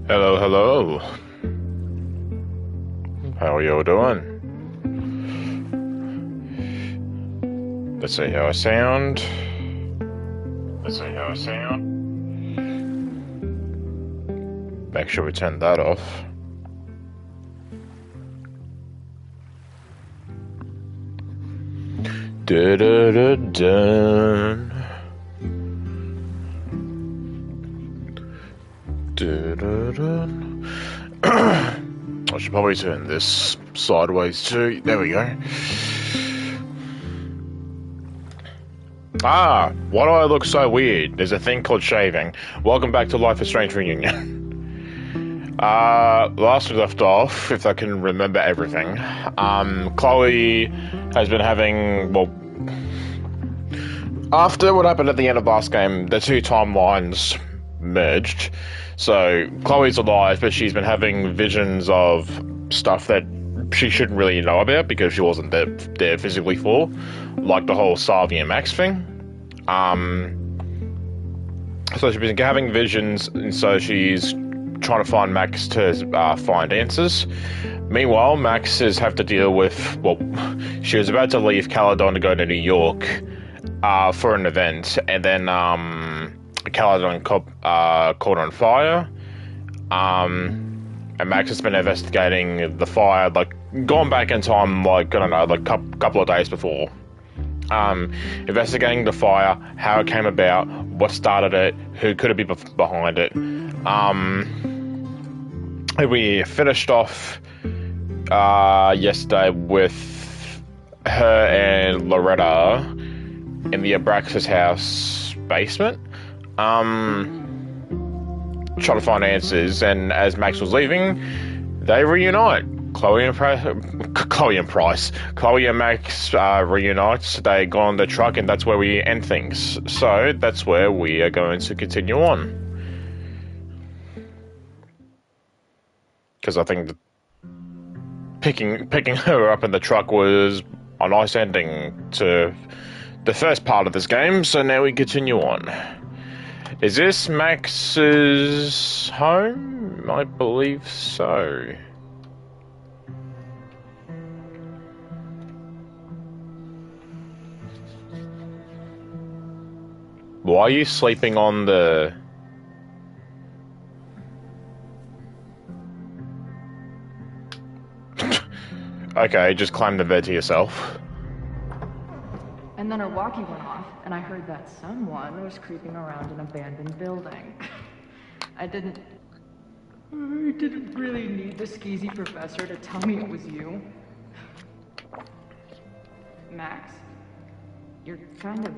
Hello, hello. How are you doing? Let's see how I sound. Make sure we turn that off. Dun. I should probably turn this sideways too. There we go. Ah, why do I look so weird? There's a thing called shaving. Welcome back to Life is Strange Reunion. Last we left off, if I can remember everything, Chloe has been having, well, after what happened at the end of last game, the two timelines merged. So Chloe's alive, but she's been having visions of stuff that she shouldn't really know about because she wasn't there physically for, like the whole Savi and Max thing. So she's been having visions, and so she's trying to find Max to find answers. Meanwhile, Max has have to deal with, well, she was about to leave Caledon to go to New York for an event, and then Caledon caught on fire. And Max has been investigating the fire, like, gone back in time, like, I don't know, like, couple of days before. Investigating the fire, how it came about, what started it, who could have been behind it. We finished off yesterday with her and Loretta in the Abraxas house basement, trying to find answers, and as Max was leaving, they reunite. Chloe and Max reunite. They go on the truck, and that's where we end things. So that's where we are going to continue on. Because I think picking her up in the truck was a nice ending to the first part of this game. So now we continue on. Is this Max's home? I believe so. Why are you sleeping on the... Okay, just climb the bed to yourself. And then her walkie went off, and I heard that someone was creeping around an abandoned building. I didn't really need the skeezy professor to tell me it was you. Max, you're kind of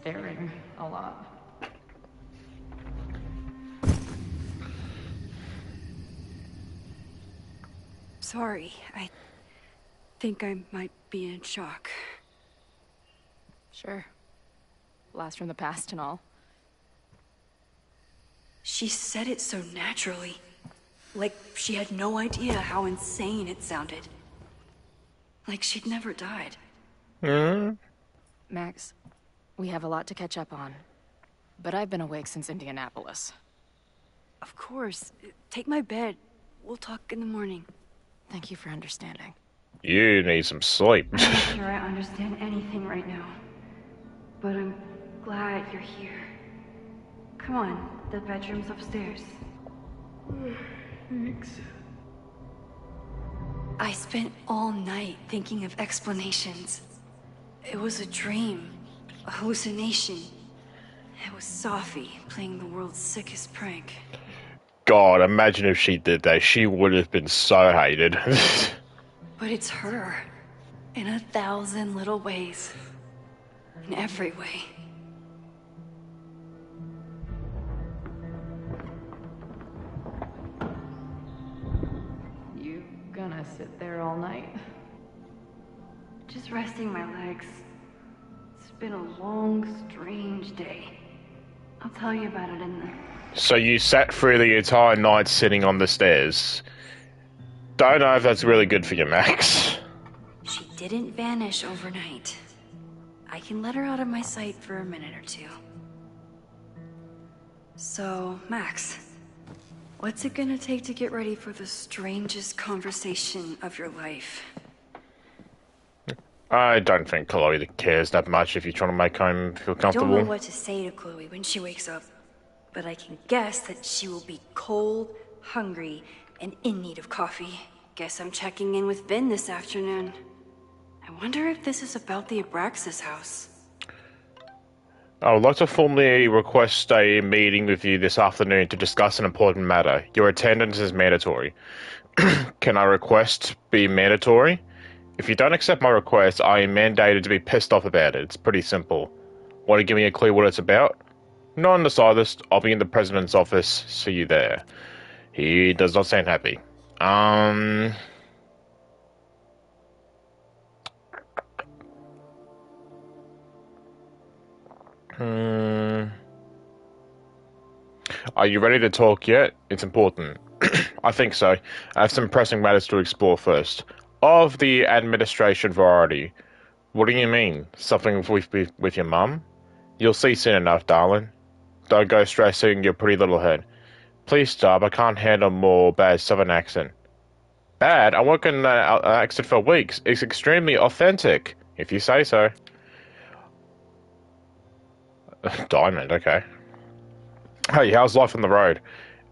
staring a lot. Sorry, I think I might be in shock. Sure. Blast from the past and all. She said it so naturally. Like she had no idea how insane it sounded. Like she'd never died. Max, we have a lot to catch up on. But I've been awake since Indianapolis. Of course. Take my bed. We'll talk in the morning. Thank you for understanding. You need some sleep. I'm not sure I understand anything right now. But I'm glad you're here. Come on, the bedroom's upstairs. Thanks. I spent all night thinking of explanations. It was a dream, a hallucination. It was Sophie playing the world's sickest prank. God, imagine if she did that. She would have been so hated. But it's her. In 1,000 little ways. In every way. You gonna sit there all night? Just resting my legs. It's been a long, strange day. I'll tell you about it in the... So you sat through the entire night sitting on the stairs. Don't know if that's really good for you, Max. She didn't vanish overnight. I can let her out of my sight for a minute or two. So, Max, What's it gonna take to get ready for the strangest conversation of your life? I don't think Chloe cares that much if you're trying to make home feel I don't know comfortable. what to say to Chloe when she wakes up, but I can guess that she will be cold, hungry, and in need of coffee. Guess I'm checking in with Vin this afternoon. I wonder if this is about the Abraxas house. I would like to formally request a meeting with you this afternoon to discuss an important matter. Your attendance is mandatory. Can I request be mandatory? If you don't accept my request, I am mandated to be pissed off about it. It's pretty simple. Want to give me a clue what it's about? Not in the slightest. I'll be in the president's office. See you there. He does not sound happy. Are you ready to talk yet? It's important. I think so. I have some pressing matters to explore first. Of the administration variety. What do you mean? Something with your mum? You'll see soon enough, darling. Don't go stressing your pretty little head. Please stop, I can't handle more bad southern accent. Bad? I work in that accent for weeks. It's extremely authentic, if you say so. Diamond, okay. Hey, how's life on the road?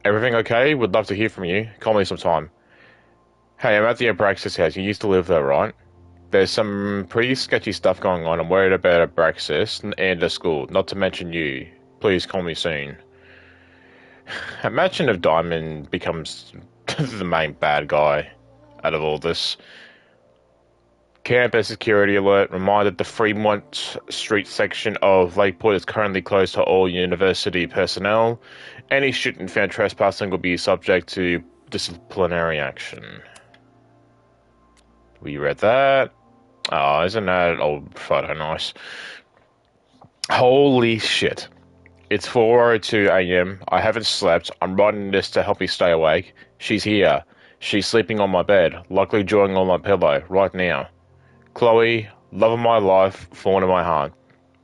Everything okay? Would love to hear from you. Call me sometime. Hey, I'm at the Abraxas house. You used to live there, right? There's some pretty sketchy stuff going on. I'm worried about Abraxas and the school, not to mention you. Please call me soon. Imagine if Diamond becomes the main bad guy out of all this. Campus security alert reminded the Fremont Street section of Lakeport is currently closed to all university personnel. Any student found trespassing will be subject to disciplinary action. We read that. Oh, isn't that old photo nice? Holy shit. It's 4:02 a.m. I haven't slept. I'm writing this to help me stay awake. She's here. She's sleeping on my bed, likely drawing on my pillow, right now. Chloe, love of my life, thorn in my heart.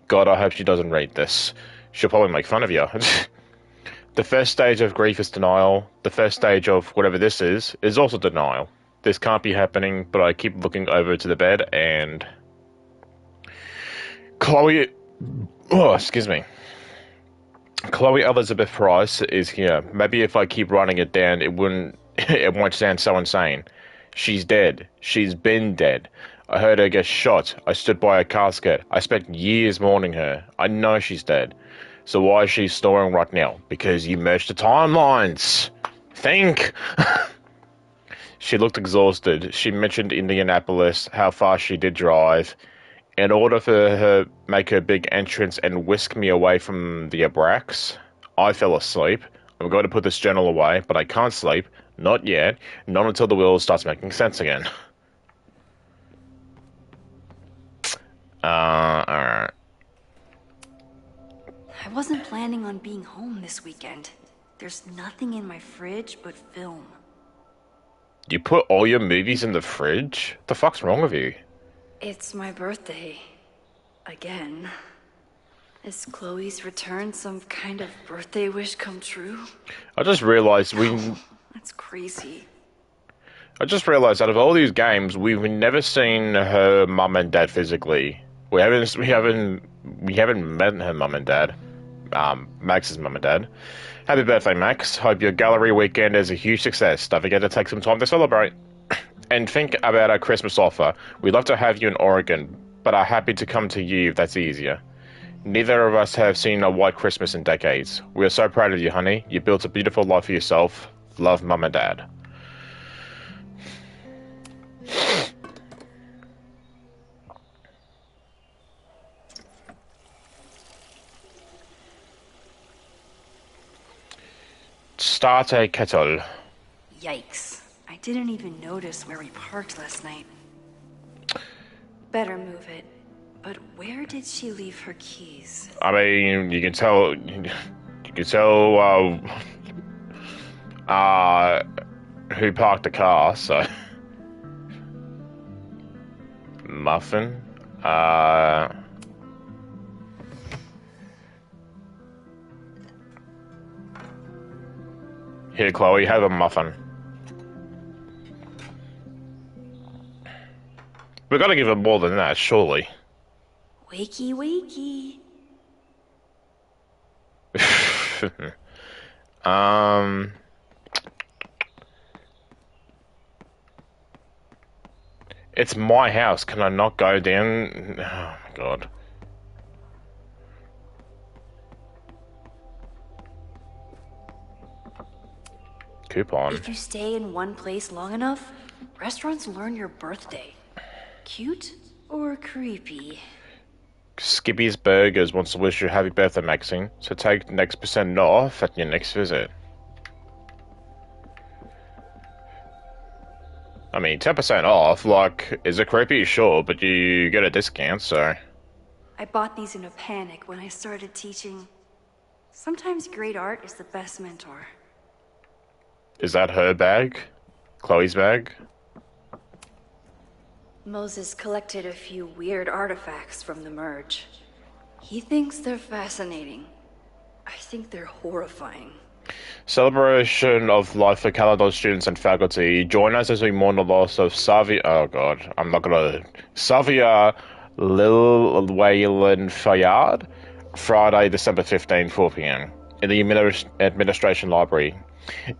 God, I hope she doesn't read this. She'll probably make fun of you. The first stage of grief is denial. The first stage of whatever this is also denial. This can't be happening, but I keep looking over to the bed and... Chloe... Oh, excuse me. Chloe Elizabeth Price is here. Maybe if I keep writing it down, it won't sound so insane. She's dead. She's been dead. I heard her get shot. I stood by her casket. I spent years mourning her. I know she's dead. So why is she snoring right now? Because you merged the timelines. Think! She looked exhausted. She mentioned Indianapolis, how far she did drive. In order for her make her big entrance and whisk me away from the Abrax, I fell asleep. I'm going to put this journal away, but I can't sleep. Not yet. Not until the world starts making sense again. Alright. I wasn't planning on being home this weekend. There's nothing in my fridge but film. You put all your movies in the fridge? What the fuck's wrong with you? It's my birthday. Again. Is Chloe's return some kind of birthday wish come true? I just realized That's crazy. I just realized out of all these games, we've never seen her mum and dad physically. We haven't met her mum and dad. Max's mum and dad. Happy birthday, Max. Hope your gallery weekend is a huge success. Don't forget to take some time to celebrate. And think about our Christmas offer. We'd love to have you in Oregon, but are happy to come to you if that's easier. Neither of us have seen a white Christmas in decades. We are so proud of you, honey. You built a beautiful life for yourself. Love, Mum and Dad. Start a kettle. Yikes. I didn't even notice where we parked last night. Better move it. But where did she leave her keys? I mean, you can tell who parked the car, so. Muffin. Here, Chloe, have a muffin. We gotta give her more than that, surely. Wakey, wakey. It's my house. Can I not go down? Oh my god. Coupon. If you stay in one place long enough, restaurants learn your birthday. Cute or creepy? Skippy's Burgers wants to wish you happy birthday, Maxine. So take next % off at your next visit. I mean, 10% off, like, is it creepy? Sure, but you get a discount, so... I bought these in a panic when I started teaching. Sometimes great art is the best mentor. Is that her bag? Chloe's bag? Moses collected a few weird artifacts from the merge. He thinks they're fascinating. I think they're horrifying. Celebration of life for Caledon students and faculty. Join us as we mourn the loss of Savia... Oh god, I'm not gonna... Savia Lil Wayland Fayard. Friday, December 15, 4 p.m. in the Administration Library.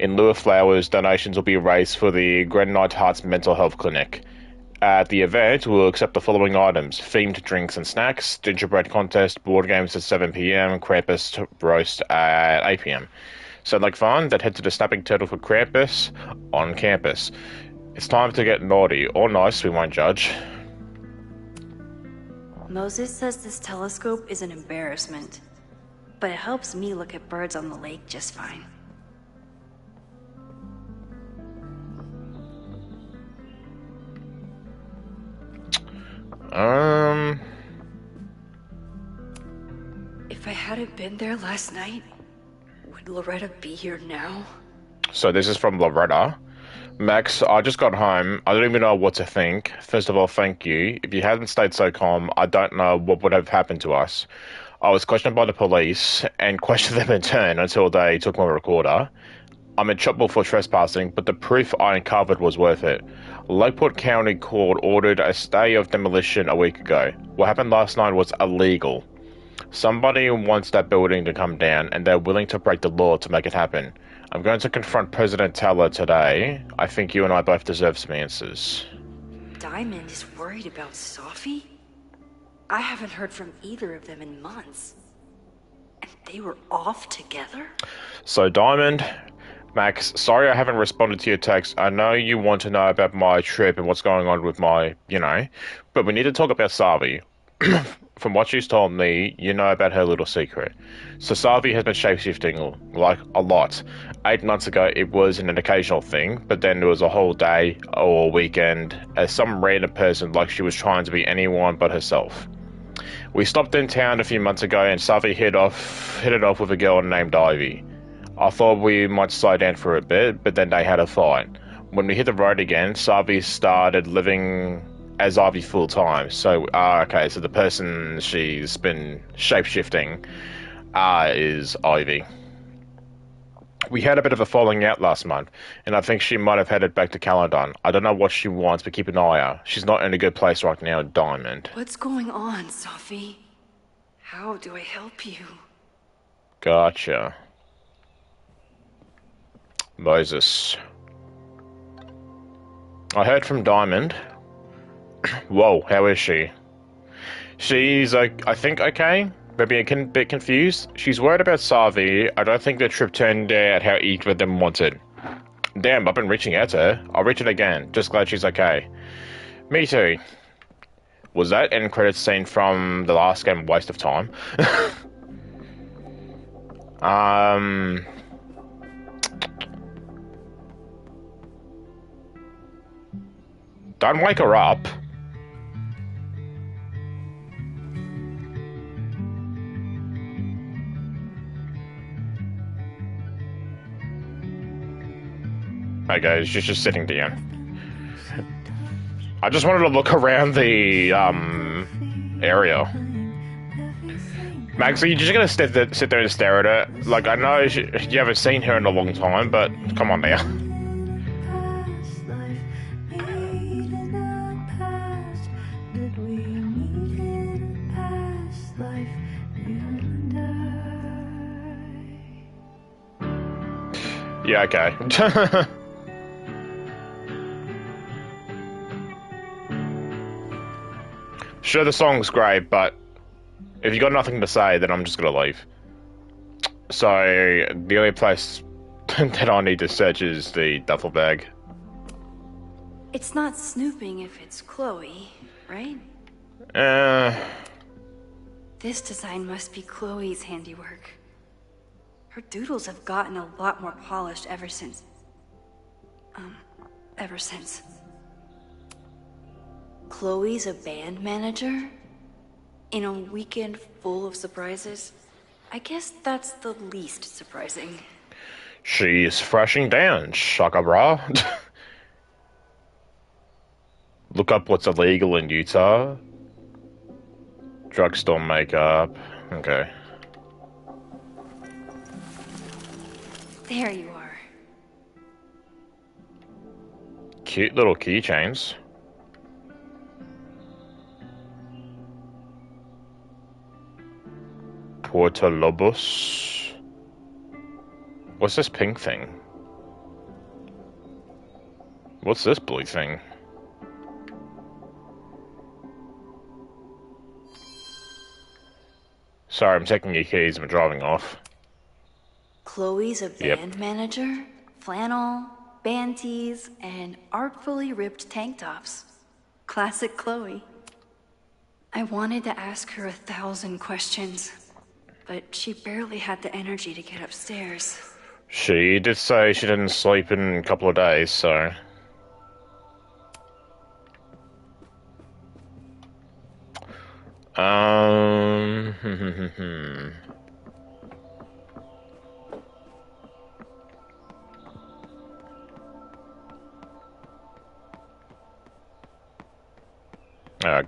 In lieu of flowers, donations will be raised for the Granite Hearts Mental Health Clinic. At the event, we'll accept the following items: themed drinks and snacks, gingerbread contest, board games at 7 p.m, Krampus roast at 8 p.m. Sound like fun? Then head to the Snapping Turtle for Krampus on campus. It's time to get naughty, or nice, we won't judge. Moses says this telescope is an embarrassment, but it helps me look at birds on the lake just fine. If I hadn't been there last night, would Loretta be here now? So this is from Loretta. Max, I just got home. I don't even know what to think. First of all, thank you. If you hadn't stayed so calm, I don't know what would have happened to us. I was questioned by the police and questioned them in turn until they took my recorder. I'm in trouble for trespassing, but the proof I uncovered was worth it. Lakeport County Court ordered a stay of demolition a week ago. What happened last night was illegal. Somebody wants that building to come down, and they're willing to break the law to make it happen. I'm going to confront President Teller today. I think you and I both deserve some answers. Diamond is worried about Sophie? I haven't heard from either of them in months. And they were off together? So, Diamond... Max, sorry I haven't responded to your text. I know you want to know about my trip and what's going on with my, but we need to talk about Savi. From what she's told me, you know about her little secret. So Savi has been shapeshifting, like, a lot. 8 months ago, it was an occasional thing, but then there was a whole day or weekend as some random person like she was trying to be anyone but herself. We stopped in town a few months ago and Savi hit it off with a girl named Ivy. I thought we might slow down for a bit, but then they had a fight. When we hit the road again, Savi started living as Ivy full time. So, okay, so the person she's been shapeshifting is Ivy. We had a bit of a falling out last month, and I think she might have headed back to Caledon. I don't know what she wants, but keep an eye out. She's not in a good place right now, Diamond. What's going on, Sophie? How do I help you? Gotcha. Moses. I heard from Diamond. Whoa, how is she? She's, I think, okay. Maybe a bit confused. She's worried about Savi. I don't think the trip turned out how each of them wanted. Damn, I've been reaching out to her. I'll reach it again. Just glad she's okay. Me too. Was that end credits scene from the last game a waste of time? Don't wake her up. Okay, she's just sitting down. I just wanted to look around the area. Max, are you just gonna sit there and stare at her? Like, I know you haven't seen her in a long time, but come on now. Yeah, okay. Sure, the song's great, but if you got nothing to say, then I'm just gonna leave. So, the only place that I need to search is the duffel bag. It's not snooping if it's Chloe, right? This design must be Chloe's handiwork. Her doodles have gotten a lot more polished ever since. Chloe's a band manager? In a weekend full of surprises? I guess that's the least surprising. She's thrashing down, shaka bra. Look up what's illegal in Utah. Drugstore makeup. Okay. There you are. Cute little keychains. Puerto Lobos. What's this pink thing? What's this blue thing? Sorry, I'm taking your keys. I'm driving off. Chloe's a band manager, flannel, band tees, and artfully ripped tank tops. Classic Chloe. I wanted to ask her 1,000 questions, but she barely had the energy to get upstairs. She did say she didn't sleep in a couple of days, so...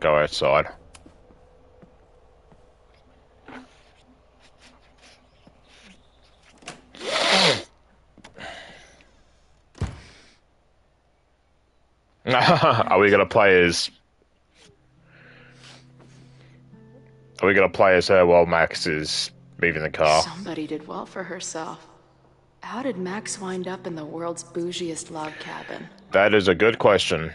go outside. Are we gonna play as... Are we gonna play as her while Max is moving the car? Somebody did well for herself. How did Max wind up in the world's bougiest log cabin? That is a good question.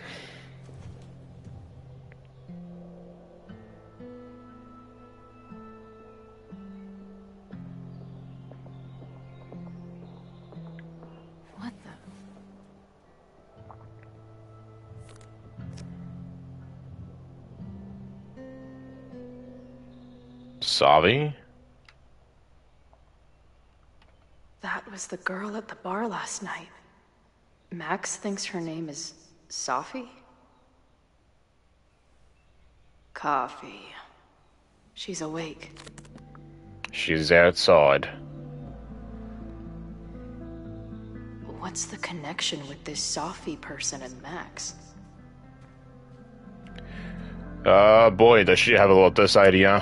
What the... Savi? That was the girl at the bar last night. Max thinks her name is Sophie? Coffee. She's awake. She's outside. What's the connection with this Sophie person and Max? Boy, does she have a lot to say to you.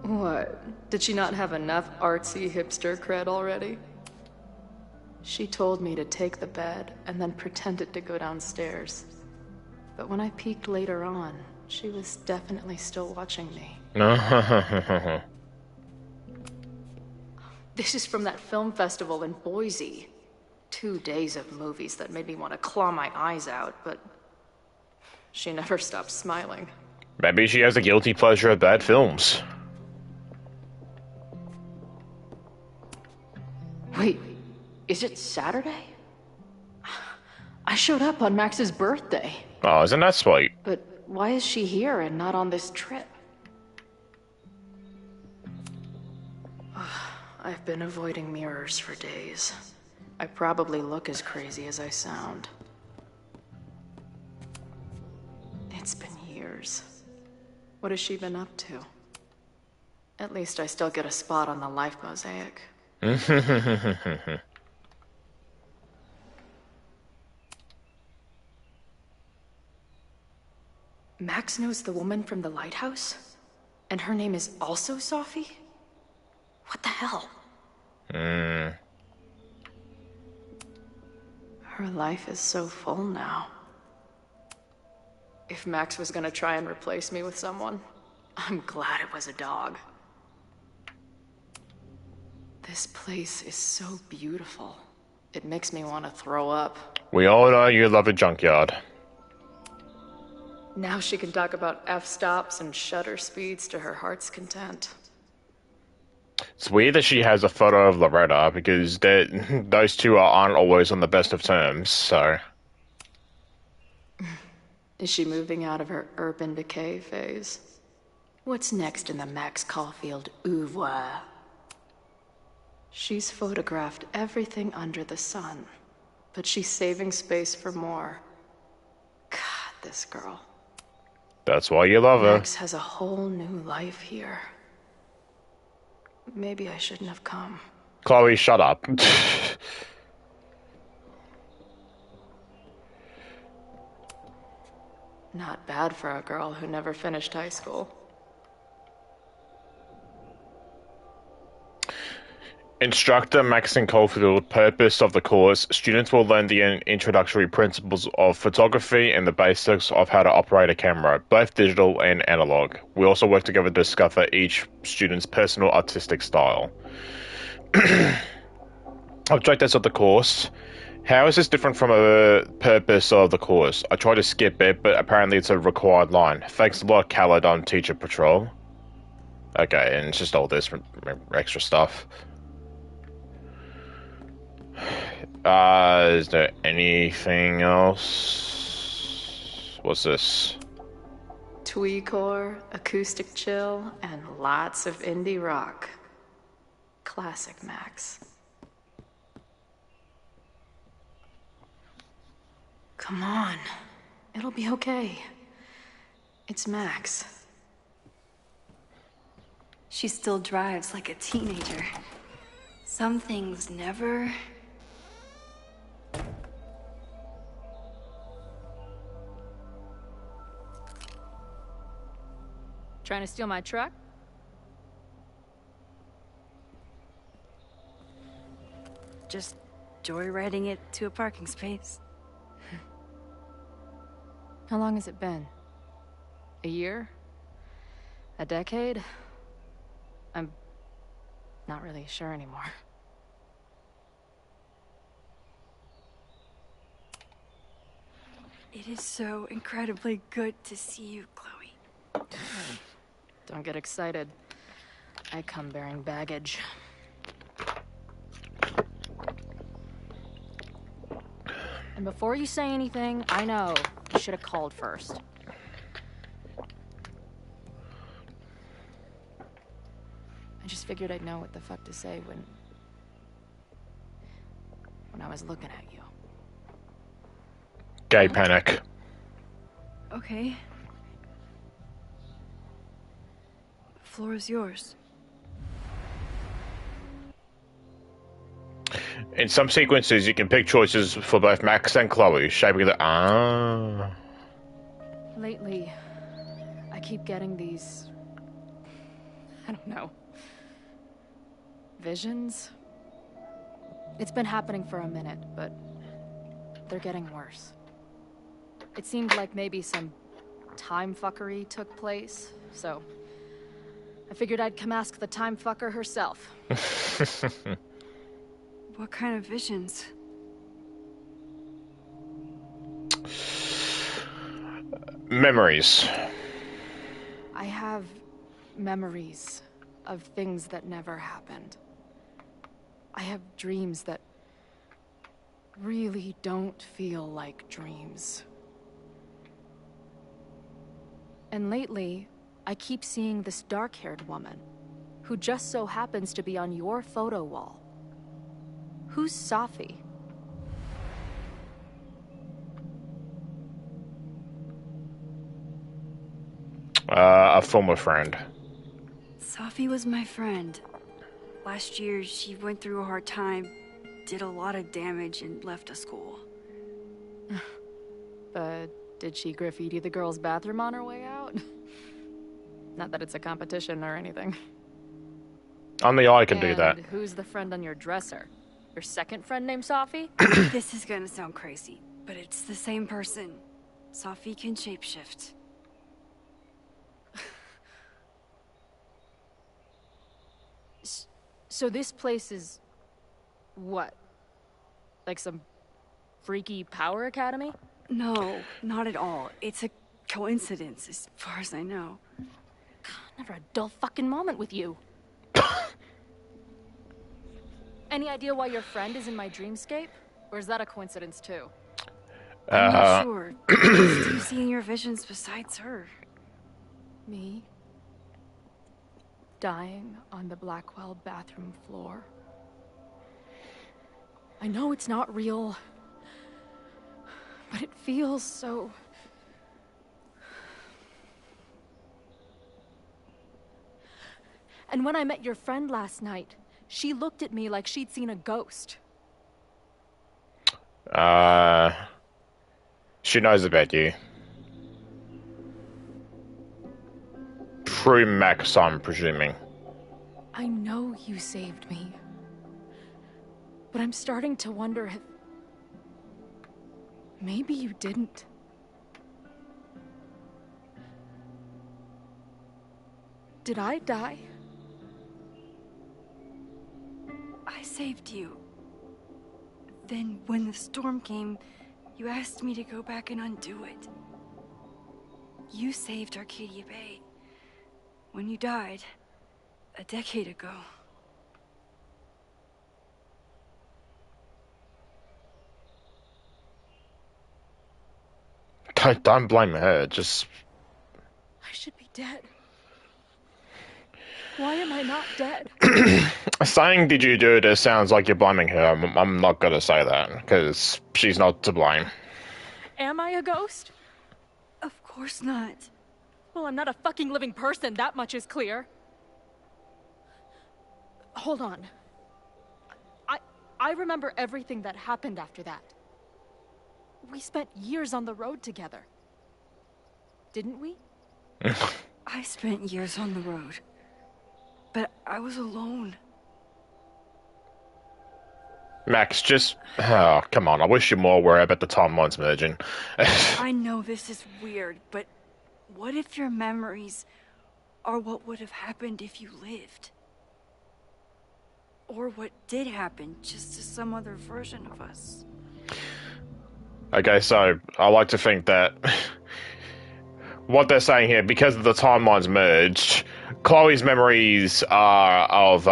What? Did she not have enough artsy hipster cred already? She told me to take the bed and then pretended to go downstairs. But when I peeked later on, she was definitely still watching me. This is from that film festival in Boise. 2 days of movies that made me want to claw my eyes out, but she never stopped smiling. Maybe she has a guilty pleasure of bad films. Wait, is it Saturday? I showed up on Max's birthday. Oh, isn't that sweet? But why is she here and not on this trip? I've been avoiding mirrors for days. I probably look as crazy as I sound. It's been years. What has she been up to? At least I still get a spot on the life mosaic. Max knows the woman from the lighthouse? And her name is also Sophie? What the hell? Hmm. Her life is so full now. If Max was gonna try and replace me with someone, I'm glad it was a dog. This place is so beautiful. It makes me want to throw up. We all know you love a junkyard. Now she can talk about f-stops and shutter speeds to her heart's content. It's weird that she has a photo of Loretta, because those two aren't always on the best of terms, so... Is she moving out of her urban decay phase? What's next in the Max Caulfield oeuvre? She's photographed everything under the sun, but she's saving space for more. God, this girl. That's why you love her. Max has a whole new life here. Maybe I shouldn't have come. Chloe, shut up. Not bad for a girl who never finished high school. Instructor Maxine Caulfield. Purpose of the course: students will learn the introductory principles of photography and the basics of how to operate a camera, both digital and analog. We also work together to discover each student's personal artistic style. Objectives of the course. How is this different from a purpose of the course? I tried to skip it, but apparently it's a required line. Thanks a lot, Caledon Teacher Patrol. Okay, and it's just all this extra stuff. Is there anything else? What's this? Twee-core, acoustic chill, and lots of indie rock. Classic Max. Come on. It'll be okay. It's Max. She still drives like a teenager. Some things never... Trying to steal my truck? Just joyriding it to a parking space. How long has it been? A year? A decade? I'm not really sure anymore. It is so incredibly good to see you, Chloe. Don't get excited. I come bearing baggage. And before you say anything, I know you should have called first. I just figured I'd know what the fuck to say when I was looking at you. Gay panic. Okay. The floor is yours. In some sequences, you can pick choices for both Max and Chloe, shaping the Lately, I keep getting these... I don't know. Visions? It's been happening for a minute, but they're getting worse. It seemed like maybe some time fuckery took place, so I figured I'd come ask the time fucker herself. What kind of visions? Memories. I have memories of things that never happened. I have dreams that really don't feel like dreams. And lately, I keep seeing this dark-haired woman who just so happens to be on your photo wall. Who's Safi? A former friend. Safi was my friend. Last year, she went through a hard time, did a lot of damage, and left the school. Did she graffiti the girls' bathroom on her way out? Not that it's a competition or anything. Only I can do that. And who's the friend on your dresser? Your second friend named Sophie? This is gonna sound crazy, but it's the same person. Sophie can shapeshift. So this place is... what? Like some freaky power academy? No, not at all. It's a coincidence, as far as I know. Never a dull fucking moment with you. Any idea why your friend is in my dreamscape? Or is that a coincidence too? I'm not sure. What else do you see in your visions besides her? Me? Dying on the Blackwell bathroom floor. I know it's not real, but it feels so... And when I met your friend last night, she looked at me like she'd seen a ghost. She knows about you. Through Max, I'm presuming. I know you saved me. But I'm starting to wonder if... maybe you didn't. Did I die? I saved you. Then, when the storm came, you asked me to go back and undo it. You saved Arcadia Bay. When you died, a decade ago. Don't blame her, just... I should be dead. Why am I not dead? Saying did you do it sounds like you're blaming her. I'm not gonna say that, because she's not to blame. Am I a ghost? Of course not. Well, I'm not a fucking living person, that much is clear. Hold on. I remember everything that happened after that. We spent years on the road together. Didn't we? I spent years on the road. But I was alone. Max, just... oh, come on, I wish you more aware about the timelines merging. I know this is weird, but what if your memories are what would have happened if you lived? Or what did happen, just to some other version of us? Okay, so I like to think that what they're saying here, because the timelines merged, Chloe's memories are of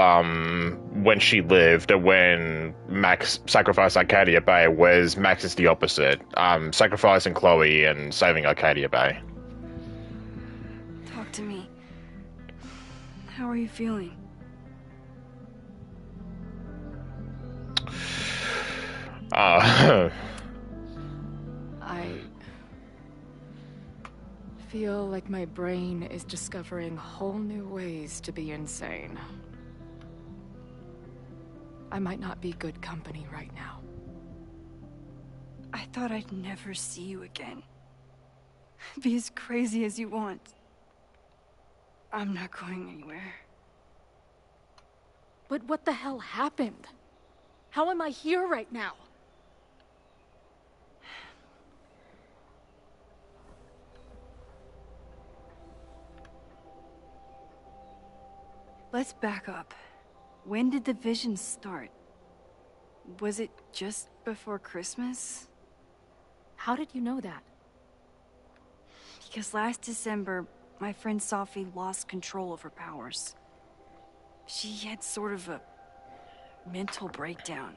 when she lived and when Max sacrificed Arcadia Bay, whereas Max is the opposite, sacrificing Chloe and saving Arcadia Bay. Talk to me. How are you feeling? I feel like my brain is discovering whole new ways to be insane. I might not be good company right now. I thought I'd never see you again. Be as crazy as you want. I'm not going anywhere. But what the hell happened? How am I here right now? Let's back up. When did the visions start? Was it just before Christmas? How did you know that? Because last December, my friend Sophie lost control of her powers. She had sort of a mental breakdown.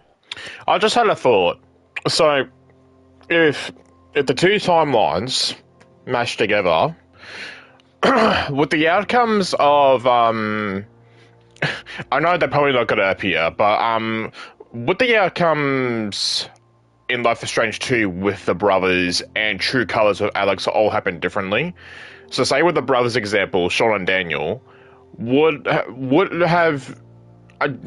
I just had a thought. So, if the two timelines mashed together, would the outcomes of I know they're probably not going to appear, but would the outcomes in Life is Strange 2 with the brothers and True Colors of Alex all happen differently? So, say with the brothers example, Sean and Daniel, would have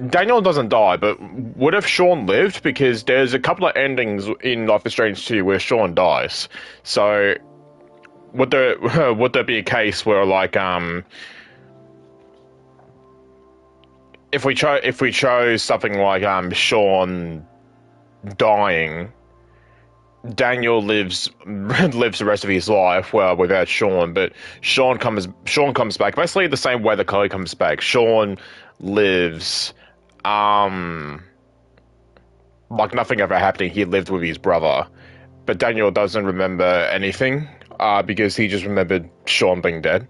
Daniel doesn't die, but would have Sean lived? Because there's a couple of endings in Life is Strange 2 where Sean dies. So, would there be a case where, like, if we chose something like Sean dying, Daniel lives the rest of his life without Sean, but Sean comes back basically the same way that Chloe comes back. Sean lives like nothing ever happened. He lived with his brother, but Daniel doesn't remember anything because he just remembered Sean being dead.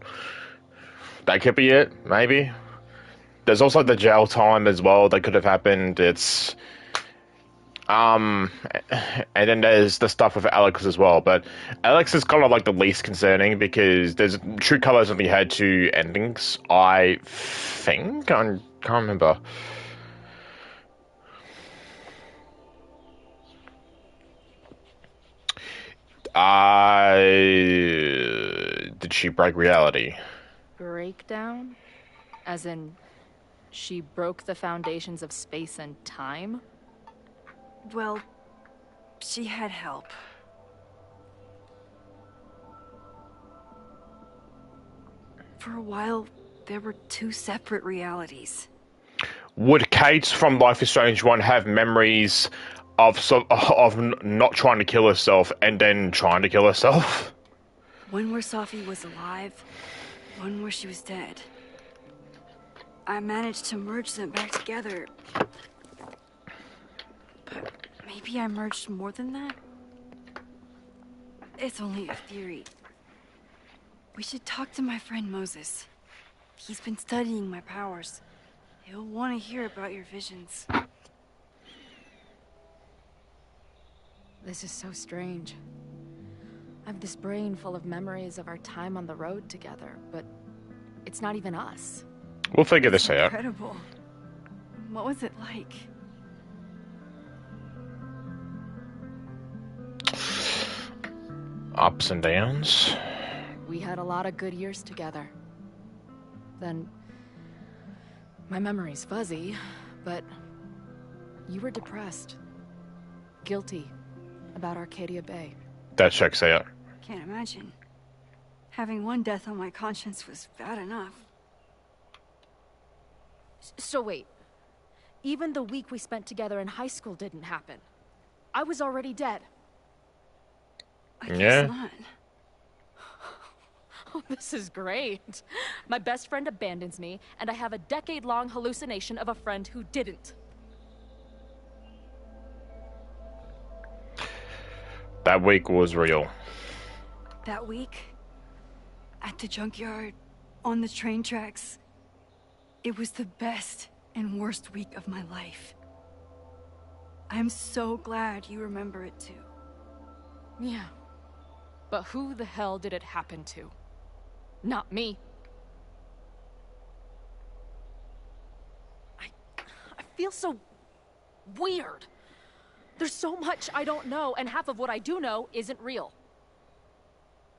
That could be it, maybe. There's also the jail time as well that could have happened. It's and then there's the stuff with Alex as well, but Alex is kind of like the least concerning because there's True Colors only had 2 endings, I think. I can't remember. Did she break reality? Breakdown? As in, she broke the foundations of space and time? Well, she had help. For a while, there were 2 separate realities. Would Kate from Life is Strange 1 have memories of not trying to kill herself and then trying to kill herself? One where Sophie was alive, one where she was dead. I managed to merge them back together. But maybe I merged more than that? It's only a theory. We should talk to my friend Moses. He's been studying my powers. He'll want to hear about your visions. This is so strange. I have this brain full of memories of our time on the road together, but it's not even us. We'll figure this out. Incredible. What was it like? Ups and downs. We had a lot of good years together. Then, my memory's fuzzy, but you were depressed, guilty about Arcadia Bay. That checks out. Can't imagine. Having one death on my conscience was bad enough. So wait, even the week we spent together in high school didn't happen. I was already dead. I guess not. Oh, this is great. My best friend abandons me, and I have a decade-long hallucination of a friend who didn't. That week was real. That week, at the junkyard, on the train tracks, it was the best and worst week of my life. I'm so glad you remember it too. Yeah. But who the hell did it happen to? Not me. I feel so weird. There's so much I don't know, and half of what I do know isn't real.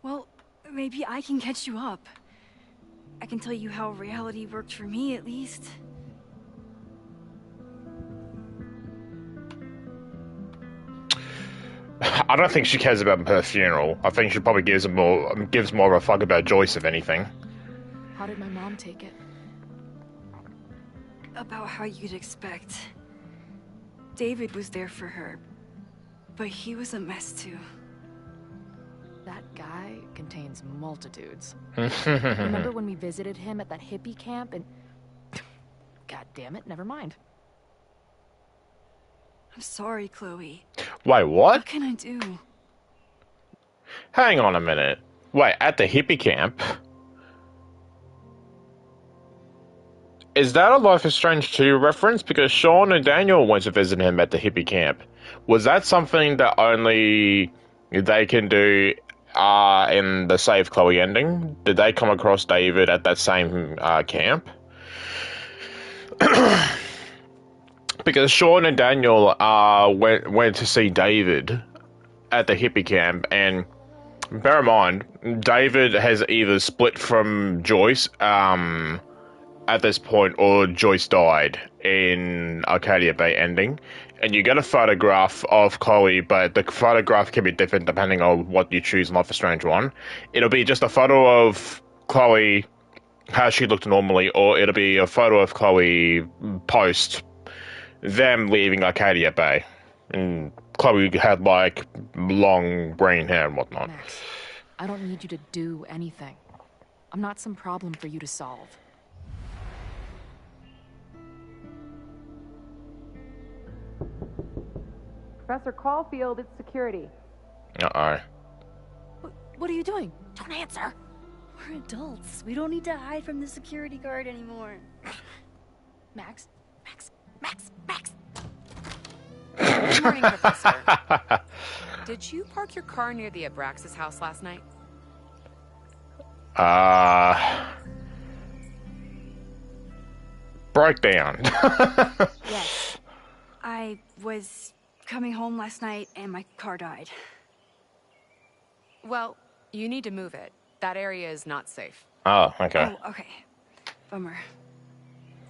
Well, maybe I can catch you up. I can tell you how reality worked for me, at least. I don't think she cares about her funeral. I think she probably gives more of a fuck about Joyce, if anything. How did my mom take it? About how you'd expect. David was there for her, but he was a mess too. That guy contains multitudes. Remember when we visited him at that hippie camp and... God damn it, never mind. I'm sorry, Chloe. Wait, what? What can I do? Hang on a minute. Wait, at the hippie camp? Is that a Life is Strange 2 reference? Because Sean and Daniel went to visit him at the hippie camp. Was that something that only they can do in the Save Chloe ending? Did they come across David at that same camp? Because Sean and Daniel went to see David at the hippie camp, and bear in mind, David has either split from Joyce at this point, or Joyce died in Arcadia Bay ending. And you get a photograph of Chloe, but the photograph can be different depending on what you choose in Life is Strange 1. It'll be just a photo of Chloe how she looked normally, or it'll be a photo of Chloe post them leaving Arcadia Bay. And Chloe had, like, long green hair and whatnot. Max, I don't need you to do anything. I'm not some problem for you to solve. Professor Caulfield, it's security. Uh-oh. What are you doing? Don't answer. We're adults. We don't need to hide from the security guard anymore. Max. Good morning, Professor. Did you park your car near the Abraxas house last night? Breakdown. Yes. I was coming home last night and my car died. Well, you need to move it. That area is not safe. Oh, okay. Oh, okay. Bummer.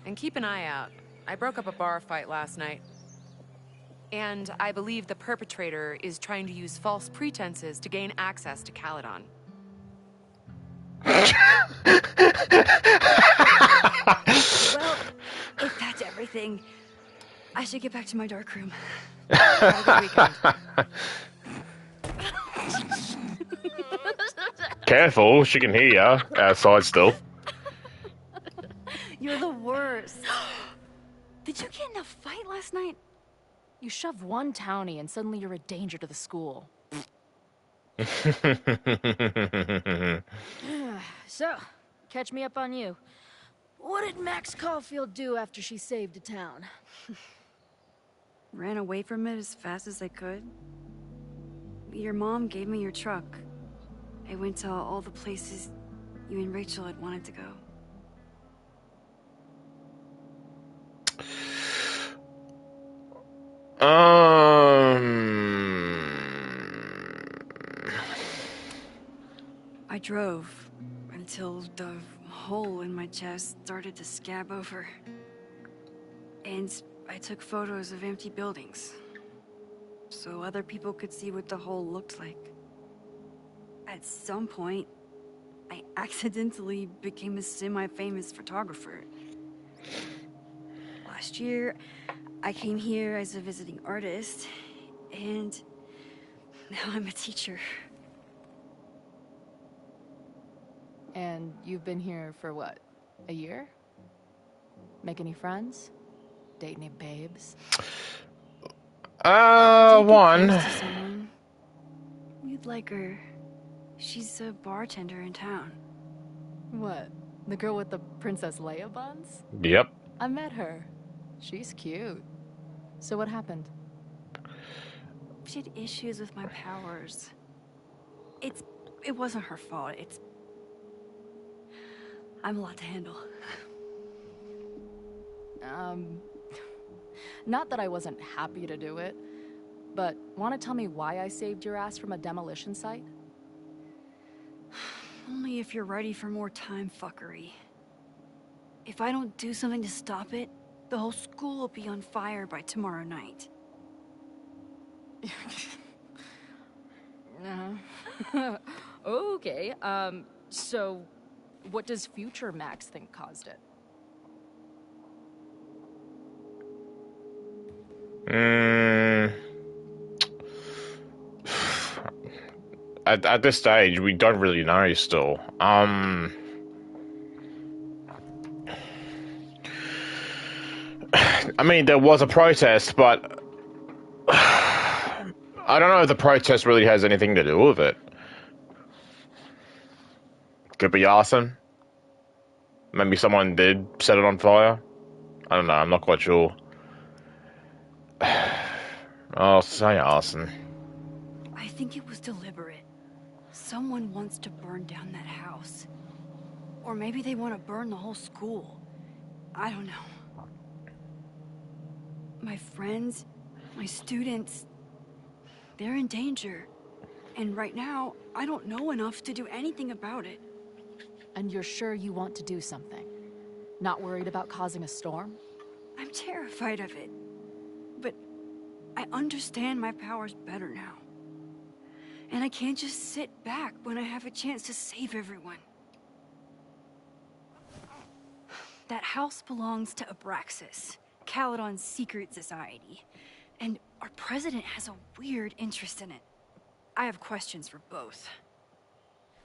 And keep an eye out. I broke up a bar fight last night. And I believe the perpetrator is trying to use false pretenses to gain access to Caledon. Well, if that's everything, I should get back to my dark room. Have a good weekend. Careful, she can hear you outside still. You're the worst. Did you get in a fight last night? You shove one townie and suddenly you're a danger to the school. So, catch me up on you. What did Max Caulfield do after she saved a town? Ran away from it as fast as I could. Your mom gave me your truck. I went to all the places you and Rachel had wanted to go. I drove until the hole in my chest started to scab over. And I took photos of empty buildings, so other people could see what the hole looked like. At some point, I accidentally became a semi-famous photographer. Last year, I came here as a visiting artist, and now I'm a teacher. And you've been here for what? A year? Make any friends? Date any babes? One. Close to someone. You'd like her. She's a bartender in town. What? The girl with the Princess Leia buns? Yep. I met her. She's cute. So what happened? She had issues with my powers. It wasn't her fault. I'm a lot to handle. Not that I wasn't happy to do it, but want to tell me why I saved your ass from a demolition site? Only if you're ready for more time fuckery. If I don't do something to stop it, the whole school will be on fire by tomorrow night. Okay, so what does future Max think caused it? At this stage, we don't really know still. I mean, there was a protest, but I don't know if the protest really has anything to do with it. Could be arson. Maybe someone did set it on fire. I don't know, I'm not quite sure. I'll say arson. I think it was deliberate. Someone wants to burn down that house. Or maybe they want to burn the whole school. I don't know. My friends, my students, they're in danger. And right now, I don't know enough to do anything about it. And you're sure you want to do something? Not worried about causing a storm? I'm terrified of it. But I understand my powers better now. And I can't just sit back when I have a chance to save everyone. That house belongs to Abraxas, Caledon's secret society. And our president has a weird interest in it. I have questions for both.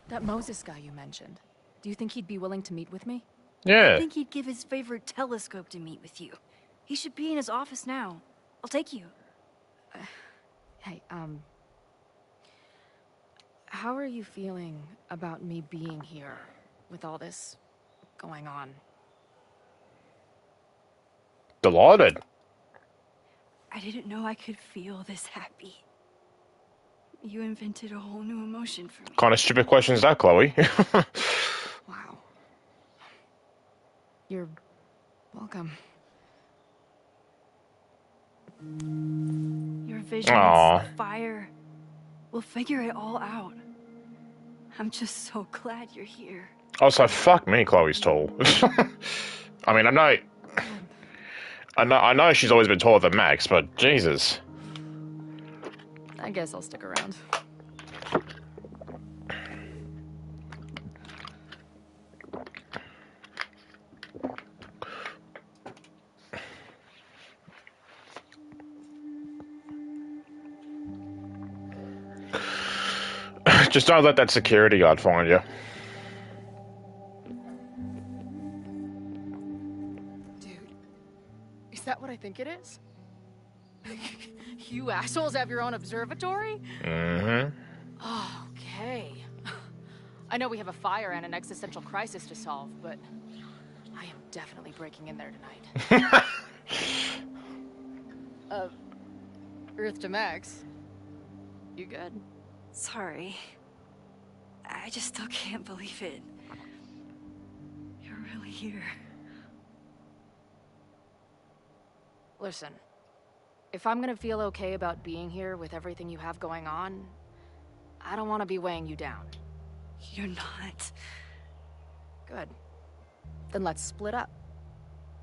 That Moses guy you mentioned. Do you think he'd be willing to meet with me? I Yeah. think he'd give his favorite telescope to meet with you. He should be in his office now. I'll take you. Hey, how are you feeling about me being here with all this going on? Delighted. I didn't know I could feel this happy. You invented a whole new emotion for me. Kind of stupid question is that, Chloe? Wow. You're welcome. Your visions, Aw. fire. We'll figure it all out. I'm just so glad you're here. Also, fuck me, Chloe's tall. I mean, I know she's always been taller than Max, but Jesus. I guess I'll stick around. Just don't let that security guard find you. Dude, is that what I think it is? You assholes have your own observatory? Mm-hmm. Okay. I know we have a fire and an existential crisis to solve, but I am definitely breaking in there tonight. Earth to Max. You good? Sorry. I just still can't believe it. You're really here. Listen, if I'm gonna feel okay about being here with everything you have going on, I don't want to be weighing you down. You're not. Good. Then let's split up.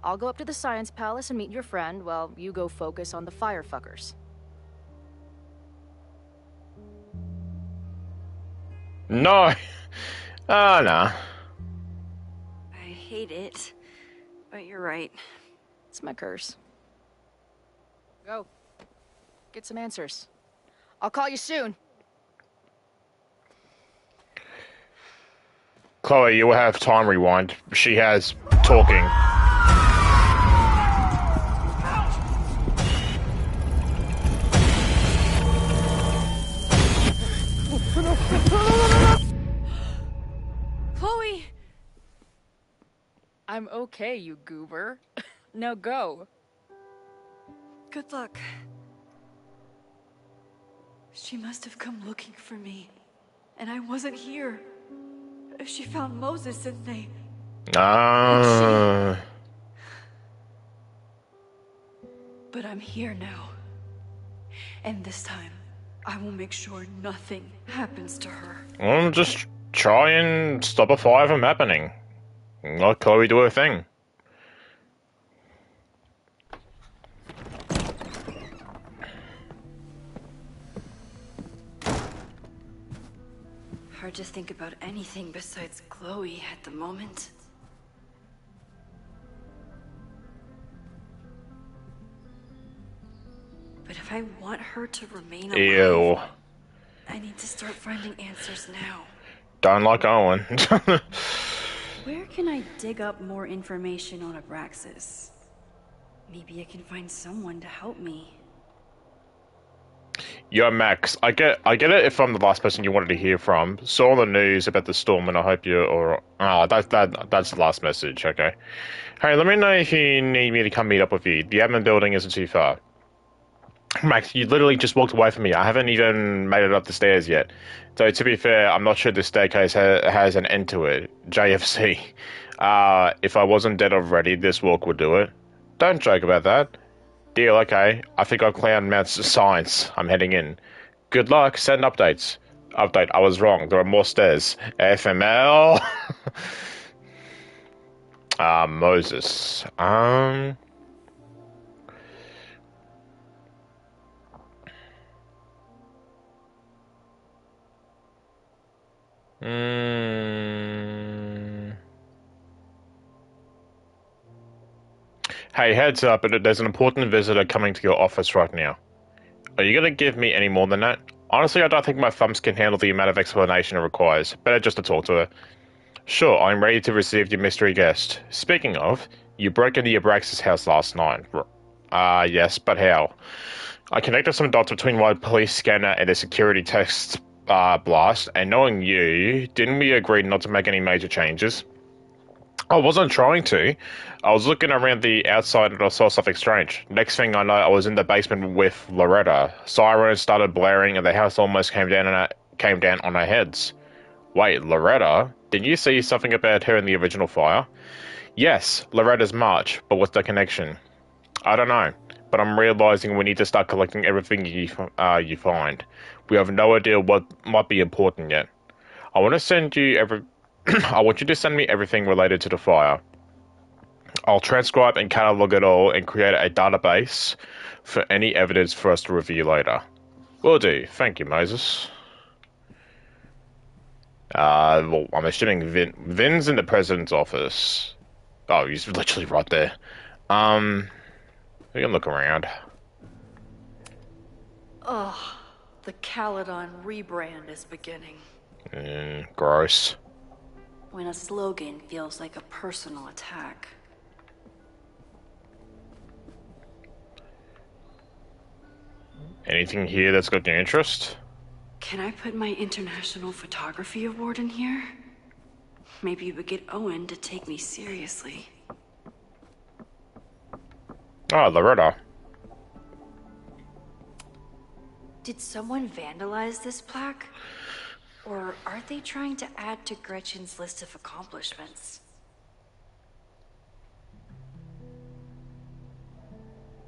I'll go up to the Science Palace and meet your friend while you go focus on the firefuckers. No. Oh, no. I hate it, but you're right. It's my curse. Go. Get some answers. I'll call you soon. Chloe, you will have time rewind. She has talking. Chloe! I'm okay, you goober. Now go. Good luck. She must have come looking for me, and I wasn't here. She found Moses, and they... Ah. But I'm here now. And this time, I will make sure nothing happens to her. Well, just try and stop a fire from happening. Let Chloe do her thing. Hard to think about anything besides Chloe at the moment. But if I want her to remain alive, Ew. I need to start finding answers now. Don't like Owen. Where can I dig up more information on Abraxas? Maybe I can find someone to help me. Yo, Max, I get it if I'm the last person you wanted to hear from. Saw the news about the storm and I hope you're alright. Oh, that's the last message, okay. Hey, let me know if you need me to come meet up with you. The admin building isn't too far. Max, you literally just walked away from me. I haven't even made it up the stairs yet. So to be fair, I'm not sure the staircase has an end to it. JFC. If I wasn't dead already, this walk would do it. Don't joke about that. Deal, okay. I think I've cleared Mount's science. I'm heading in. Good luck. Send updates. Update, I was wrong. There are more stairs. FML. Moses. Hey, heads up, there's an important visitor coming to your office right now. Are you gonna give me any more than that? Honestly, I don't think my thumbs can handle the amount of explanation it requires. Better just to talk to her. Sure, I'm ready to receive your mystery guest. Speaking of, you broke into your Abraxas house last night. Yes, but how? I connected some dots between my police scanner and the security text blast, and knowing you, didn't we agree not to make any major changes? I wasn't trying to. I was looking around the outside and I saw something strange. Next thing I know, I was in the basement with Loretta. Sirens started blaring and the house almost came down on our heads. Wait, Loretta? Did you see something about her in the original fire? Yes, Loretta's March, but what's the connection? I don't know, but I'm realizing we need to start collecting everything you find. We have no idea what might be important yet. I want to send you I want you to send me everything related to the fire. I'll transcribe and catalog it all and create a database for any evidence for us to review later. Will do. Thank you, Moses. Well, I'm assuming Vin's in the president's office. Oh, he's literally right there. We can look around. Ugh, the Caledon rebrand is beginning. Gross. When a slogan feels like a personal attack. Anything here that's got your interest? Can I put my International Photography Award in here? Maybe we get Owen to take me seriously. Oh, Loretta. Did someone vandalize this plaque? Or are they trying to add to Gretchen's list of accomplishments?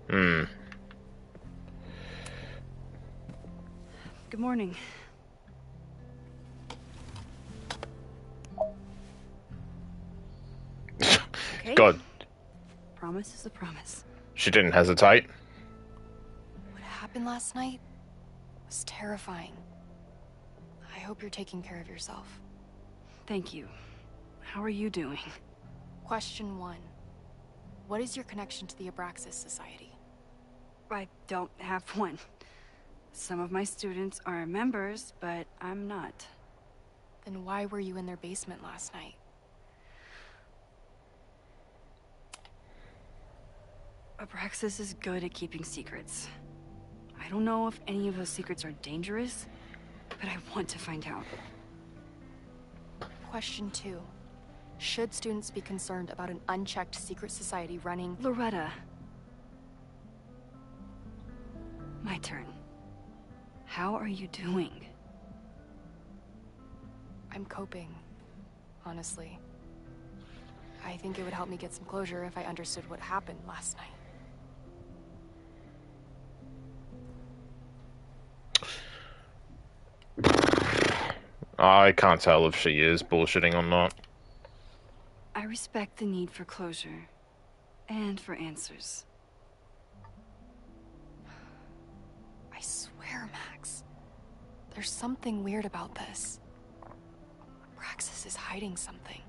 Good morning. Okay. God. Promise is a promise. She didn't hesitate. What happened last night was terrifying. I hope you're taking care of yourself. Thank you. How are you doing? Question 1. What is your connection to the Abraxas Society? I don't have one. Some of my students are members, but I'm not. Then why were you in their basement last night? Abraxas is good at keeping secrets. I don't know if any of those secrets are dangerous, but I want to find out. Question 2. Should students be concerned about an unchecked secret society running... Loretta. My turn. How are you doing? I'm coping, honestly. I think it would help me get some closure if I understood what happened last night. I can't tell if she is bullshitting or not. I respect the need for closure. And for answers. I swear, Max. There's something weird about this. Praxis is hiding something.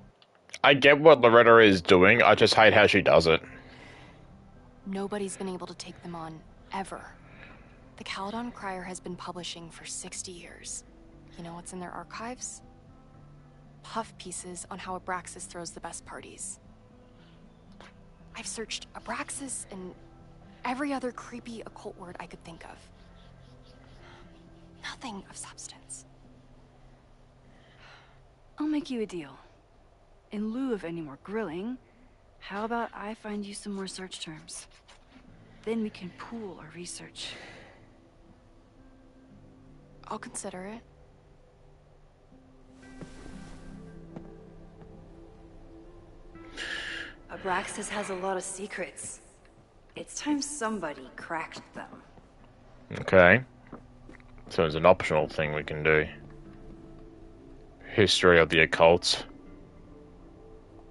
I get what Loretta is doing, I just hate how she does it. Nobody's been able to take them on, ever. The Caledon Crier has been publishing for 60 years. You know what's in their archives? Puff pieces on how Abraxas throws the best parties. I've searched Abraxas and every other creepy occult word I could think of. Nothing of substance. I'll make you a deal. In lieu of any more grilling, how about I find you some more search terms? Then we can pool our research. I'll consider it. Abraxas has a lot of secrets. It's time somebody cracked them. Okay. So it's an optional thing we can do. History of the occult.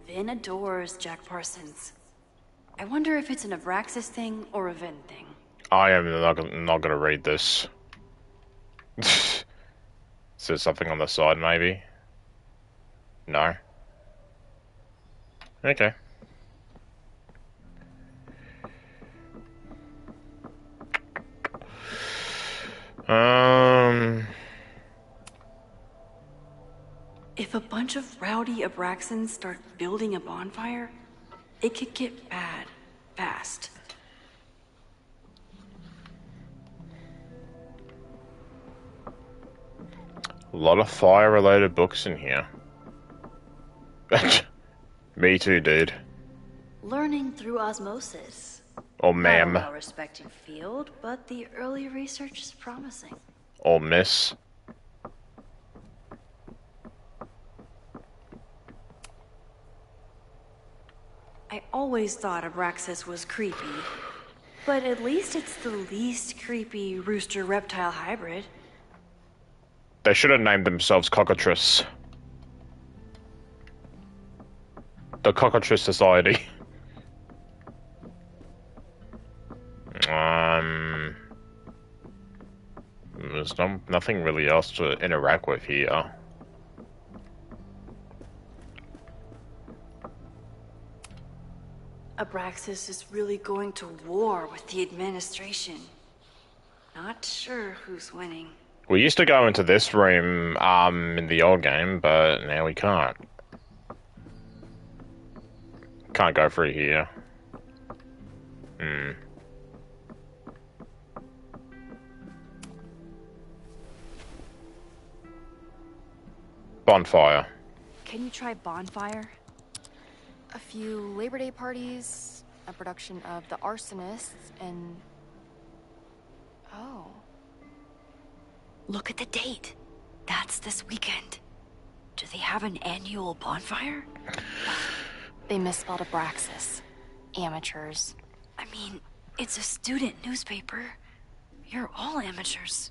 Vin adores Jack Parsons. I wonder if it's an Abraxas thing or a Vin thing. I am not gonna read this. Is there something on the side, maybe? No. Okay. If a bunch of rowdy Abraxans start building a bonfire, it could get bad fast. A lot of fire-related books in here. Me too, dude. Learning through osmosis. Or Not a ma'am. well-respected field, but the early research is promising. Or miss. I always thought Abraxas was creepy, but at least it's the least creepy rooster-reptile hybrid. They should have named themselves Cockatrice. The Cockatrice Society. There's nothing really else to interact with here. Abraxas is really going to war with the administration. Not sure who's winning. We used to go into this room, in the old game, but now we can't. Can't go through here. Bonfire. Can you try bonfire? A few Labor Day parties, a production of The Arsonists, and... Oh. Look at the date. That's this weekend. Do they have an annual bonfire? They misspelled Abraxas. Amateurs. I mean, it's a student newspaper. You're all amateurs.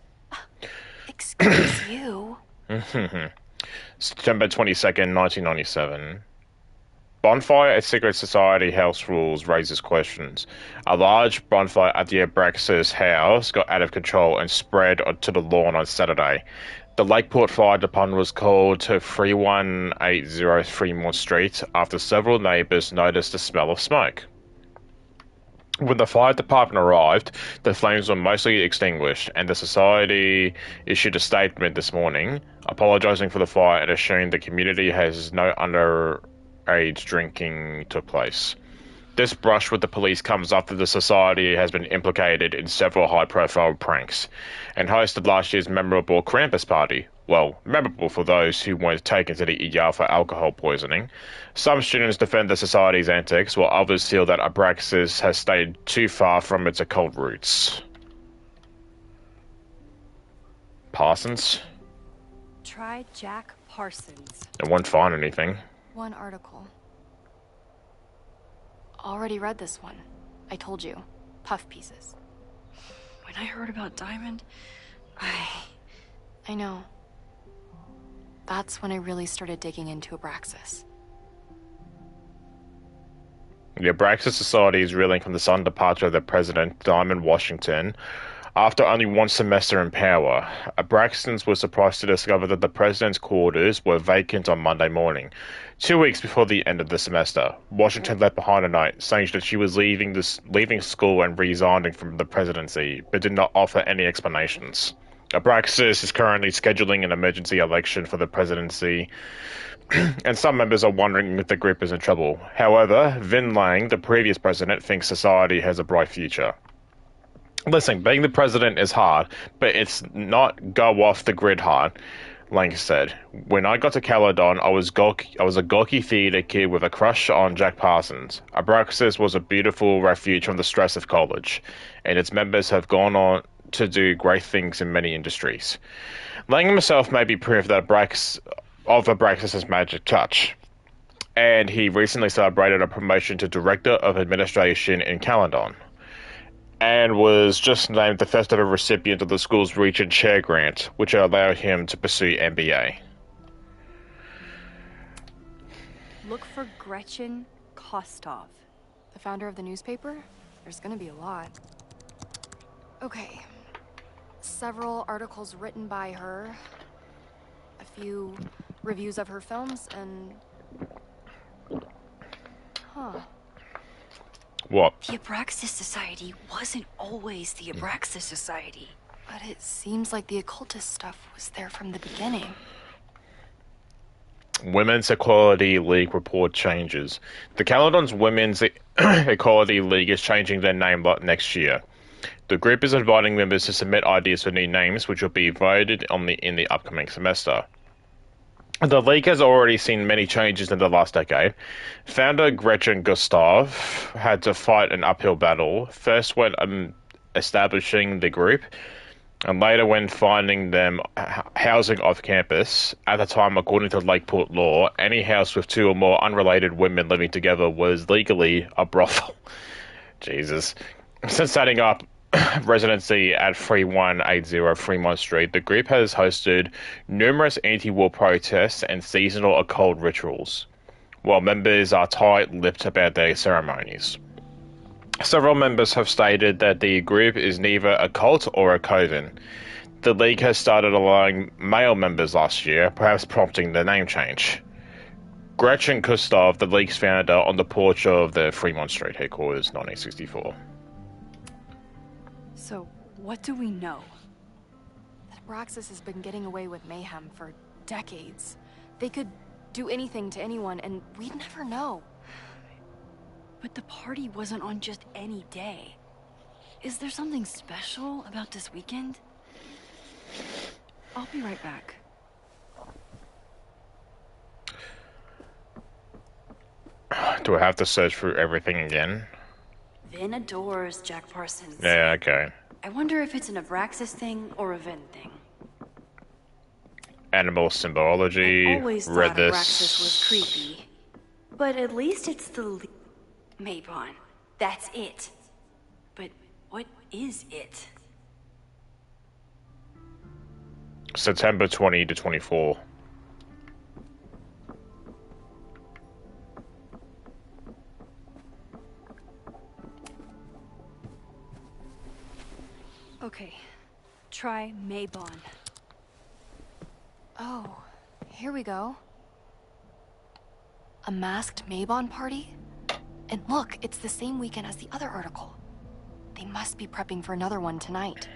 Excuse you. September 22nd, 1997. Bonfire at Secret Society House Rules raises questions. A large bonfire at the Abraxas house got out of control and spread onto the lawn on Saturday. The Lakeport Fire Department was called to 3180 Fremont Street after several neighbors noticed the smell of smoke. When the fire department arrived, the flames were mostly extinguished, and the society issued a statement this morning, apologizing for the fire and assuring the community has no underage drinking took place. This brush with the police comes after the society has been implicated in several high-profile pranks, and hosted last year's memorable Krampus party. Well, memorable for those who weren't taken to the ER for alcohol poisoning. Some students defend the society's antics, while others feel that Abraxas has stayed too far from its occult roots. Parsons? Try Jack Parsons. I won't find anything. One article. Already read this one. I told you. Puff pieces. When I heard about Diamond, I know. That's when I really started digging into Abraxas. The Abraxas Society is reeling from the sudden departure of their president, Diamond Washington. After only one semester in power, Abraxans were surprised to discover that the president's quarters were vacant on Monday morning. 2 weeks before the end of the semester, Washington left behind a note saying that she was leaving school and resigning from the presidency, but did not offer any explanations. Abraxas is currently scheduling an emergency election for the presidency, and some members are wondering if the group is in trouble. However, Vin Lang, the previous president, thinks society has a bright future. Listen, being the president is hard, but it's not go off the grid hard, Lang said. When I got to Caledon, I was a gawky theater kid with a crush on Jack Parsons. Abraxas was a beautiful refuge from the stress of college, and its members have gone on to do great things in many industries. Lang himself may be proof that Abraxas' magic touch, and he recently celebrated a promotion to Director of Administration in Caledon, and was just named the first ever recipient of the school's Regent Chair Grant, which allowed him to pursue MBA. Look for Gretchen Kostov. The founder of the newspaper? There's gonna be a lot. Okay. Several articles written by her. A few reviews of her films, and... Huh. What? The Abraxas Society wasn't always the Abraxas Society. But it seems like the occultist stuff was there from the beginning. Women's Equality League report changes. The Caledon's Women's Equality League is changing their name next year. The group is inviting members to submit ideas for new names, which will be voted on in the upcoming semester. The league has already seen many changes in the last decade. Founder Gretchen Gustav had to fight an uphill battle, first when establishing the group, and later when finding them housing off campus. At the time, according to Lakeport law, any house with two or more unrelated women living together was legally a brothel. Jesus. Since setting up residency at 3180 Fremont Street, the group has hosted numerous anti-war protests and seasonal occult rituals, while members are tight-lipped about their ceremonies. Several members have stated that the group is neither a cult or a coven. The league has started allowing male members last year, perhaps prompting the name change. Gretchen Gustav, the league's founder, on the porch of the Fremont Street headquarters, 1964. So, what do we know? That Abraxas has been getting away with mayhem for decades. They could do anything to anyone, and we'd never know. But the party wasn't on just any day. Is there something special about this weekend? I'll be right back. Do I have to search through everything again? Vin adores Jack Parsons. Yeah, okay. I wonder if it's an Abraxas thing or a Vin thing. Animal symbology. I always thought Read this. Abraxas was creepy. But at least it's the Maybon. That's it. But what is it? September 20 to 24. Okay. Try Maybon. Oh, here we go. A masked Maybon party? And look, it's the same weekend as the other article. They must be prepping for another one tonight.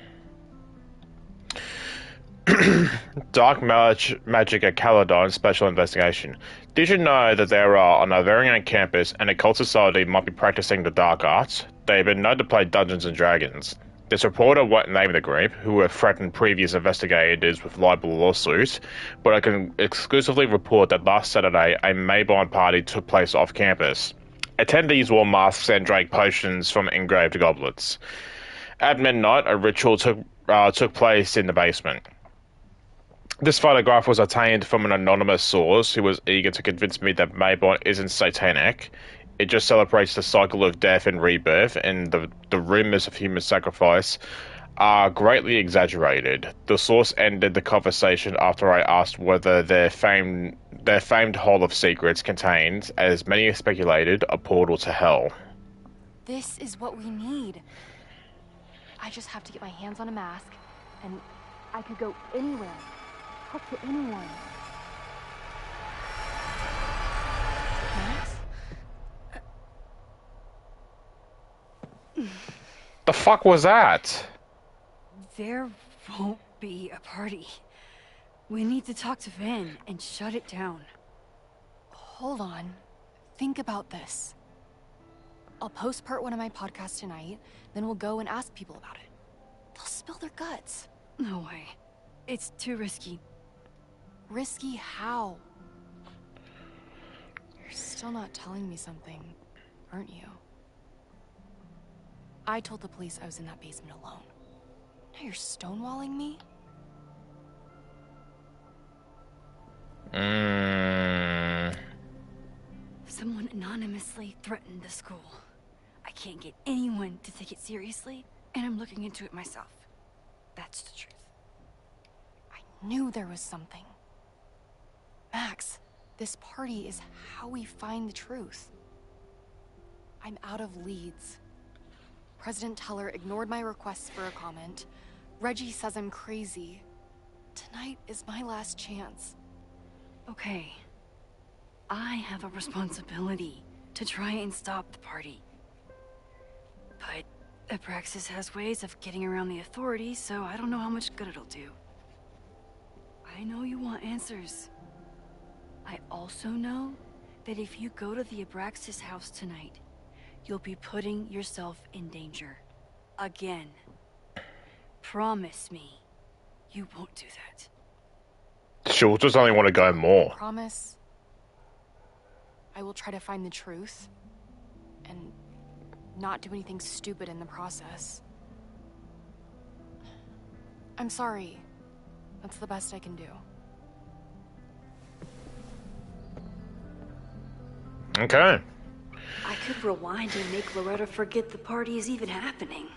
Dark Magic at Caledon Special Investigation. Did you know that there are, on our very own campus, an occult society might be practicing the dark arts? They've been known to play Dungeons and Dragons. This reporter won't name the group, who have threatened previous investigators with libel lawsuits, but I can exclusively report that last Saturday, a Maybon party took place off campus. Attendees wore masks and drank potions from engraved goblets. At midnight, a ritual took place in the basement. This photograph was obtained from an anonymous source who was eager to convince me that Maybon isn't satanic. It just celebrates the cycle of death and rebirth, and the rumors of human sacrifice are greatly exaggerated. The source ended the conversation after I asked whether their famed Hall of Secrets contains, as many have speculated, a portal to hell. This is what we need. I just have to get my hands on a mask, and I could go anywhere, talk to anyone. Max? The fuck was that? There won't be a party. We need to talk to Vin and shut it down. Hold on. Think about this. I'll post part 1 of my podcast tonight, then we'll go and ask people about it. They'll spill their guts. No way. It's too risky. Risky how? You're still not telling me something, aren't you? I told the police I was in that basement alone. Now you're stonewalling me? Someone anonymously threatened the school. I can't get anyone to take it seriously, and I'm looking into it myself. That's the truth. I knew there was something. Max, this party is how we find the truth. I'm out of leads. President Teller ignored my requests for a comment. Reggie says I'm crazy. Tonight is my last chance. Okay. I have a responsibility to try and stop the party. But Abraxas has ways of getting around the authorities, so I don't know how much good it'll do. I know you want answers. I also know that if you go to the Abraxas house tonight, you'll be putting yourself in danger. Again. Promise me you won't do that. She'll just only want to go more. Promise. I will try to find the truth. And not do anything stupid in the process. I'm sorry. That's the best I can do. Okay. I could rewind and make Loretta forget the party is even happening.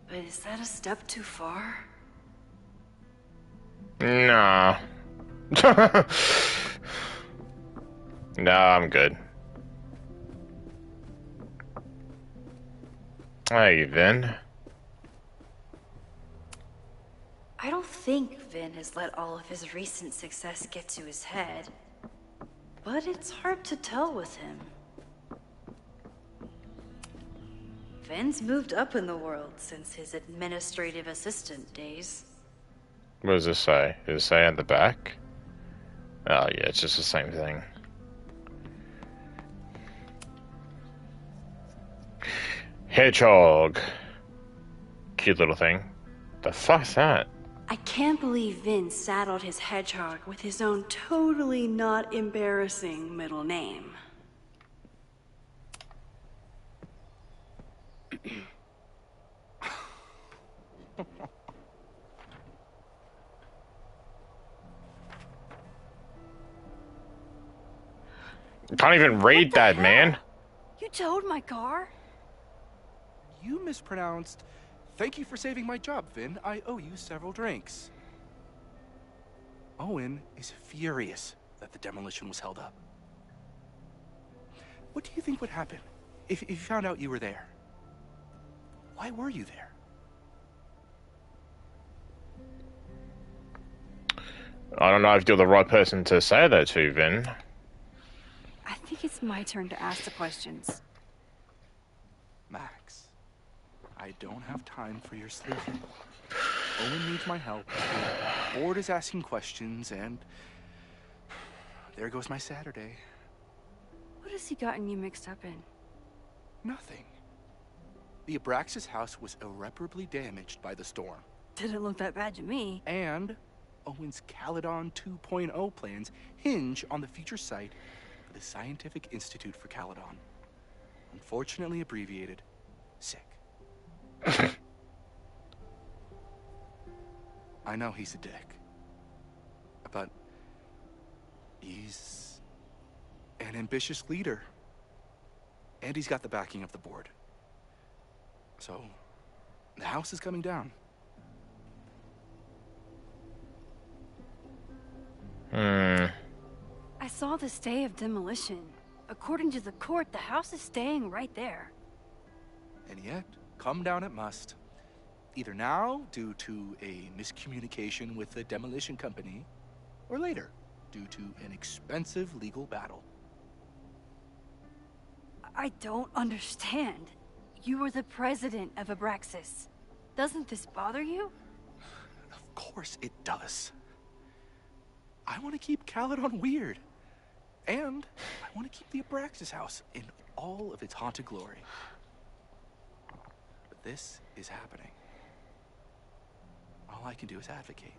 But is that a step too far? Nah. Nah, I'm good. Hey, Vin. I don't think Vin has let all of his recent success get to his head. But it's hard to tell with him. Vin's moved up in the world since his administrative assistant days. What does this say? Does it say at the back? Oh, yeah, it's just the same thing. Hedgehog. Cute little thing. The fuck's that? I can't believe Vin saddled his hedgehog with his own totally not embarrassing middle name. Can't even read that, man. You towed my car? You mispronounced. Thank you for saving my job, Vin. I owe you several drinks. Owen is furious that the demolition was held up. What do you think would happen if you found out you were there? Why were you there? I don't know if you're the right person to say that to, Vin. I think it's my turn to ask the questions. Max, I don't have time for your sleuthing. Owen needs my help. The board is asking questions, and there goes my Saturday. What has he gotten you mixed up in? Nothing. The Abraxas house was irreparably damaged by the storm. Didn't look that bad to me. And Owen's Caledon 2.0 plans hinge on the future site for the Scientific Institute for Caledon. Unfortunately abbreviated, SICK. I know he's a dick, but he's an ambitious leader. And he's got the backing of the board. So, the house is coming down. I saw the stay of demolition. According to the court, the house is staying right there. And yet, come down it must. Either now, due to a miscommunication with the demolition company, or later, due to an expensive legal battle. I don't understand. You were the president of Abraxas. Doesn't this bother you? Of course it does. I want to keep Caledon weird. And I want to keep the Abraxas house in all of its haunted glory. But this is happening. All I can do is advocate.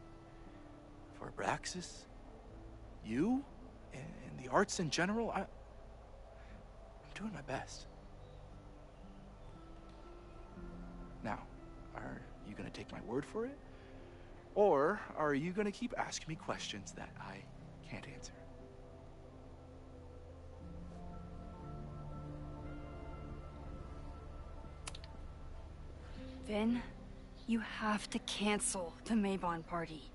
For Abraxas, you, and the arts in general, I'm doing my best. Now, are you going to take my word for it? Or are you going to keep asking me questions that I can't answer? Vin, you have to cancel the Maybon party.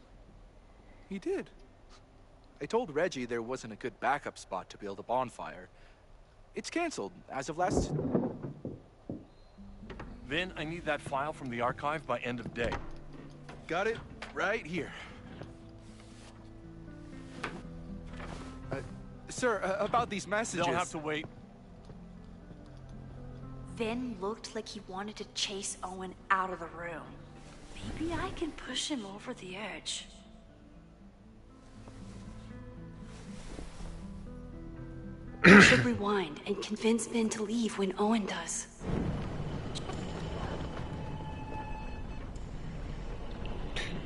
He did. I told Reggie there wasn't a good backup spot to build a bonfire. It's canceled as of last... Vin, I need that file from the archive by end of day. Got it right here. Sir, about these messages... They'll have to wait. Vin looked like he wanted to chase Owen out of the room. Maybe I can push him over the edge. I should rewind and convince Vin to leave when Owen does.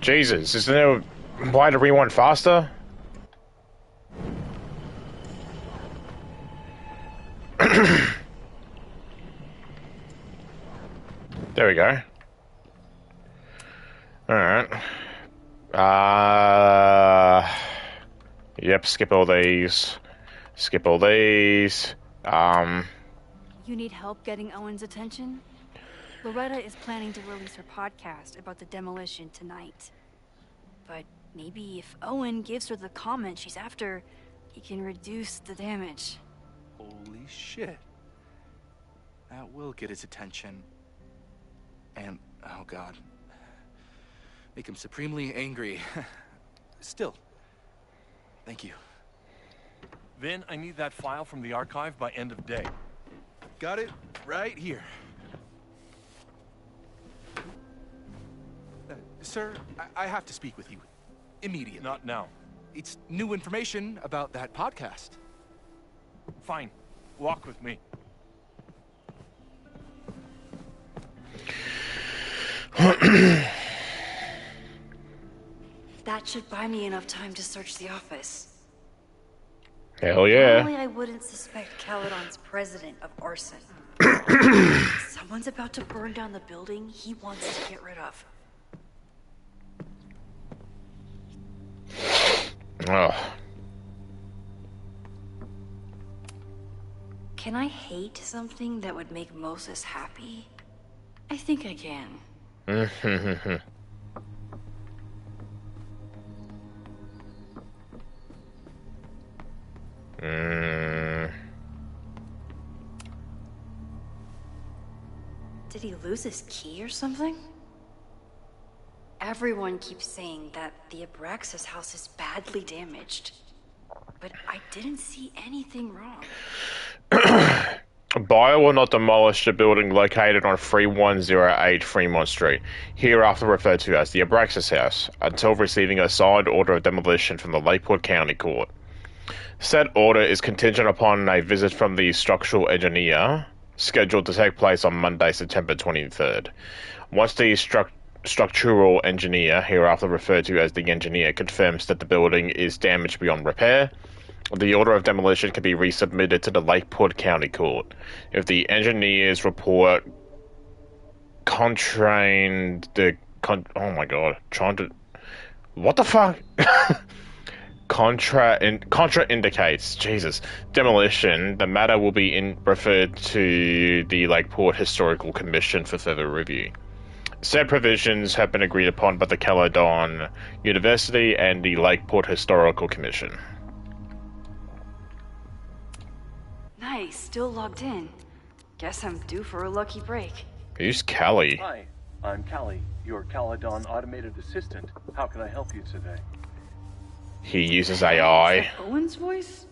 Jesus, isn't there a way to rewind faster? There we go. Alright. Yep, skip all these. Skip all these. You need help getting Owen's attention? Loretta is planning to release her podcast about the demolition tonight. But maybe if Owen gives her the comment she's after, he can reduce the damage. Holy shit. That will get his attention. And, oh god, make him supremely angry. Still, thank you. Vin, I need that file from the archive by end of day. Got it right here. Sir, I have to speak with you immediately. Not now. It's new information about that podcast. Fine. Walk with me. That should buy me enough time to search the office. Hell yeah. Normally I wouldn't suspect Caledon's president of arson. Someone's about to burn down the building he wants to get rid of. Oh. Can I hate something that would make Moses happy? I think I can. Did he lose his key or something? Everyone keeps saying that the Abraxas house is badly damaged. But I didn't see anything wrong. Buyer will not demolish the building located on 3108 Fremont Street, hereafter referred to as the Abraxas House, until receiving a signed order of demolition from the Lakeport County Court. Said order is contingent upon a visit from the structural engineer, scheduled to take place on Monday, September 23rd. Once the structural engineer, hereafter referred to as the engineer, confirms that the building is damaged beyond repair, the order of demolition can be resubmitted to the Lakeport County Court. If the engineer's report what the fuck? Contraindicates, Jesus, demolition, the matter will be referred to the Lakeport Historical Commission for further review. Said provisions have been agreed upon by the Caledon University and the Lakeport Historical Commission. Nice, still logged in. Guess I'm due for a lucky break. Who's Callie? Hi, I'm Callie, your Caledon automated assistant. How can I help you today? He uses AI. Is that Owen's voice?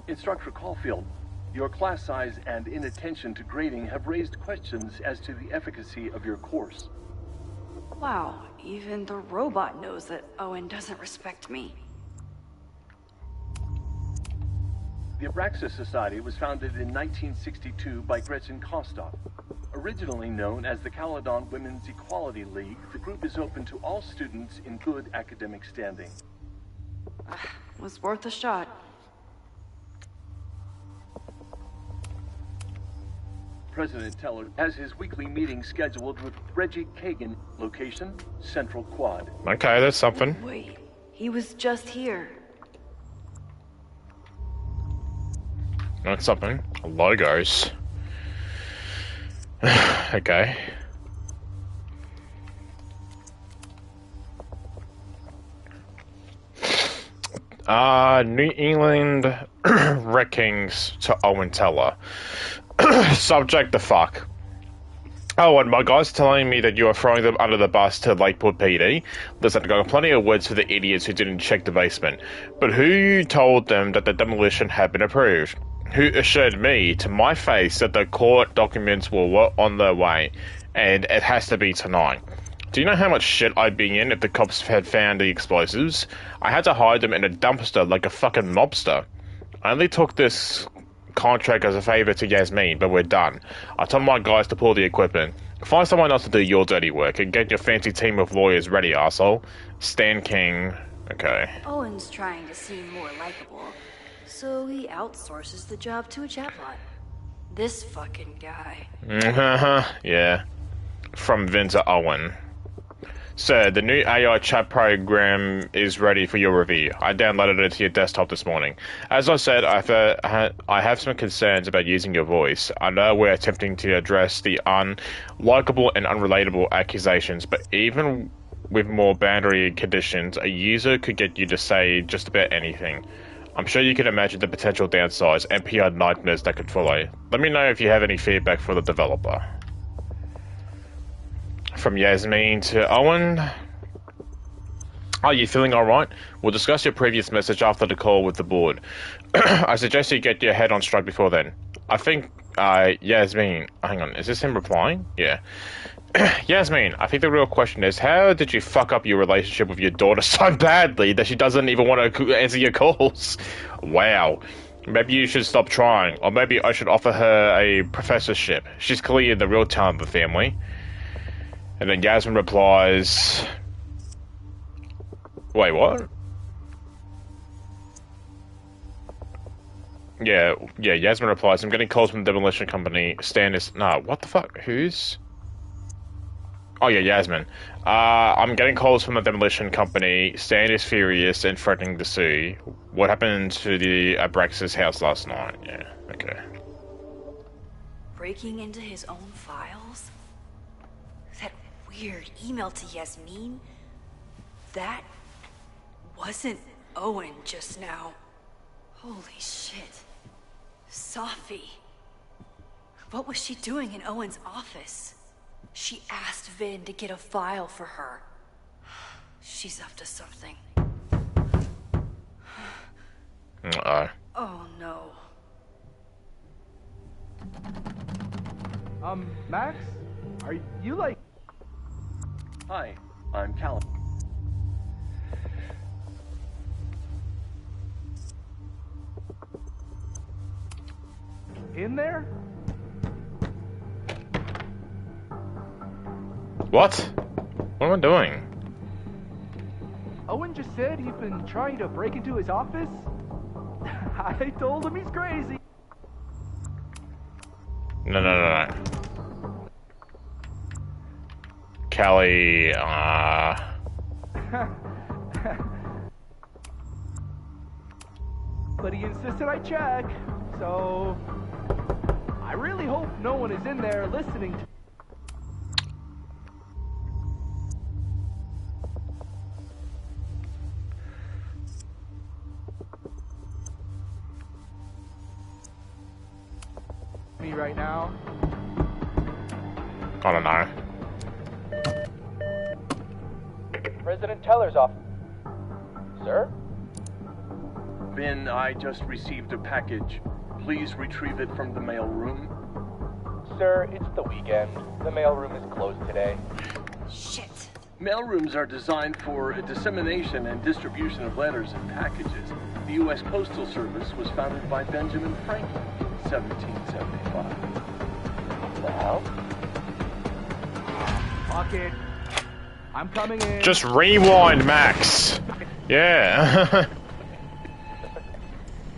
Instructor Caulfield, your class size and inattention to grading have raised questions as to the efficacy of your course. Wow, even the robot knows that Owen doesn't respect me. The Abraxas Society was founded in 1962 by Gretchen Kostoff. Originally known as the Caledon Women's Equality League, the group is open to all students in good academic standing. Was worth a shot. President Teller has his weekly meeting scheduled with Reggie Kagan. Location, Central Quad. Okay, that's something. Wait, he was just here. That's something. Logos. Okay. New England wreckings to Owen Teller. Subject the fuck. Oh, and my guy's telling me that you are throwing them under the bus to Lakeport PD. Listen, I got plenty of words for the idiots who didn't check the basement. But who told them that the demolition had been approved? Who assured me, to my face, that the court documents were on their way, and it has to be tonight? Do you know how much shit I'd be in if the cops had found the explosives? I had to hide them in a dumpster like a fucking mobster. I only took this contract as a favor to Yasmin, but we're done. I told my guys to pull the equipment. Find someone else to do your dirty work, and get your fancy team of lawyers ready, arsehole. Stan King. Okay. Owen's trying to seem more likable, so he outsources the job to a chatbot. This fucking guy. Yeah. From Vin to Owen. Sir, the new AI chat program is ready for your review. I downloaded it to your desktop this morning. As I said, I have some concerns about using your voice. I know we're attempting to address the unlikable and unrelatable accusations, but even with more boundary conditions, a user could get you to say just about anything. I'm sure you can imagine the potential downsides and PR nightmares that could follow. Let me know if you have any feedback for the developer. From Yasmin to Owen. Are you feeling alright? We'll discuss your previous message after the call with the board. I suggest you get your head on strike before then. I think, Yasmin... Hang on, is this him replying? Yeah. Yasmin, I think the real question is, how did you fuck up your relationship with your daughter so badly that she doesn't even want to answer your calls? Wow. Maybe you should stop trying, or maybe I should offer her a professorship. She's clearly the real talent of the family. And then Yasmin replies... Wait, what? Yeah, Yasmin replies, I'm getting calls from the demolition company. Stan is... No, what the fuck? Who's... Oh yeah, Yasmin. I'm getting calls from the demolition company. Stan is furious and threatening to sue. What happened to the Abraxas house last night? Yeah, okay. Breaking into his own files? That weird email to Yasmin? That wasn't Owen just now. Holy shit. Sophie. What was she doing in Owen's office? She asked Vin to get a file for her. She's up to something. Uh-oh. Oh no. Max? Are you like... Hi, I'm Callum. In there? What? What am I doing? Owen just said he's been trying to break into his office? I told him he's crazy. No. Callie, But he insisted I check, so... I really hope no one is in there listening to... me right now. I don't know. President Teller's office. Sir? Vin, I just received a package. Please retrieve it from the mail room. Sir, it's the weekend. The mailroom is closed today. Shit. Mailrooms are designed for dissemination and distribution of letters and packages. The U.S. Postal Service was founded by Benjamin Franklin in 1775. What the hell? Fuck it. I'm coming in. Just rewind, Max. Yeah.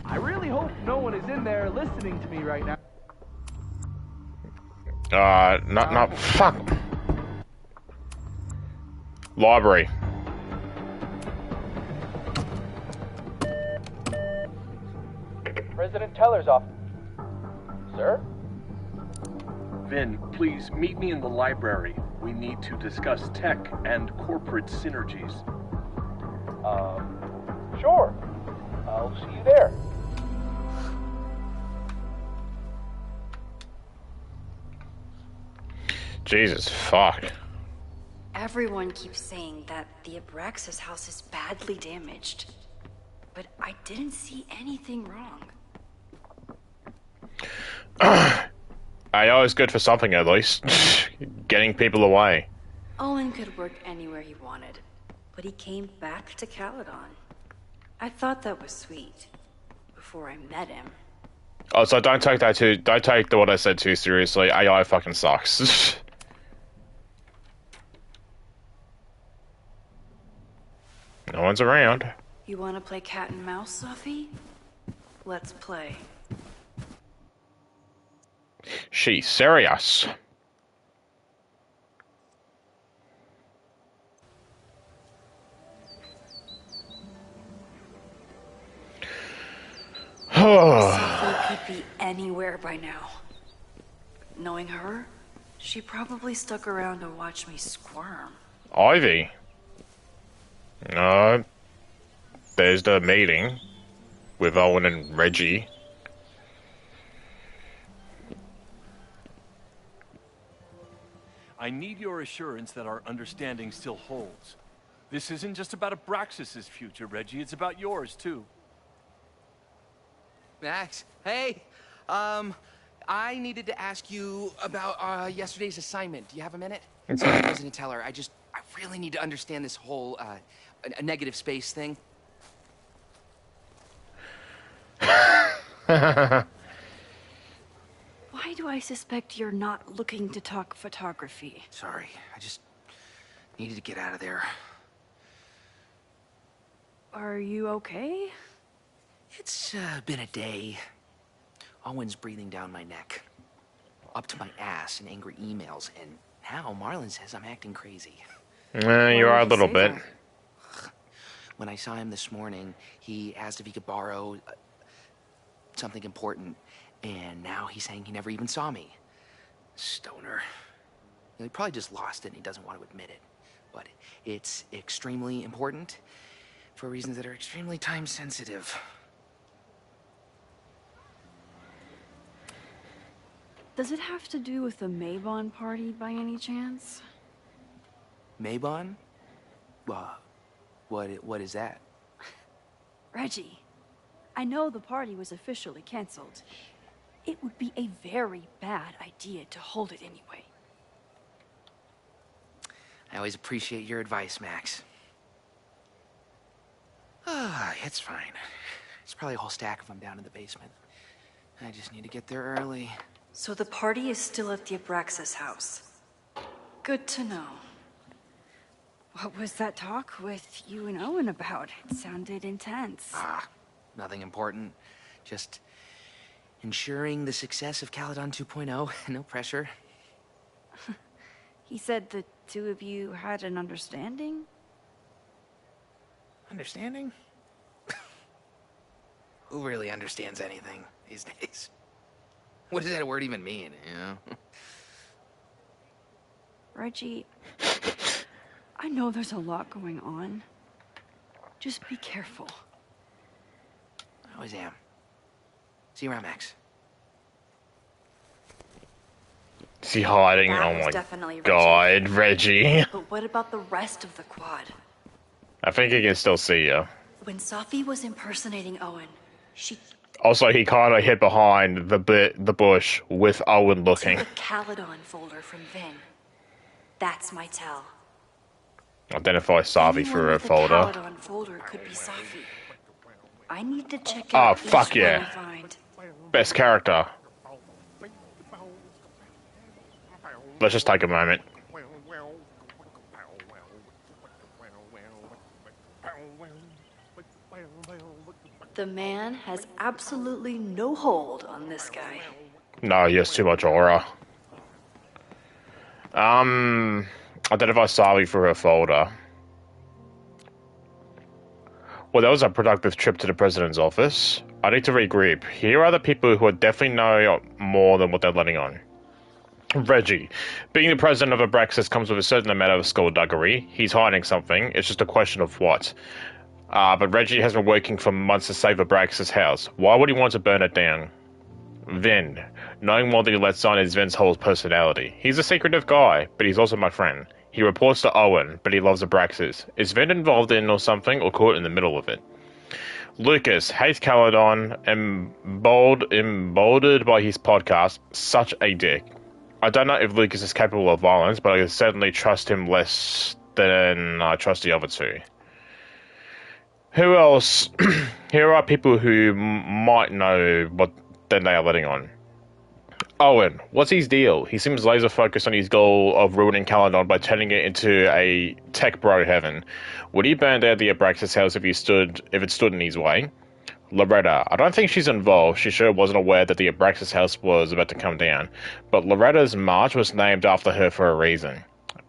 I really hope no one is in there listening to me right now. Not fuck. Library. President Teller's office. Sir? Vin, please meet me in the library. We need to discuss tech and corporate synergies. Sure. I'll see you there. Jesus, fuck. Everyone keeps saying that the Abraxas house is badly damaged. But I didn't see anything wrong. AI is good for something, at least. Getting people away. Owen could work anywhere he wanted, but he came back to Caledon. I thought that was sweet, before I met him. Oh, so don't take what I said too seriously. AI fucking sucks. No one's around. You want to play cat and mouse, Sophie? Let's play. She's serious. Sophie could be anywhere by now. Knowing her, she probably stuck around to watch me squirm. Ivy. No. There's the meeting with Owen and Reggie. I need your assurance that our understanding still holds. This isn't just about Abraxas' future, Reggie. It's about yours, too. Max, hey. I needed to ask you about yesterday's assignment. Do you have a minute? Sorry, I wasn't a teller. I really need to understand this whole a negative space thing. Why do I suspect you're not looking to talk photography? Sorry, I just needed to get out of there. Are you okay? It's been a day. Owen's breathing down my neck, up to my ass in angry emails, and now Marlon says I'm acting crazy. You are a little bit. When I saw him this morning, he asked if he could borrow something important, and now he's saying he never even saw me. Stoner. He probably just lost it and he doesn't want to admit it. But it's extremely important for reasons that are extremely time sensitive. Does it have to do with the Maybon party by any chance? Maybon? What is that? Reggie, I know the party was officially canceled. It would be a very bad idea to hold it anyway. I always appreciate your advice, Max. It's fine. There's probably a whole stack of them down in the basement. I just need to get there early. So the party is still at the Abraxas house. Good to know. What was that talk with you and Owen about? It sounded intense. Nothing important. Just ensuring the success of Caledon 2.0. No pressure. He said the two of you had an understanding? Understanding? Who really understands anything these days? What does that word even mean, you know? Reggie, I know there's a lot going on. Just be careful. I always am. See you around, Max. Is he hiding? That Oh was my definitely god, Reggie. But what about the rest of the quad? I think he can still see you. When Sophie was impersonating Owen, she Also, he kind of hid behind the bush with Owen looking. took a Caledon folder from Vin. That's my tell. Identify Savi Anyone through her with a folder. Caledon folder could be Sophie. I need to check Oh, out fuck each yeah. one I find. Best character. Let's just take a moment. The man has absolutely no hold on this guy. No, he has too much aura. Identify Savi through her folder. Well, that was a productive trip to the president's office. I need to regroup. Here are the people who definitely know more than what they're letting on. Reggie. Being the president of Abraxas comes with a certain amount of skullduggery. He's hiding something. It's just a question of what. But Reggie has been working for months to save Abraxas' house. Why would he want to burn it down? Vin. Knowing more than he lets on is Vin's whole personality. He's a secretive guy, but he's also my friend. He reports to Owen, but he loves Abraxas. Is Vin involved in or something, or caught in the middle of it? Lucas hates Caledon, emboldened by his podcast. Such a dick. I don't know if Lucas is capable of violence, but I certainly trust him less than I trust the other two. Who else? Here are people who might know what then they are letting on. Owen, what's his deal? He seems laser focused on his goal of ruining Caledon by turning it into a tech bro heaven. Would he burn down the Abraxas house if it stood in his way? Loretta, I don't think she's involved. She sure wasn't aware that the Abraxas house was about to come down, but Loretta's march was named after her for a reason.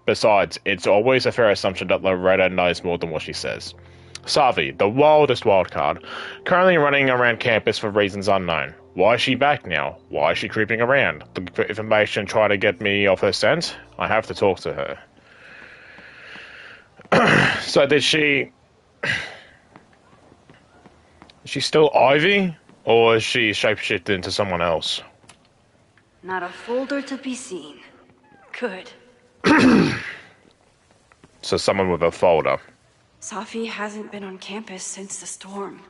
Besides, it's always a fair assumption that Loretta knows more than what she says. Savi, the wildest wildcard, currently running around campus for reasons unknown. Why is she back now? Why is she creeping around? Looking for information, trying to get me off her scent? I have to talk to her. So did she... Is she still Ivy? Or is she shapeshifted into someone else? Not a folder to be seen. Good. So someone with a folder. Safi hasn't been on campus since the storm.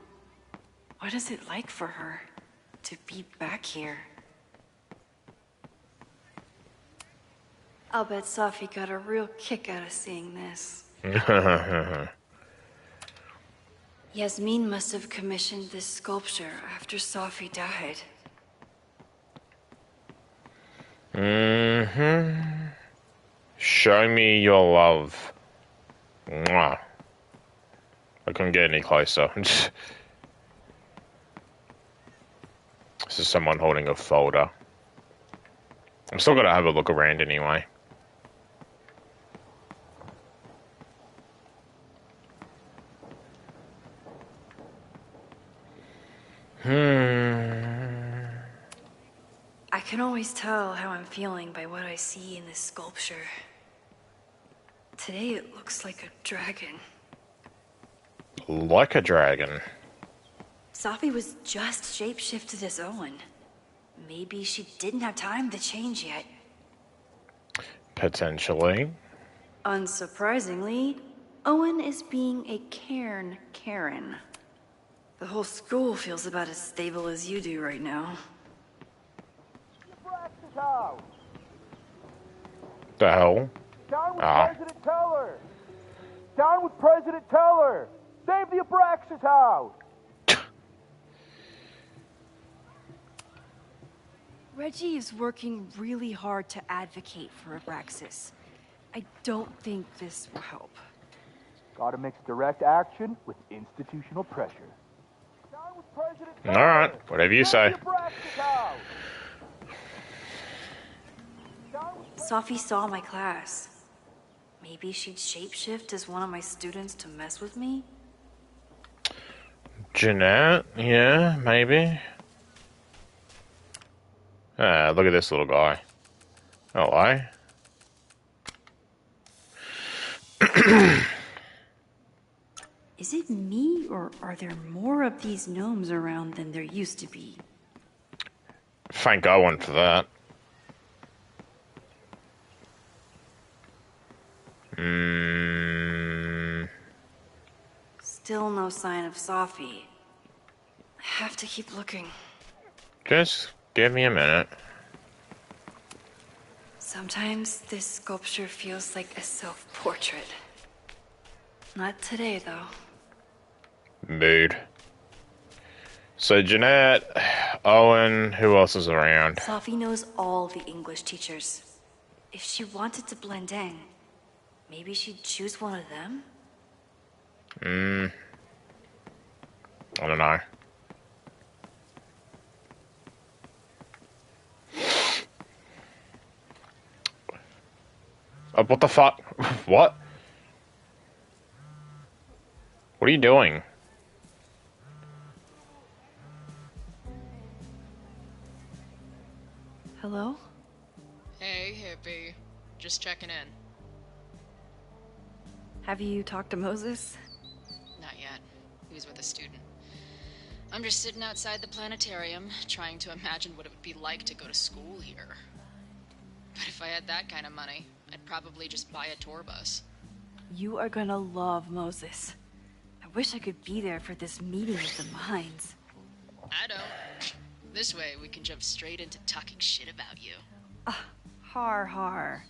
What is it like for her to be back here? I'll bet Safi got a real kick out of seeing this. Yasmin must have commissioned this sculpture after Safi died. Show me your love. Mwah. I couldn't get any closer. This is someone holding a folder. I'm still gonna have a look around anyway. I can always tell how I'm feeling by what I see in this sculpture. Today it looks like a dragon. Like a dragon. Safi was just shapeshifted as Owen. Maybe she didn't have time to change yet. Potentially. Unsurprisingly, Owen is being a cairn Karen. The whole school feels about as stable as you do right now. The hell? Down with President Teller! Down with President Teller! Save the Abraxas house! Reggie is working really hard to advocate for Abraxas. I don't think this will help. Gotta mix direct action with institutional pressure. Down with President Teller! Alright, whatever you say. Safi saw my class. Maybe she'd shapeshift as one of my students to mess with me? Jeanette? Yeah, maybe. Ah, look at this little guy. Hello. Is it me, or are there more of these gnomes around than there used to be? Thank Owen for that. Still no sign of Safi. I have to keep looking. Just give me a minute. Sometimes this sculpture feels like a self-portrait. Not today, though. Mood. So Jeanette, Owen, who else is around? Safi knows all the English teachers. If she wanted to blend in, maybe she'd choose one of them? I don't know. What the fuck? What? What are you doing? Hello? Hey, hippie. Just checking in. Have you talked to Moses? Not yet. He was with a student. I'm just sitting outside the planetarium, trying to imagine what it would be like to go to school here. But if I had that kind of money, I'd probably just buy a tour bus. You are gonna love Moses. I wish I could be there for this meeting of the minds. I don't. This way, we can jump straight into talking shit about you. Har.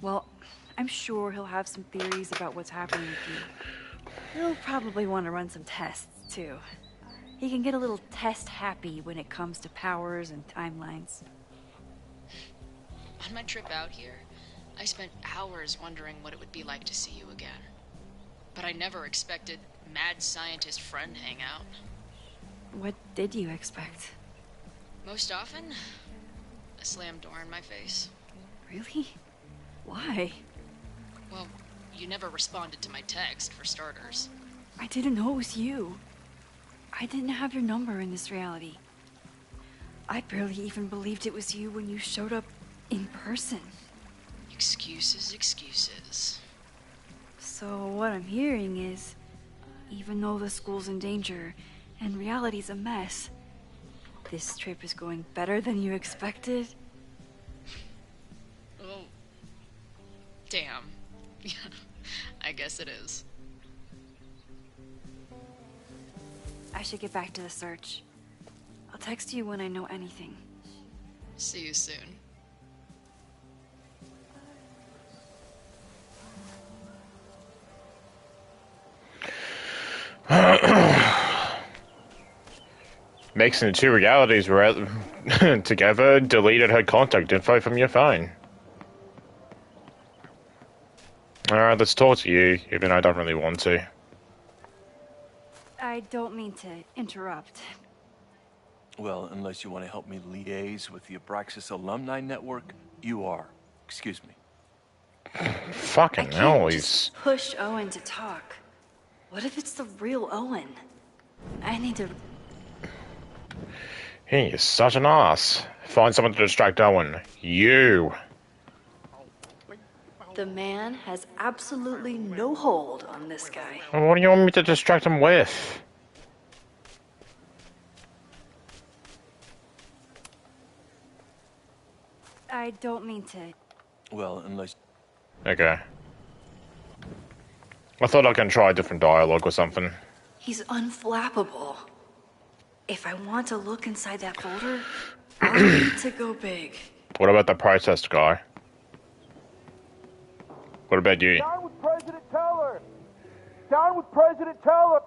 Well, I'm sure he'll have some theories about what's happening with you. He'll probably want to run some tests, too. He can get a little test-happy when it comes to powers and timelines. On my trip out here, I spent hours wondering what it would be like to see you again. But I never expected mad scientist friend hangout. What did you expect? Most often, a slammed door in my face. Really? Why? Well, you never responded to my text, for starters. I didn't know it was you. I didn't have your number in this reality. I barely even believed it was you when you showed up in person. Excuses. So what I'm hearing is, even though the school's in danger and reality's a mess, this trip is going better than you expected? Oh. Damn. Yeah, I guess it is. I should get back to the search. I'll text you when I know anything. See you soon. Mixing the two realities were together deleted her contact info from your phone. Alright, let's talk to you, even though I don't really want to. I don't mean to interrupt. Well, unless you want to help me liaise with the Abraxas Alumni Network, you are. Excuse me. Fucking hell, he's... Push Owen to talk. What if it's the real Owen? I need to... He is such an ass. Find someone to distract Owen. You. The man has absolutely no hold on this guy. What do you want me to distract him with? I don't mean to... Well, unless... Okay. I thought I can try a different dialogue or something. He's unflappable. If I want to look inside that folder, I'll need to go big. What about the protest guy? What about you? Down with President Teller! Down with President Teller!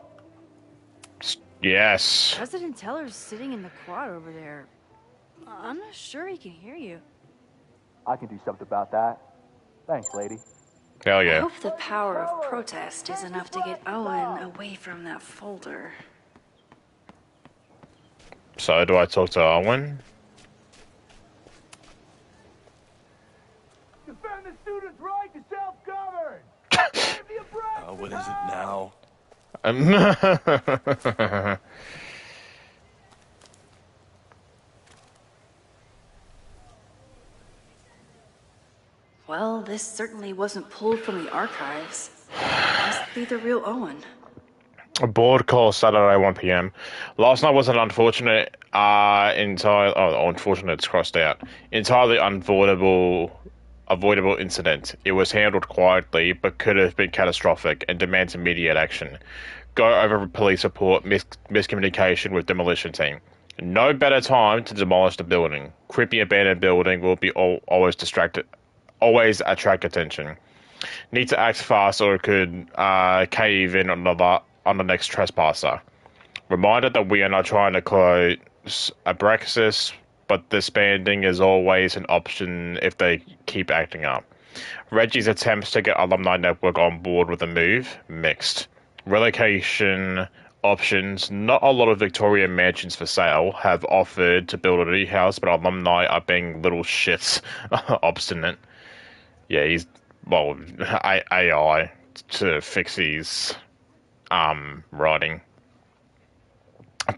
Yes. President Teller's sitting in the quad over there. I'm not sure he can hear you. I can do something about that. Thanks, lady. Hell I yeah. hope the power of protest is enough to get Owen away from that folder. So, do I talk to Owen? Defend the students' right to self-govern! What is it now? Well, this certainly wasn't pulled from the archives. Must be the real Owen. A board call Saturday 1 p.m. Last night was an unfortunate, unfortunate, it's crossed out. Entirely avoidable incident. It was handled quietly, but could have been catastrophic and demands immediate action. Go over police report, miscommunication with demolition team. No better time to demolish the building. Creepy abandoned building will be always attract attention. Need to act fast or it could cave in on the next trespasser. Reminded that we are not trying to close Abraxas, but disbanding is always an option if they keep acting up. Reggie's attempts to get Alumni Network on board with the move, mixed. Relocation options, not a lot of Victorian mansions for sale, have offered to build a new house, but alumni are being little shits, obstinate. Yeah, he's, well, AI to fix his writing.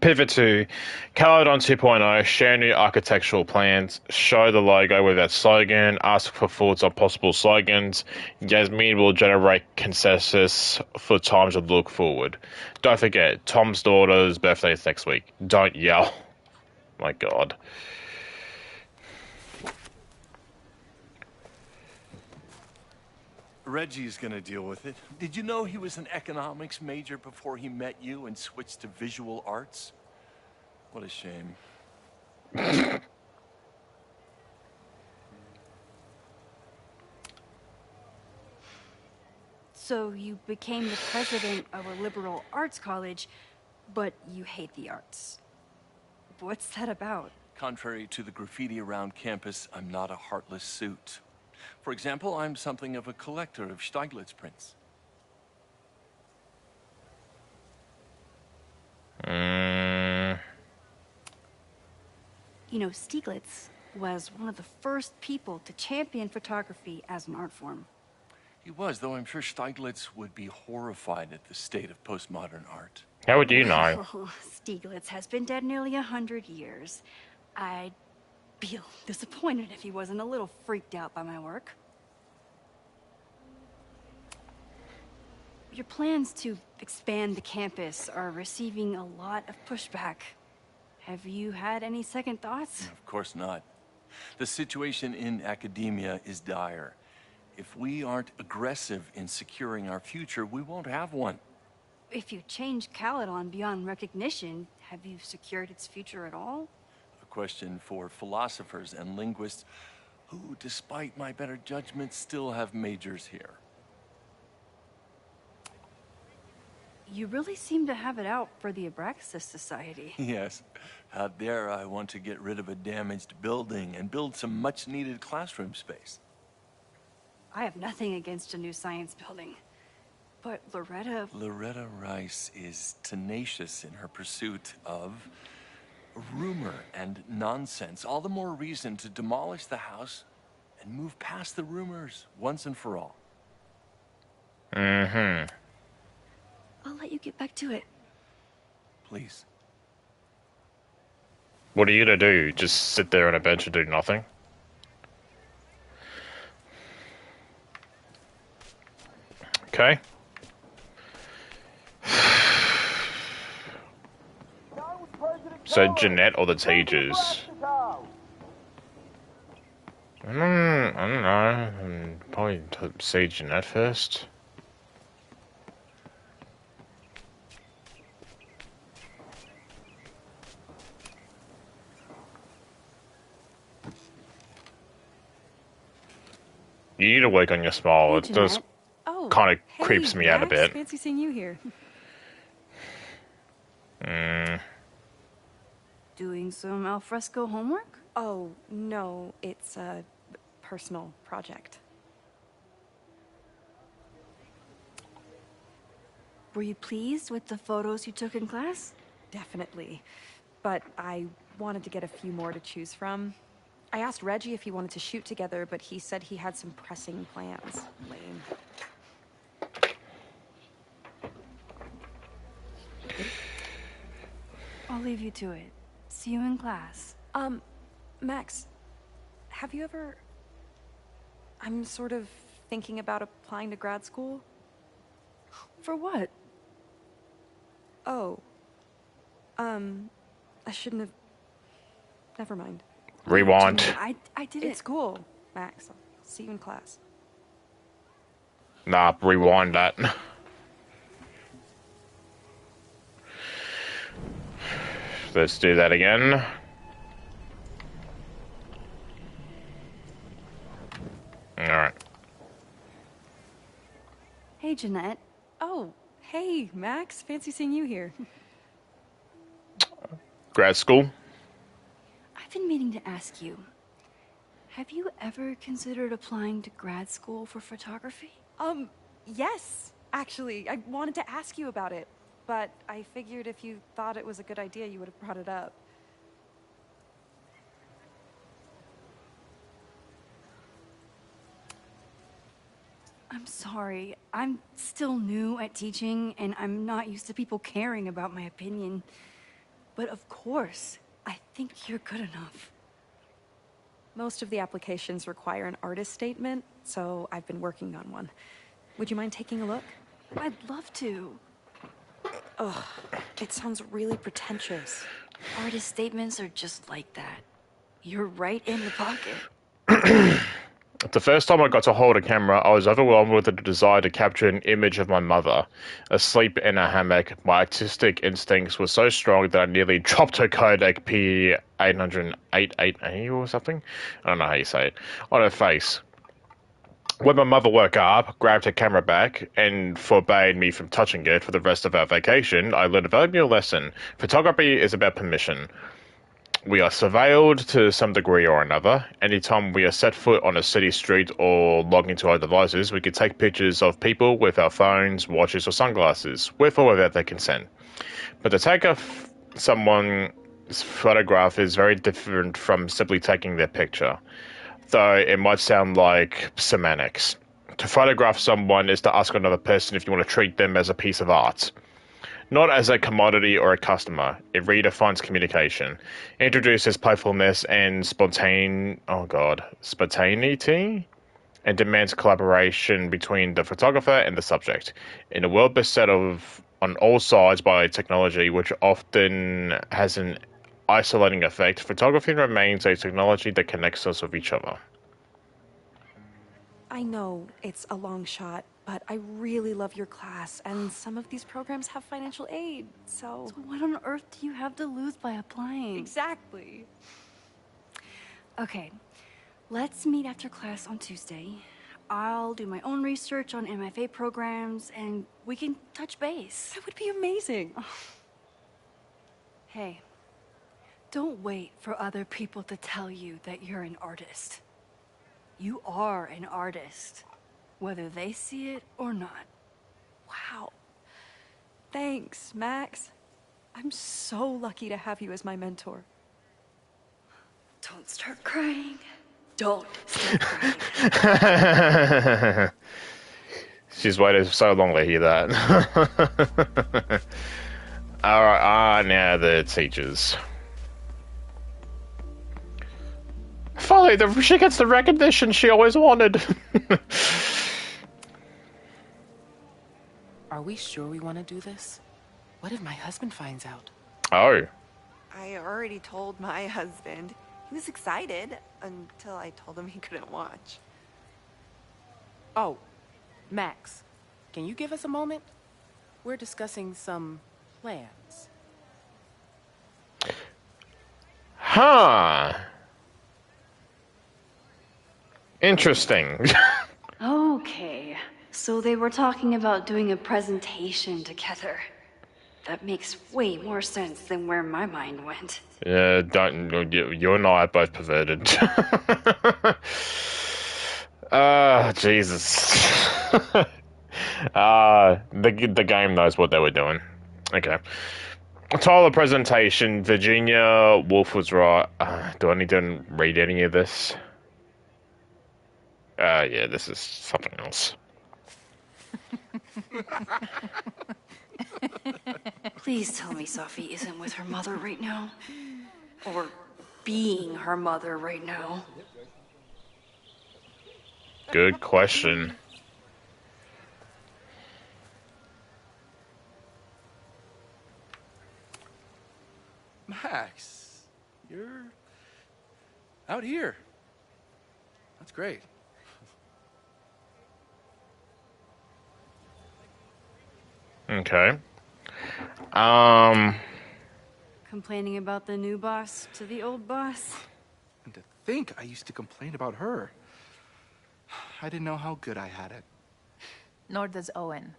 Pivot to Caledon 2.0, share new architectural plans, show the logo with that slogan, ask for thoughts on possible slogans. Yasmin will generate consensus for time to look forward. Don't forget, Tom's daughter's birthday is next week. Don't yell. My God. Reggie's gonna deal with it. Did you know he was an economics major before he met you and switched to visual arts? What a shame. So you became the president of a liberal arts college, but you hate the arts. What's that about? Contrary to the graffiti around campus, I'm not a heartless suit. For example, I'm something of a collector of Stieglitz prints. You know, Stieglitz was one of the first people to champion photography as an art form. He was, though I'm sure Stieglitz would be horrified at the state of postmodern art. How would you know? Oh, Stieglitz has been dead nearly 100 years. I'd feel disappointed if he wasn't a little freaked out by my work. Your plans to expand the campus are receiving a lot of pushback. Have you had any second thoughts? Of course not. The situation in academia is dire. If we aren't aggressive in securing our future, we won't have one. If you change Caledon beyond recognition, have you secured its future at all? A question for philosophers and linguists who, despite my better judgment, still have majors here. You really seem to have it out for the Abraxas Society. Yes. Out there, I want to get rid of a damaged building and build some much-needed classroom space. I have nothing against a new science building. But Loretta Rice is tenacious in her pursuit of rumor and nonsense. All the more reason to demolish the house and move past the rumors once and for all. Mm-hmm. I'll let you get back to it. Please. What are you gonna do? Just sit there on a bench and do nothing? Okay. So Jeanette or the teachers? I don't know. Probably see Jeanette first. You need to work on your smile. Hey, It does Jeanette. Oh, kind of hey, creeps me out a Max. bit. Fancy seeing you here. Doing some alfresco homework? Oh, no, it's a personal project. Were you pleased with the photos you took in class? Definitely. But I wanted to get a few more to choose from. I asked Reggie if he wanted to shoot together, but he said he had some pressing plans. Lame. I'll leave you to it. See you in class. Max, have you ever... I'm sort of thinking about applying to grad school. For what? Oh. I shouldn't have... Never mind. Rewind. I didn't... It's cool, Max. I'll see you in class. Nah, rewind that. Let's do that again. Alright. Hey, Jeanette. Oh, hey, Max. Fancy seeing you here. Grad school? I've been meaning to ask you. Have you ever considered applying to grad school for photography? Yes. Actually, I wanted to ask you about it. But I figured if you thought it was a good idea, you would have brought it up. I'm sorry. I'm still new at teaching, and I'm not used to people caring about my opinion. but of course, I think you're good enough. Most of the applications require an artist statement, so I've been working on one. Would you mind taking a look? I'd love to. Ugh, it sounds really pretentious. Artist statements are just like that. You're right in the pocket. The first time I got to hold a camera, I was overwhelmed with the desire to capture an image of my mother. Asleep in a hammock, my artistic instincts were so strong that I nearly dropped her Kodak P888A or something? I don't know how you say it. On her face. When my mother woke up, grabbed her camera back, and forbade me from touching it for the rest of our vacation, I learned a valuable lesson. Photography is about permission. We are surveilled to some degree or another. Anytime we are set foot on a city street or log into our devices, we can take pictures of people with our phones, watches, or sunglasses, with or without their consent. But to take someone's photograph is very different from simply taking their picture, though it might sound like semantics. To photograph someone is to ask another person if you want to treat them as a piece of art. Not as a commodity or a customer. It redefines communication, introduces playfulness and spontaneity, and demands collaboration between the photographer and the subject. In a world beset on all sides by technology, which often has an isolating effect, photography remains a technology that connects us with each other. I know it's a long shot, but I really love your class, and some of these programs have financial aid, so... So what on earth do you have to lose by applying? Exactly. Okay, let's meet after class on Tuesday. I'll do my own research on MFA programs, and we can touch base. That would be amazing. Hey, don't wait for other people to tell you that you're an artist. You are an artist, whether they see it or not. Wow. Thanks, Max. I'm so lucky to have you as my mentor. Don't start crying. Don't start crying. She's waited so long to hear that. Alright, now the teachers. Finally, she gets the recognition she always wanted. Are we sure we want to do this? What if my husband finds out? Oh. I already told my husband. He was excited until I told him he couldn't watch. Oh, Max, can you give us a moment? We're discussing some plans. Huh. Interesting. Okay, so they were talking about doing a presentation together. That makes way more sense than where my mind went. Yeah, you and I are both perverted. Jesus. The game knows what they were doing. Okay. Title of presentation, Virginia Woolf was right. Do I need to read any of this? Yeah, this is something else. Please tell me Sophie isn't with her mother right now. Or being her mother right now. Good question. Max, you're out here. That's great. Okay. Complaining about the new boss to the old boss? And to think I used to complain about her. I didn't know how good I had it. Nor does Owen.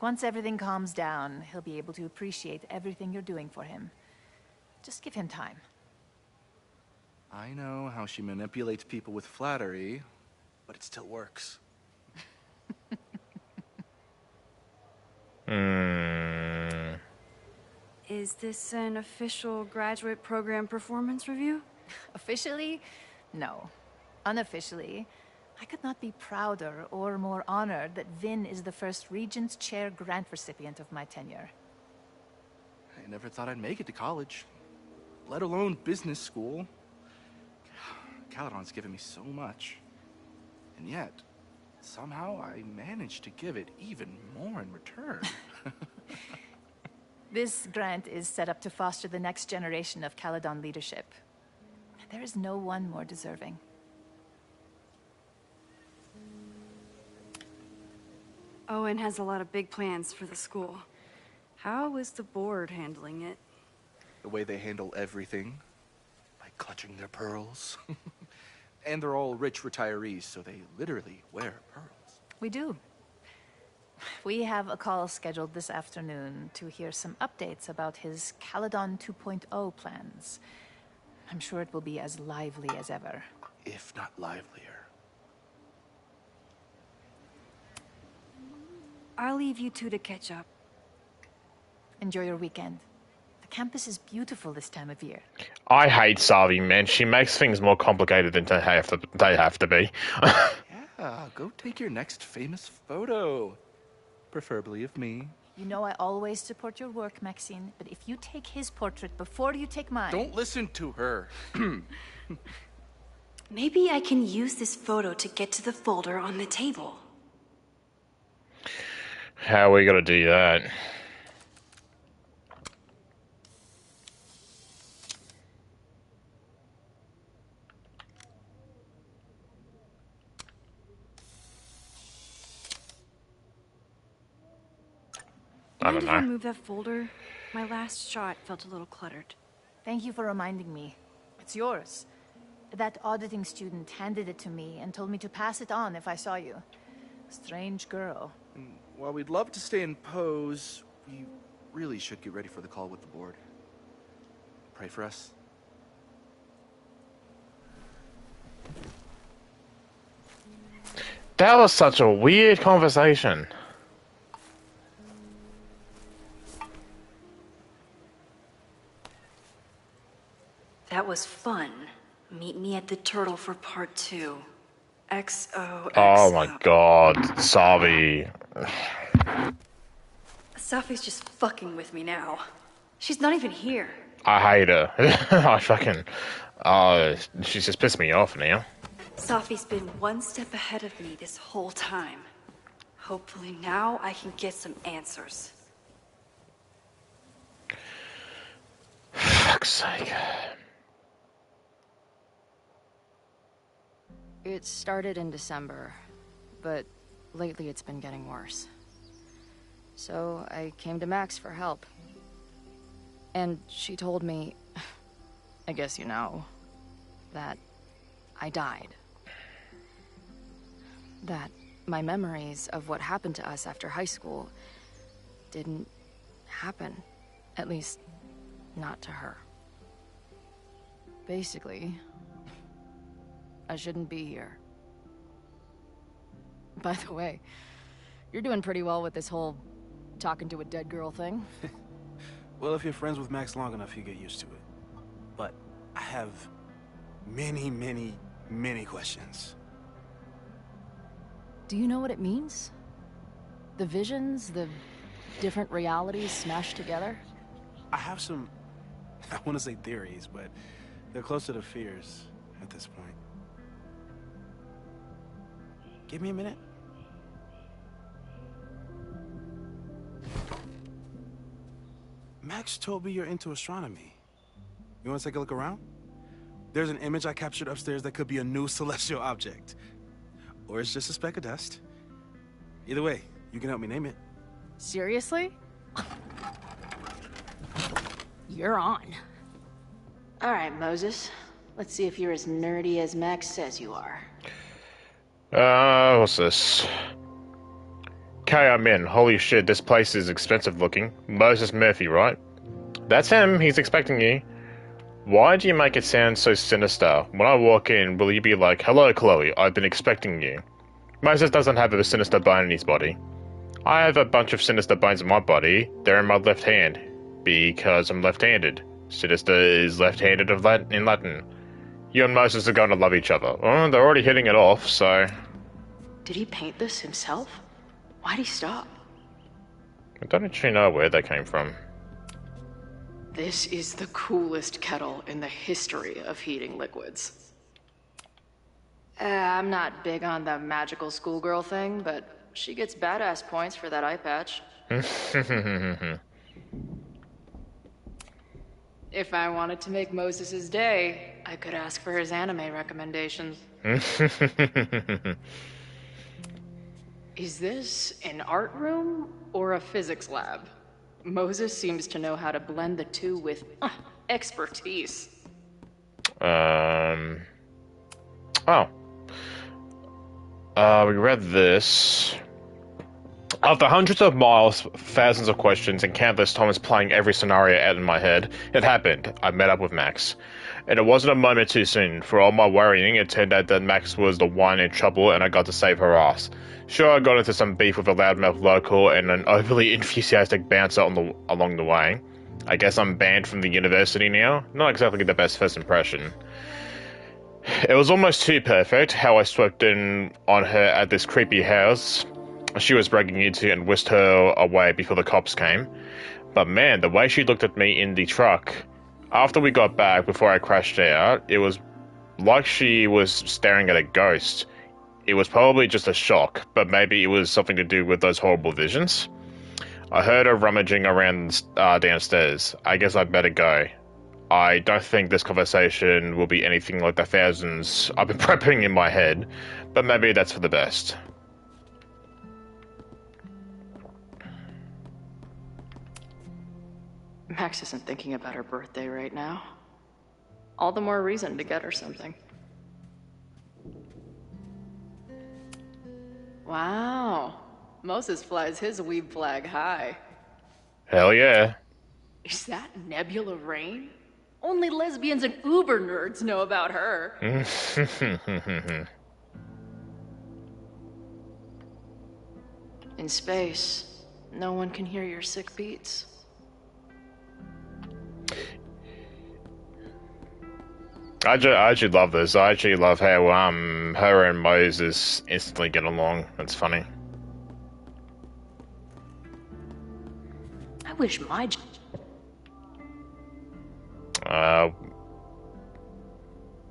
Once everything calms down, he'll be able to appreciate everything you're doing for him. Just give him time. I know how she manipulates people with flattery, but it still works. Is this an official graduate program performance review? Officially? No. Unofficially, I could not be prouder or more honored that Vin is the first Regents Chair grant recipient of my tenure. I never thought I'd make it to college, let alone business school. Caledon's given me so much. And yet, somehow I managed to give it even more in return. This grant is set up to foster the next generation of Caledon leadership. There is no one more deserving. Owen has a lot of big plans for the school. How is the board handling it? The way they handle everything, by clutching their pearls. And they're all rich retirees, so they literally wear pearls. We do. We have a call scheduled this afternoon to hear some updates about his Caledon 2.0 plans. I'm sure it will be as lively as ever. If not livelier. I'll leave you two to catch up. Enjoy your weekend. The campus is beautiful this time of year. I hate Savi, man. She makes things more complicated than they have to be. Yeah, go take your next famous photo. Preferably of me. You know I always support your work, Maxine, but if you take his portrait before you take mine... Don't listen to her. Maybe I can use this photo to get to the folder on the table. How are we gonna do that? I don't know. Mind if I move that folder? My last shot felt a little cluttered. Thank you for reminding me. It's yours. That auditing student handed it to me and told me to pass it on if I saw you. Strange girl. And while we'd love to stay in pose, we really should get ready for the call with the board. Pray for us. That was such a weird conversation. That was fun. Meet me at the Turtle for part 2. XOXO. Oh my god, Savi. Safi's just fucking with me now. She's not even here. I hate her. I fucking... she's just pissed me off now. Safi's been one step ahead of me this whole time. Hopefully now I can get some answers. Fuck's sake. It started in December, but lately it's been getting worse. So I came to Max for help. And she told me, I guess you know, that I died. That my memories of what happened to us after high school didn't happen. At least, not to her. Basically, I shouldn't be here. By the way, you're doing pretty well with this whole talking to a dead girl thing. Well, if you're friends with Max long enough, you get used to it. But I have many, many, many questions. Do you know what it means? The visions, the different realities smashed together? I have some, I want to say theories, but they're closer to fears at this point. Give me a minute. Max told me you're into astronomy. You want to take a look around? There's an image I captured upstairs that could be a new celestial object. Or it's just a speck of dust. Either way, you can help me name it. Seriously? You're on. All right, Moses. Let's see if you're as nerdy as Max says you are. What's this? Okay, I'm in. Holy shit, this place is expensive looking. Moses Murphy, right? That's him, he's expecting you. Why do you make it sound so sinister? When I walk in, will you be like, hello Chloe, I've been expecting you. Moses doesn't have a sinister bone in his body. I have a bunch of sinister bones in my body. They're in my left hand. Because I'm left-handed. Sinister is left-handed in Latin. You and Moses are going to love each other. Oh, they're already hitting it off, so... Did he paint this himself? Why'd he stop? I don't actually know where they came from. This is the coolest kettle in the history of heating liquids. I'm not big on the magical schoolgirl thing, but she gets badass points for that eye patch. If I wanted to make Moses's day, I could ask for his anime recommendations. Is this an art room or a physics lab? Moses seems to know how to blend the two with expertise. Oh. We read this. After hundreds of miles, thousands of questions, and countless times playing every scenario out in my head, it happened. I met up with Max. And it wasn't a moment too soon. For all my worrying, it turned out that Max was the one in trouble and I got to save her ass. Sure, I got into some beef with a loudmouth local and an overly enthusiastic bouncer along the way. I guess I'm banned from the university now. Not exactly the best first impression. It was almost too perfect how I swept in on her at this creepy house she was breaking into and whisked her away before the cops came. But man, the way she looked at me in the truck after we got back before I crashed out, it was like she was staring at a ghost. It was probably just a shock, but maybe it was something to do with those horrible visions. I heard her rummaging around downstairs. I guess I'd better go. I don't think this conversation will be anything like the thousands I've been prepping in my head, but maybe that's for the best. Max isn't thinking about her birthday right now. All the more reason to get her something. Wow. Moses flies his weeb flag high. Hell yeah. Is that Nebula Rain? Only lesbians and uber nerds know about her. In space, no one can hear your sick beats. I actually love this. I actually love how her and Moses instantly get along. That's funny. I wish my...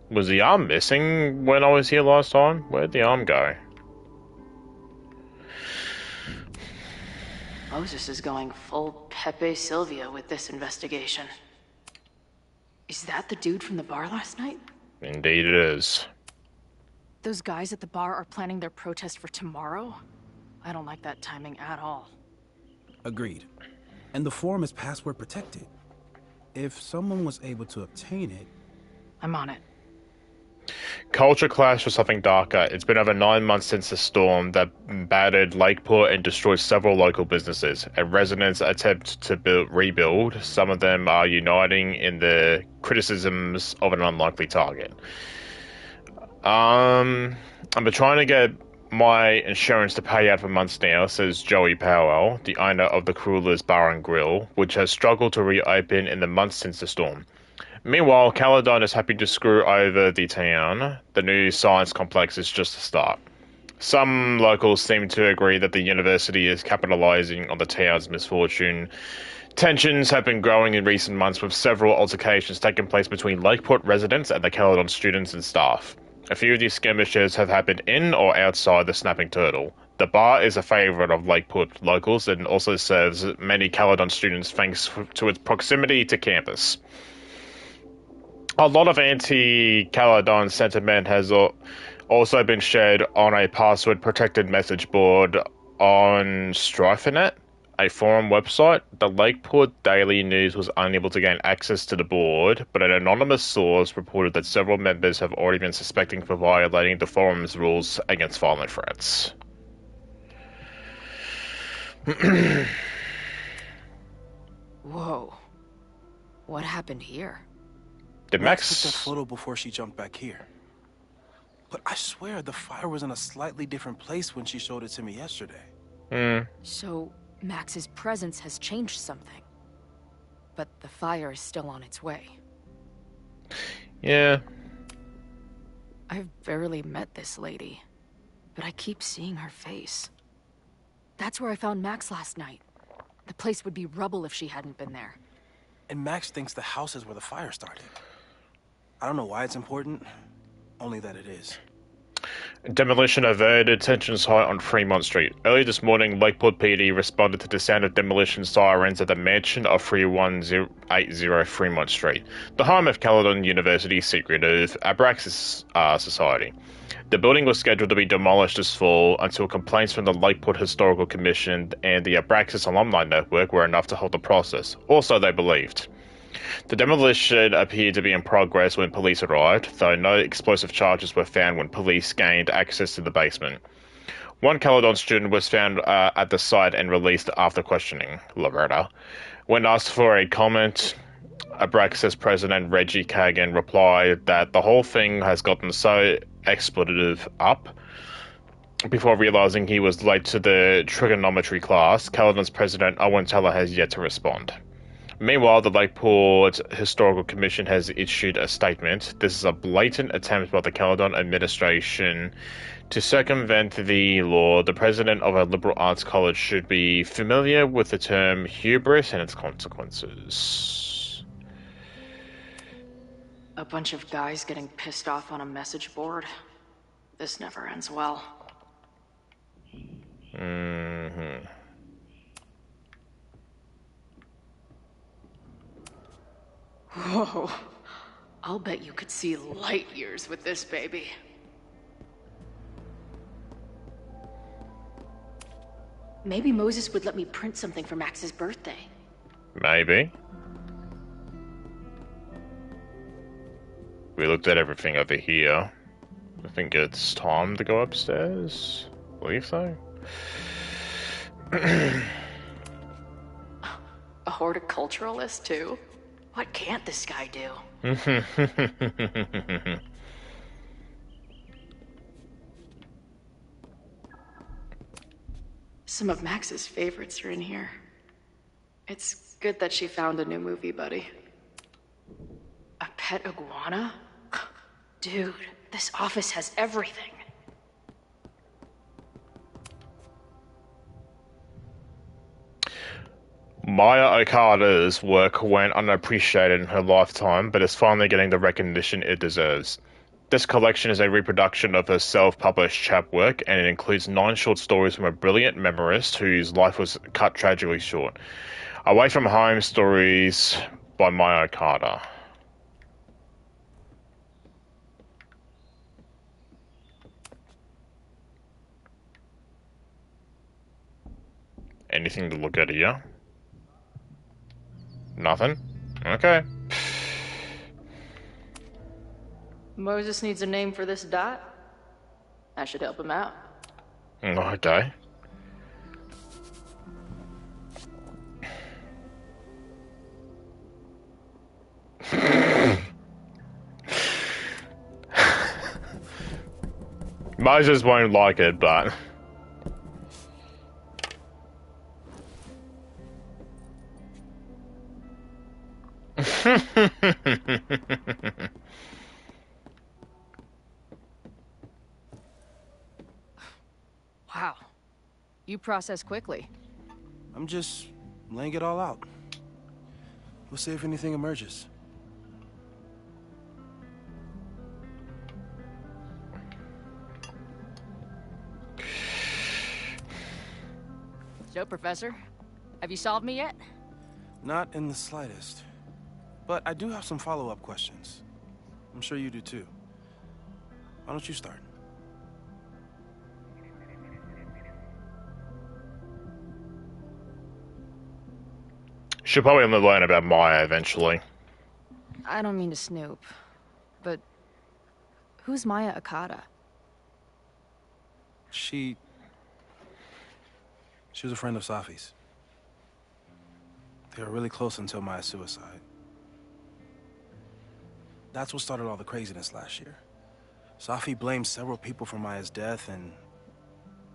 Was the arm missing when I was here last time? Where'd the arm go? Moses is going full Pepe Silvia with this investigation. Is that the dude from the bar last night? Indeed it is. Those guys at the bar are planning their protest for tomorrow? I don't like that timing at all. Agreed. And the forum is password protected. If someone was able to obtain it... I'm on it. Culture clash for something darker. It's been over 9 months since the storm that battered Lakeport and destroyed several local businesses. And residents attempt to rebuild. Some of them are uniting in the criticisms of an unlikely target. I've been trying to get my insurance to pay out for months now, says Joey Powell, the owner of the Cruelers Bar and Grill, which has struggled to reopen in the months since the storm. Meanwhile, Caledon is happy to screw over the town. The new science complex is just a start. Some locals seem to agree that the university is capitalizing on the town's misfortune. Tensions have been growing in recent months, with several altercations taking place between Lakeport residents and the Caledon students and staff. A few of these skirmishes have happened in or outside the Snapping Turtle. The bar is a favourite of Lakeport locals and also serves many Caledon students thanks to its proximity to campus. A lot of anti-Caledon sentiment has also been shared on a password-protected message board on Strifenet, a forum website. The Lakeport Daily News was unable to gain access to the board, but an anonymous source reported that several members have already been suspected for violating the forum's rules against violent threats. Whoa. What happened here? Did Max took that photo before she jumped back here. But I swear the fire was in a slightly different place when she showed it to me yesterday. So, Max's presence has changed something. But the fire is still on its way. Yeah. I've barely met this lady, but I keep seeing her face. That's where I found Max last night. The place would be rubble if she hadn't been there. And Max thinks the house is where the fire started. I don't know why it's important, only that it is. Demolition averted. Tensions high on Fremont Street. Early this morning, Lakeport PD responded to the sound of demolition sirens at the mansion of 3180 Fremont Street, the home of Caledon University's secretive Abraxas Society. The building was scheduled to be demolished this fall until complaints from the Lakeport Historical Commission and the Abraxas Alumni Network were enough to halt the process. Also, they believed. The demolition appeared to be in progress when police arrived, though no explosive charges were found when police gained access to the basement. One Caledon student was found at the site and released after questioning, Loretta. When asked for a comment, Abraxas president Reggie Kagan replied that the whole thing has gotten so expletive up. Before realizing he was late to the trigonometry class, Caledon's president Owen Teller has yet to respond. Meanwhile, the Lakeport Historical Commission has issued a statement. This is a blatant attempt by the Caledon administration to circumvent the law. The president of a liberal arts college should be familiar with the term hubris and its consequences. A bunch of guys getting pissed off on a message board. This never ends well. Mm-hmm. Whoa. I'll bet you could see light years with this baby. Maybe Moses would let me print something for Max's birthday. Maybe. We looked at everything over here. I think it's time to go upstairs. I believe so. A horticulturalist, too? What can't this guy do? Some of Max's favorites are in here. It's good that she found a new movie buddy. A pet iguana? Dude, this office has everything. Maya Okada's work went unappreciated in her lifetime, but is finally getting the recognition it deserves. This collection is a reproduction of her self-published chapwork, and it includes 9 short stories from a brilliant memoirist whose life was cut tragically short. Away from Home Stories by Maya Okada. Anything to look at here? Nothing? Okay. Moses needs a name for this dot. I should help him out. Okay. Moses won't like it, but... Wow. You process quickly. I'm just laying it all out. We'll see if anything emerges. So, Professor, have you solved me yet? Not in the slightest. But I do have some follow-up questions. I'm sure you do too. Why don't you start? She'll probably learn about Maya eventually. I don't mean to snoop, but who's Maya Okada? She was a friend of Safi's. They were really close until Maya's suicide. That's what started all the craziness last year. Safi blamed several people for Maya's death, and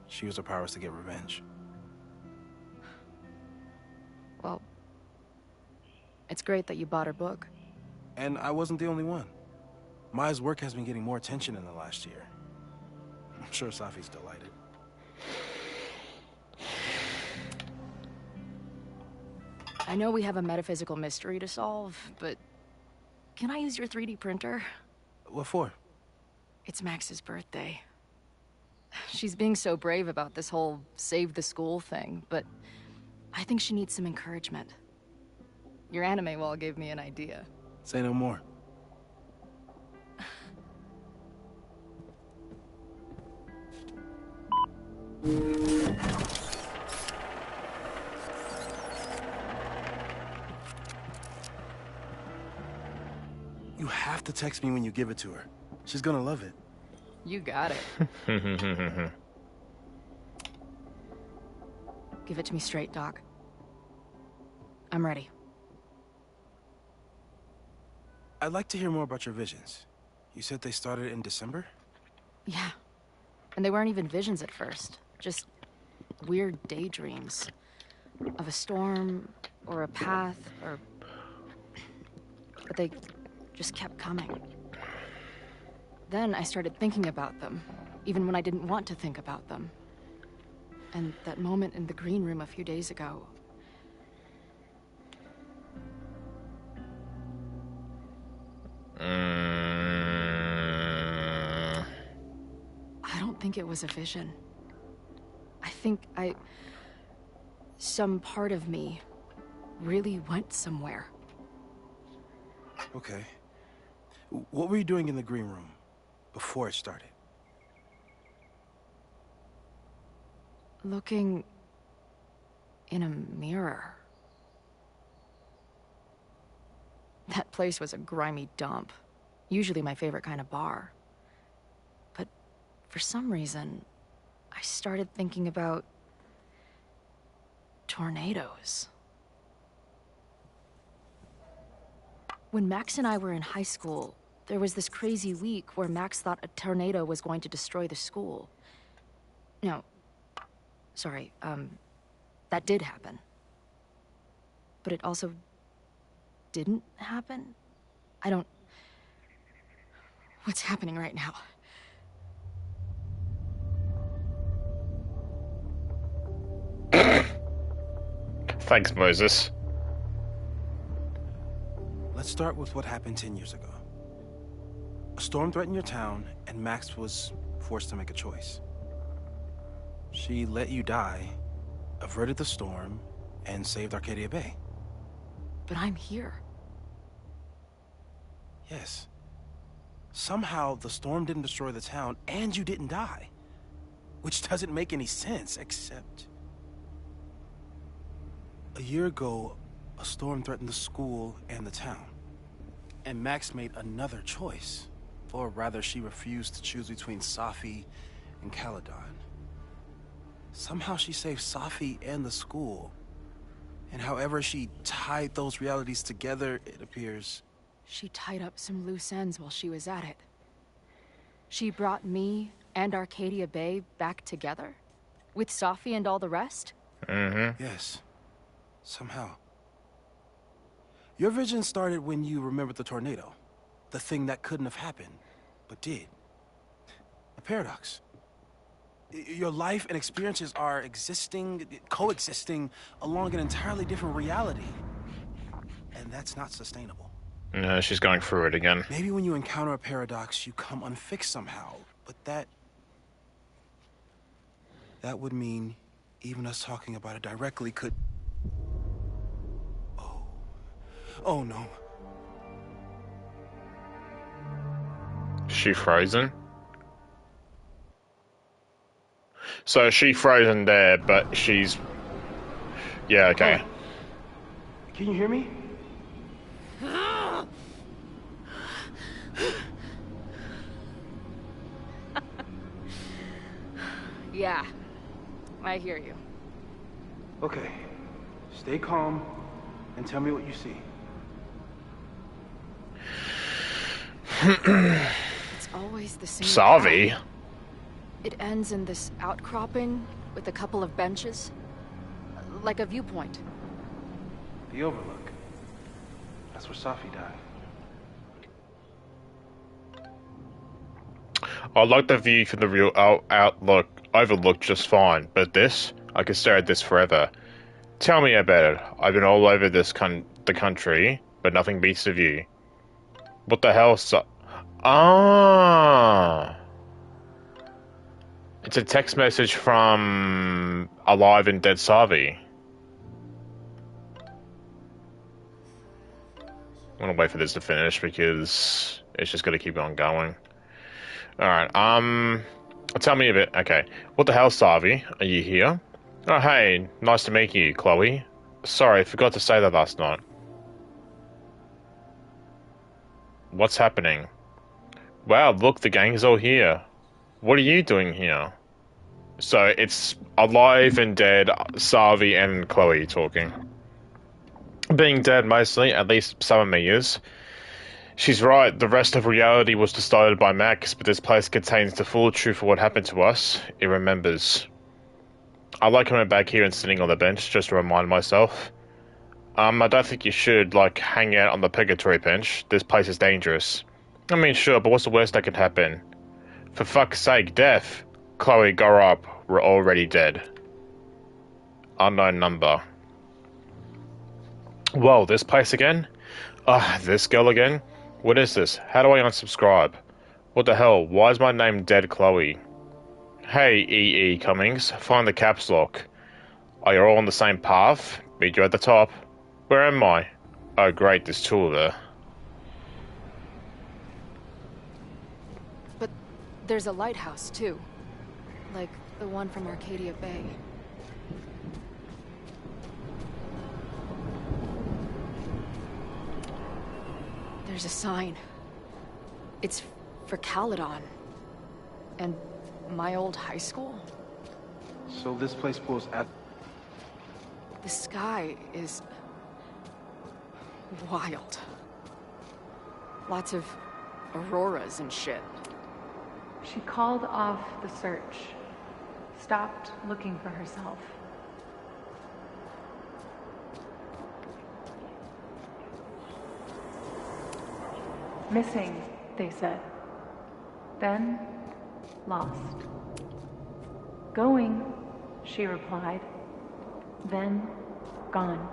she used her powers to get revenge. Well, it's great that you bought her book. And I wasn't the only one. Maya's work has been getting more attention in the last year. I'm sure Safi's delighted. I know we have a metaphysical mystery to solve, but can I use your 3D printer? What for? It's Max's birthday. She's being so brave about this whole save the school thing, but I think she needs some encouragement. Your anime wall gave me an idea. Say no more. You have to text me when you give it to her. She's gonna love it. You got it. Give it to me straight, Doc. I'm ready. I'd like to hear more about your visions. You said they started in December? Yeah. And they weren't even visions at first. Just weird daydreams. Of a storm, or a path, or... But they just kept coming. Then I started thinking about them, even when I didn't want to think about them. And that moment in the green room a few days ago... I don't think it was a vision. I think some part of me really went somewhere. Okay. What were you doing in the green room before it started? Looking in a mirror. That place was a grimy dump. Usually my favorite kind of bar. But for some reason, I started thinking about tornadoes. When Max and I were in high school, there was this crazy week where Max thought a tornado was going to destroy the school. No, sorry, that did happen. But it also didn't happen? What's happening right now? Thanks, Moses. Let's start with what happened 10 years ago. A storm threatened your town, and Max was forced to make a choice. She let you die, averted the storm, and saved Arcadia Bay. But I'm here. Yes. Somehow, the storm didn't destroy the town, and you didn't die. Which doesn't make any sense, except... A year ago, a storm threatened the school and the town. And Max made another choice. Or rather, she refused to choose between Safi and Caledon. Somehow she saved Safi and the school. And however she tied those realities together, it appears... She tied up some loose ends while she was at it. She brought me and Arcadia Bay back together? With Safi and all the rest? Mm-hmm. Yes. Somehow. Your vision started when you remembered the tornado. The thing that couldn't have happened, but did. A paradox. Your life and experiences are coexisting along an entirely different reality. And that's not sustainable. No, she's going through it again. Maybe when you encounter a paradox, you come unfixed somehow, but that would mean even us talking about it directly could... Oh no. She frozen? So she frozen there, but she's... Yeah, okay. Can you hear me? Yeah, I hear you. Okay. Stay calm and tell me what you see. It's always the same. Savi? It ends in this outcropping with a couple of benches. Like a viewpoint. The overlook. That's where Safi died. I like the view from the real overlook just fine, but this, I could stare at this forever. Tell me about it. I've been all over the country, but nothing beats the view. What the hell, Ah! It's a text message from Alive and Dead Savi. I'm gonna wait for this to finish because it's just gonna keep on going. Alright, tell me a bit. Okay. What the hell, Savi? Are you here? Oh, hey. Nice to meet you, Chloe. Sorry, I forgot to say that last night. What's happening? Wow, look, the gang's all here. What are you doing here? So, it's Alive and Dead, Savi and Chloe talking. Being dead mostly, at least some of me is. She's right, the rest of reality was distorted by Max, but this place contains the full truth of what happened to us. It remembers. I like coming back here and sitting on the bench just to remind myself. I don't think you should, like, hang out on the purgatory bench. This place is dangerous. I mean, sure, but what's the worst that could happen? For fuck's sake, death! Chloe, go up. We're already dead. Unknown number. Whoa, this place again? This girl again? What is this? How do I unsubscribe? What the hell? Why is my name Dead Chloe? Hey, E.E. Cummings, find the caps lock. Are you all on the same path? Meet you at the top. Where am I? Oh great, there's two of her. But there's a lighthouse, too. Like the one from Arcadia Bay. There's a sign. It's for Caledon. And my old high school? So this place pulls at... The sky is... wild. Lots of auroras and shit. She called off the search. Stopped looking for herself. Missing, they said. Then, lost. Going, she replied. Then, gone.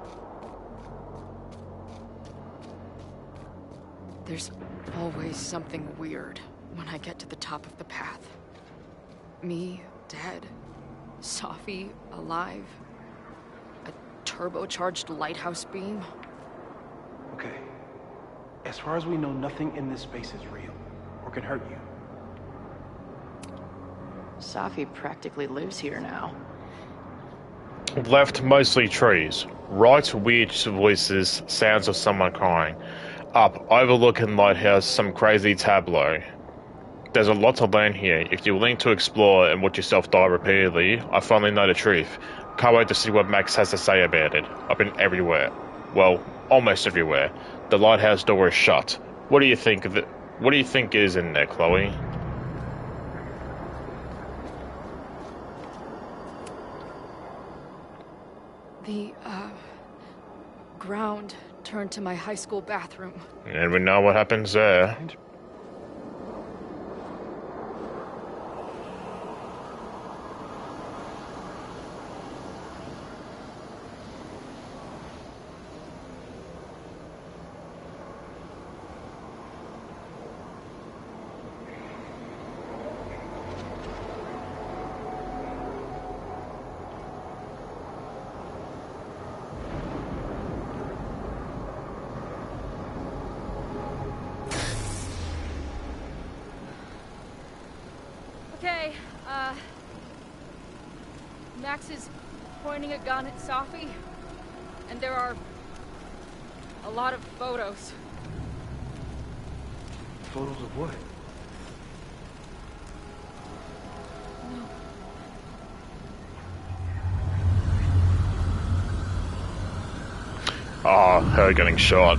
There's always something weird when I get to the top of the path. Me, dead. Safi, alive. A turbocharged lighthouse beam. Okay. As far as we know, nothing in this space is real, or can hurt you. Safi practically lives here now. Left, mostly trees. Right, weird voices, sounds of someone crying. Up, overlooking lighthouse, some crazy tableau. There's a lot to learn here. If you're willing to explore and watch yourself die repeatedly, I finally know the truth. Can't wait to see what Max has to say about it. I've been everywhere. Well, almost everywhere. The lighthouse door is shut. What do you think of it? What do you think is in there, Chloe? The, ground turned to my high school bathroom. And we know what happens there. Okay, Max is pointing a gun at Safi, and there are a lot of photos. Photos of what? Oh, her getting shot.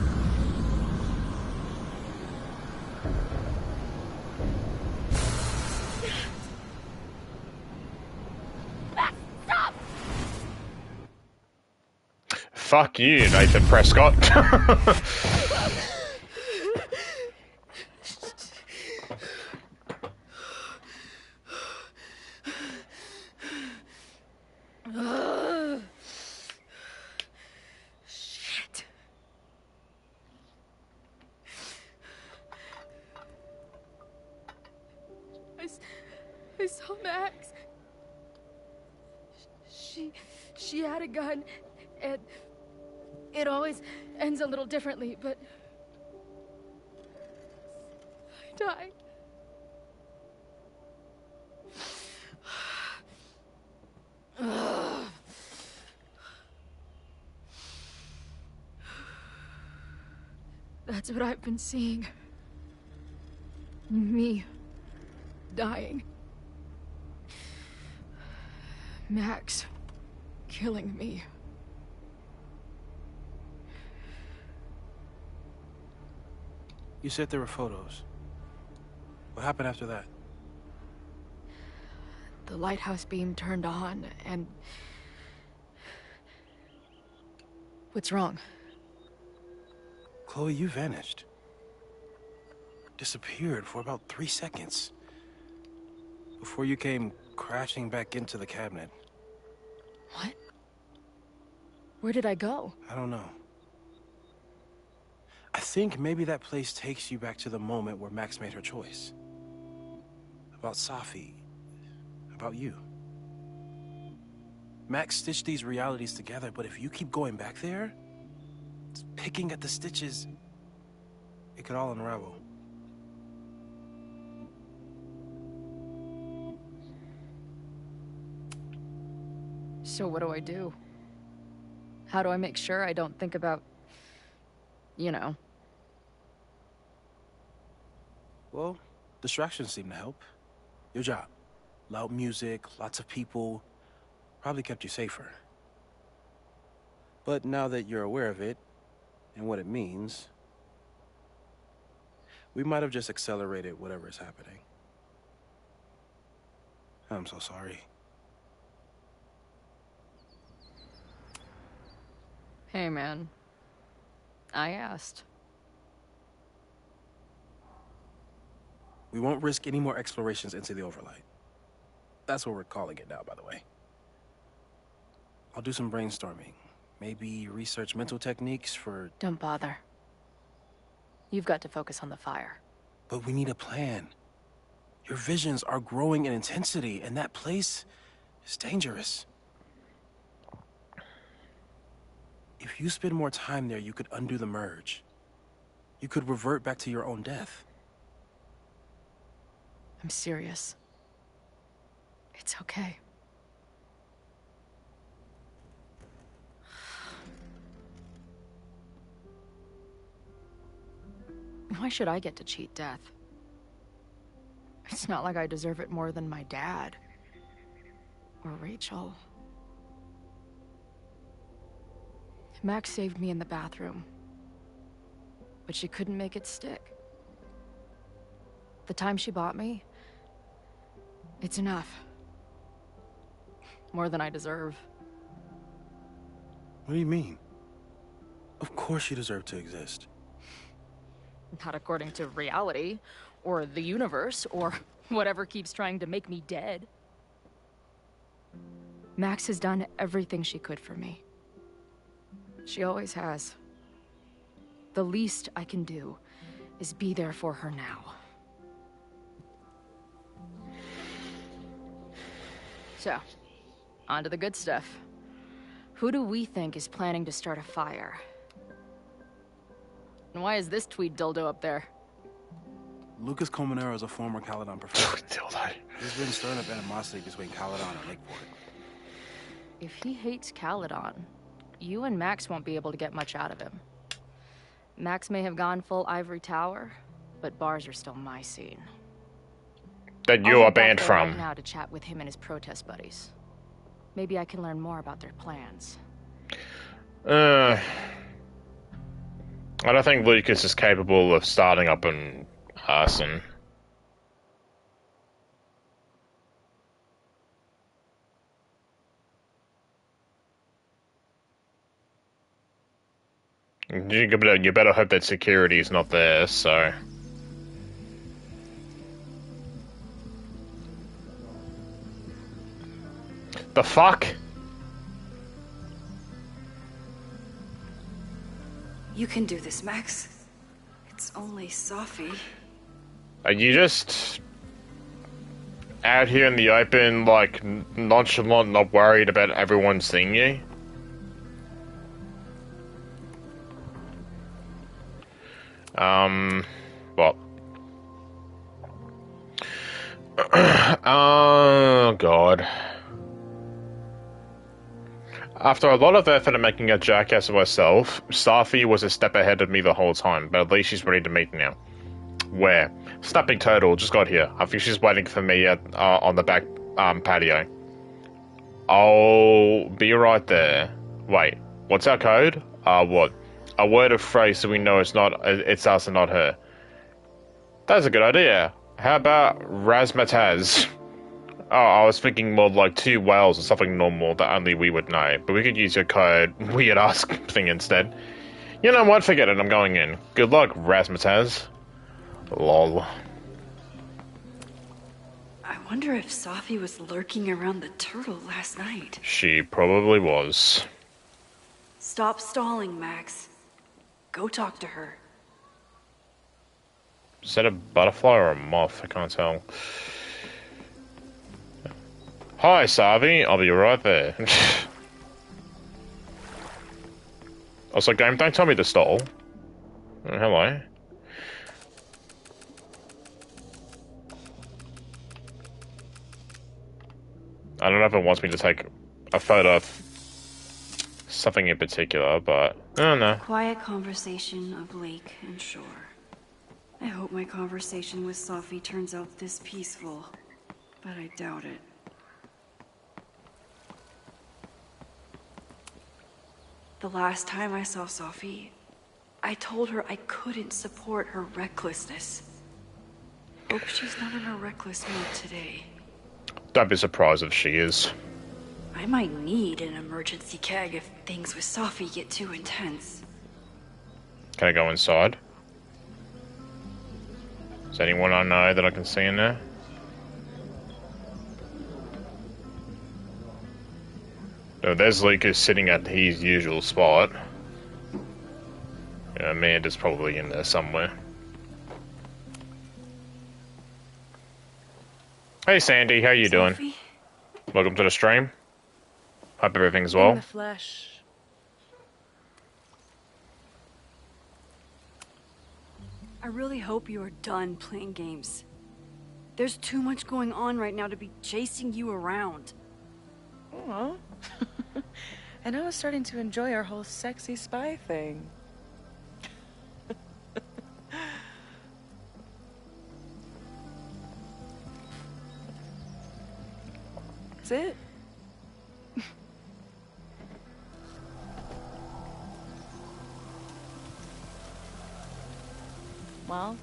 Fuck you, Nathan Prescott. saw Max. She had a gun, and it always ends a little differently, but I died. That's what I've been seeing. Me dying. Max killing me. You said there were photos. What happened after that? The lighthouse beam turned on, and... What's wrong? Chloe, you vanished. Disappeared for about 3 seconds. Before you came crashing back into the cabinet. What? Where did I go? I don't know. I think maybe that place takes you back to the moment where Max made her choice. About Safi. About you. Max stitched these realities together, but if you keep going back there, picking at the stitches, it could all unravel. So what do I do? How do I make sure I don't think about... you know? Well, distractions seem to help. Your job. Loud music, lots of people, probably kept you safer. But now that you're aware of it, and what it means, we might have just accelerated whatever is happening. I'm so sorry. Hey, man. I asked. We won't risk any more explorations into the overlight. That's what we're calling it now, by the way. I'll do some brainstorming. Maybe research mental techniques for... Don't bother. You've got to focus on the fire. But we need a plan. Your visions are growing in intensity, and that place is dangerous. If you spend more time there, you could undo the merge. You could revert back to your own death. I'm serious. It's okay. Why should I get to cheat death? It's not like I deserve it more than my dad. Or Rachel. Max saved me in the bathroom. But she couldn't make it stick. The time she bought me, it's enough. More than I deserve. What do you mean? Of course you deserve to exist. Not according to reality, or the universe, or whatever keeps trying to make me dead. Max has done everything she could for me. She always has. The least I can do is be there for her now. So, on to the good stuff. Who do we think is planning to start a fire? And why is this tweed dildo up there? Lucas Colmenero is a former Caledon professor. He's been stirring up animosity between Caledon and Lakeport. If he hates Caledon, you and Max won't be able to get much out of him. Max may have gone full ivory tower, but bars are still my scene. That you are banned from. Right now to chat with him and his protest buddies. Maybe I can learn more about their plans. I don't think Lucas is capable of starting up an arson. You better hope that security is not there, so... The fuck? You can do this, Max. It's only Safi. Are you just out here in the open, like, nonchalant, not worried about everyone seeing you? What? Oh, God. After a lot of effort in making a jackass of herself, Safi was a step ahead of me the whole time, but at least she's ready to meet now. Where? Snapping Turtle just got here. I think she's waiting for me at on the back patio. I'll be right there. Wait, what's our code? What? A word of phrase so we know it's us and not her. That's a good idea. How about Razmataz? Oh, I was thinking more like 2 whales or something normal that only we would know, but we could use your code weird ass thing instead. You know what? Forget it. I'm going in. Good luck, Razmataz. Lol. I wonder if Safi was lurking around the turtle last night. She probably was. Stop stalling, Max. Go talk to her. Is that a butterfly or a moth? I can't tell. Hi, Savi. I'll be right there. Also, game, don't tell me to stall. Hello. I don't know if it wants me to take a photo of something in particular, but I don't know. Quiet conversation of lake and shore. I hope my conversation with Safi turns out this peaceful, but I doubt it. The last time I saw Safi, I told her I couldn't support her recklessness. Hope she's not in a reckless mood today. Don't be surprised if she is. I might need an emergency keg if things with Safi get too intense. Can I go inside? Is anyone I know that I can see in there? No, there's Lucas sitting at his usual spot. Yeah, Amanda's probably in there somewhere. Hey Sandy, how you doing? Welcome to the stream. Hope everything's well. In the flesh. I really hope you are done playing games. There's too much going on right now to be chasing you around. Aw. And I was starting to enjoy our whole sexy spy thing. That's it. Well,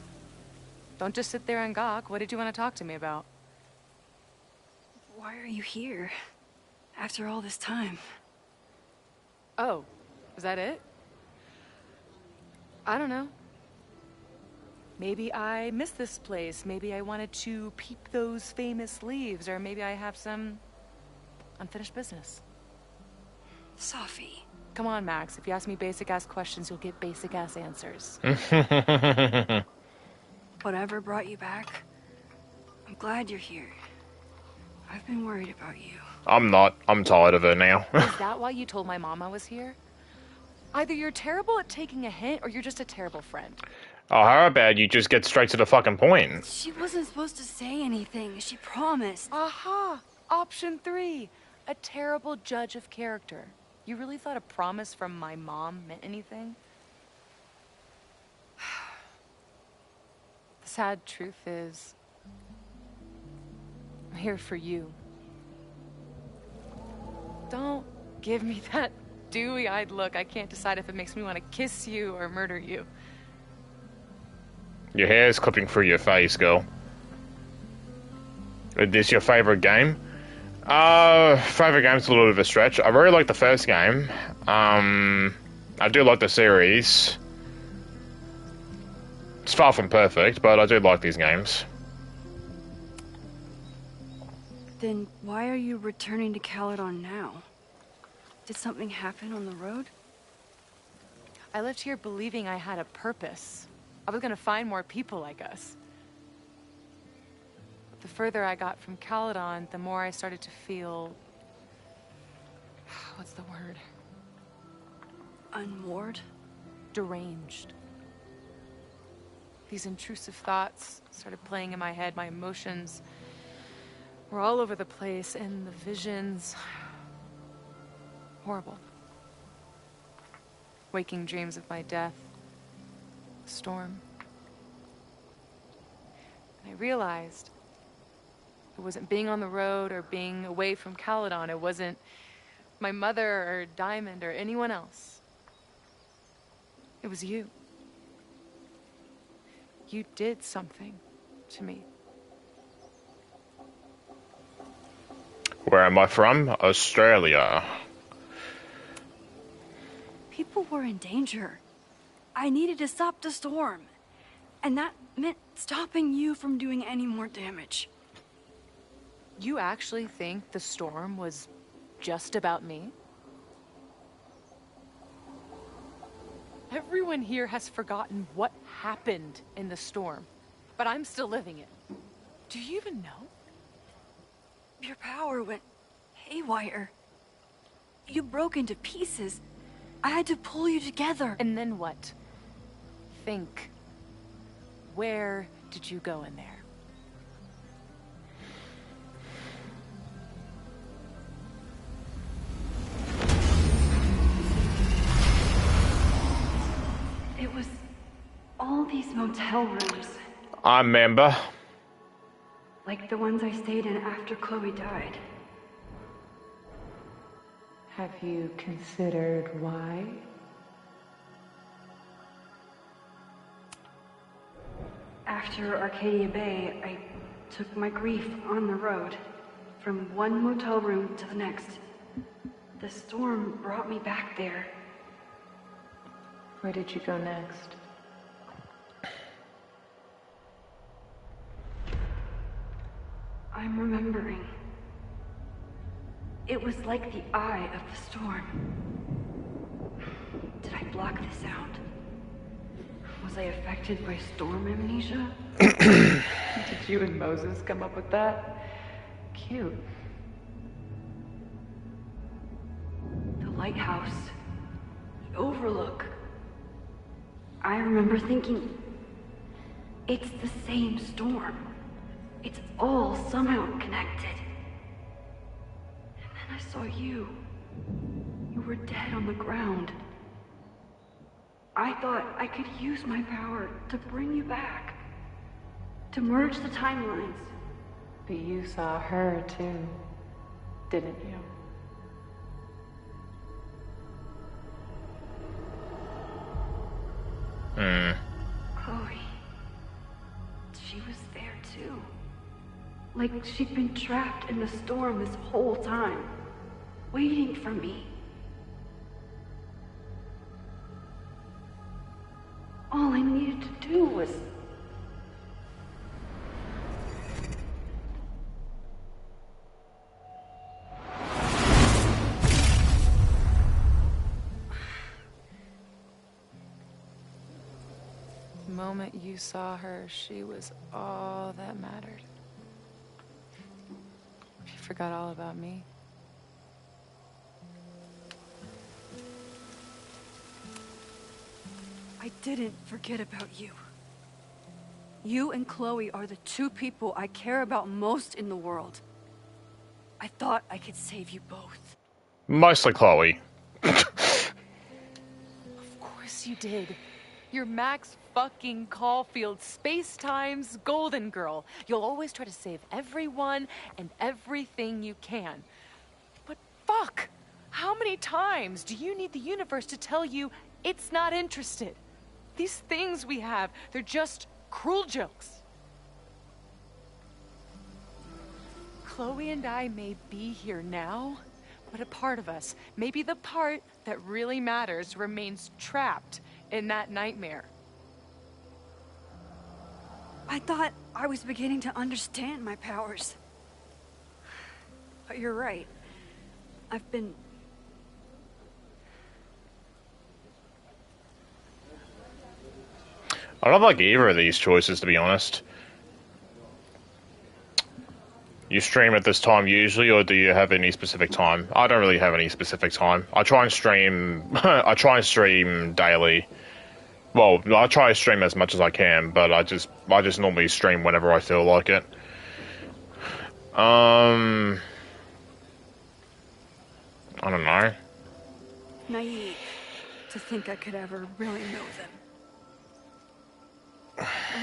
don't just sit there and gawk. What did you want to talk to me about? Why are you here? After all this time. Oh, is that it? I don't know. Maybe I miss this place. Maybe I wanted to peep those famous leaves, or maybe I have some unfinished business. Safi. Come on, Max. If you ask me basic-ass questions, you'll get basic-ass answers. Whatever brought you back, I'm glad you're here. I've been worried about you. I'm not. I'm tired of her now. Is that why you told my mom I was here? Either you're terrible at taking a hint, or you're just a terrible friend. Oh, how about you just get straight to the fucking point? She wasn't supposed to say anything. She promised. Aha! Option 3. A terrible judge of character. You really thought a promise from my mom meant anything? The sad truth is, I'm here for you. Don't give me that dewy-eyed look. I can't decide if it makes me want to kiss you or murder you. Your hair's clipping through your face, girl. Is this your favorite game? Favorite game's a little bit of a stretch. I really like the first game. I do like the series. It's far from perfect, but I do like these games. Then why are you returning to Caledon now? Did something happen on the road? I left here believing I had a purpose. I was gonna find more people like us. the further I got from Caledon, the more I started to feel... what's the word? Unmoored? Deranged. These intrusive thoughts started playing in my head. My emotions were all over the place, and the visions... horrible. Waking dreams of my death. A storm. And I realized it wasn't being on the road or being away from Caledon. It wasn't my mother or Diamond or anyone else. It was you. You did something to me. Where am I from? Australia. People were in danger. I needed to stop the storm. And that meant stopping you from doing any more damage. You actually think the storm was just about me? Everyone here has forgotten what happened in the storm, but I'm still living it. Do you even know? Your power went haywire. You broke into pieces. I had to pull you together. And then what? Think. Where did you go in there? It was all these motel rooms. I remember. Like the ones I stayed in after Chloe died. Have you considered why? After Arcadia Bay, I took my grief on the road, from one motel room to the next. The storm brought me back there. Where did you go next? I'm remembering. It was like the eye of the storm. Did I block the sound? Was I affected by storm amnesia? Did you and Moses come up with that? Cute. The lighthouse. The overlook. I remember thinking, it's the same storm. It's all somehow connected. And then I saw you. You were dead on the ground. I thought I could use my power to bring you back. To merge the timelines. But you saw her too, didn't you? Chloe. She was there too. Like she'd been trapped in the storm this whole time. Waiting for me. All I needed to do was... The moment you saw her, she was all that mattered. You forgot all about me. I didn't forget about you. You and Chloe are the two people I care about most in the world. I thought I could save you both. Mostly Chloe. Of course you did. You're Max fucking Caulfield, Space-Time's golden girl. You'll always try to save everyone and everything you can. But fuck! How many times do you need the universe to tell you it's not interested? These things we have, they're just cruel jokes. Chloe and I may be here now, but a part of us, maybe the part that really matters, remains trapped in that nightmare. I thought I was beginning to understand my powers. But you're right. I've been... I don't like either of these choices, to be honest. You stream at this time usually, or do you have any specific time? I don't really have any specific time. I try and stream. I try and stream daily. Well, I try to stream as much as I can, but I just normally stream whenever I feel like it. I don't know. Naive to think I could ever really know them.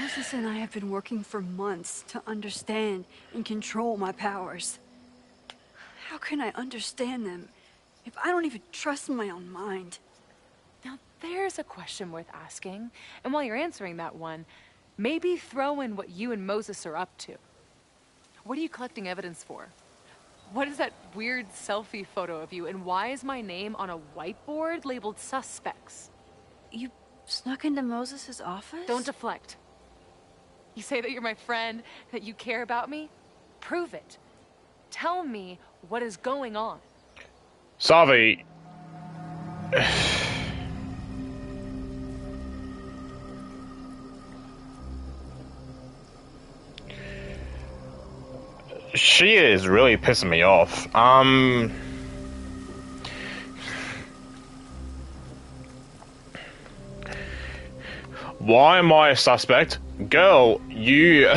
Moses and I have been working for months to understand and control my powers. How can I understand them if I don't even trust my own mind? Now there's a question worth asking. And while you're answering that one, maybe throw in what you and Moses are up to. What are you collecting evidence for? What is that weird selfie photo of you, and why is my name on a whiteboard labeled suspects? You snuck into Moses's office? Don't deflect. You say that you're my friend, that you care about me? Prove it. Tell me what is going on. Savi. She is really pissing me off. Why am I a suspect? Girl, you...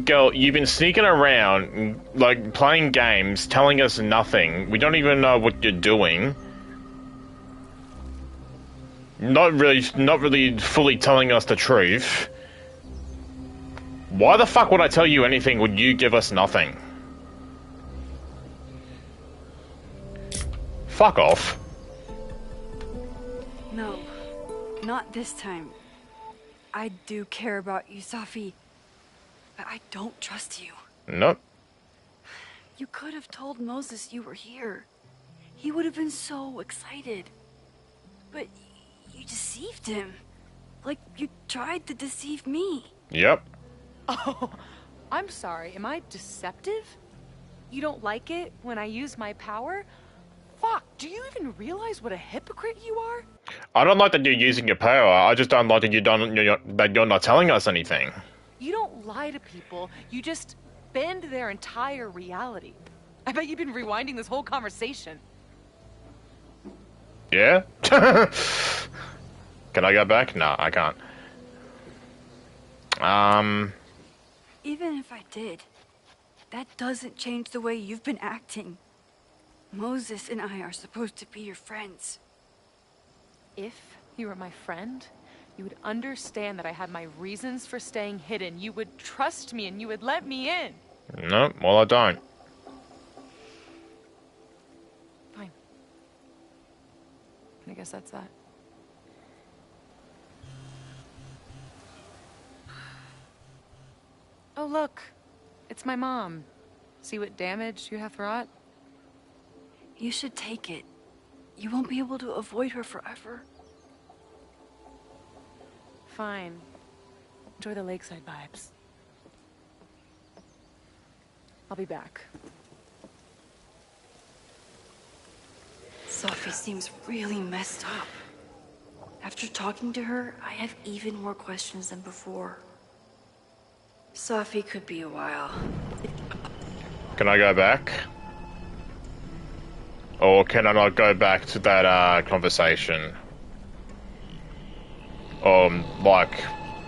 Girl, you've been sneaking around, like, playing games, telling us nothing. We don't even know what you're doing. Not really fully telling us the truth. Why the fuck would I tell you anything when you give us nothing? Fuck off. No, not this time. I do care about you, Safi, but I don't trust you. Nope. You could have told Moses you were here. He would have been so excited. But you deceived him. Like you tried to deceive me. Yep. Oh, I'm sorry. Am I deceptive? You don't like it when I use my power? Fuck, do you even realize what a hypocrite you are? I don't like that you're using your power. I just don't like that you're not telling us anything. You don't lie to people. You just bend their entire reality. I bet you've been rewinding this whole conversation. Yeah? Can I go back? No, I can't. Even if I did, that doesn't change the way you've been acting. Moses and I are supposed to be your friends. If you were my friend, you would understand that I had my reasons for staying hidden. You would trust me and you would let me in. No, well, I don't. Fine. I guess that's that. Oh, look. It's my mom. See what damage you have wrought? You should take it. You won't be able to avoid her forever. Fine. Enjoy the lakeside vibes. I'll be back. Sophie seems really messed up. After talking to her, I have even more questions than before. Sophie could be a while. Can I go back? Or can I not go back to that conversation? Like,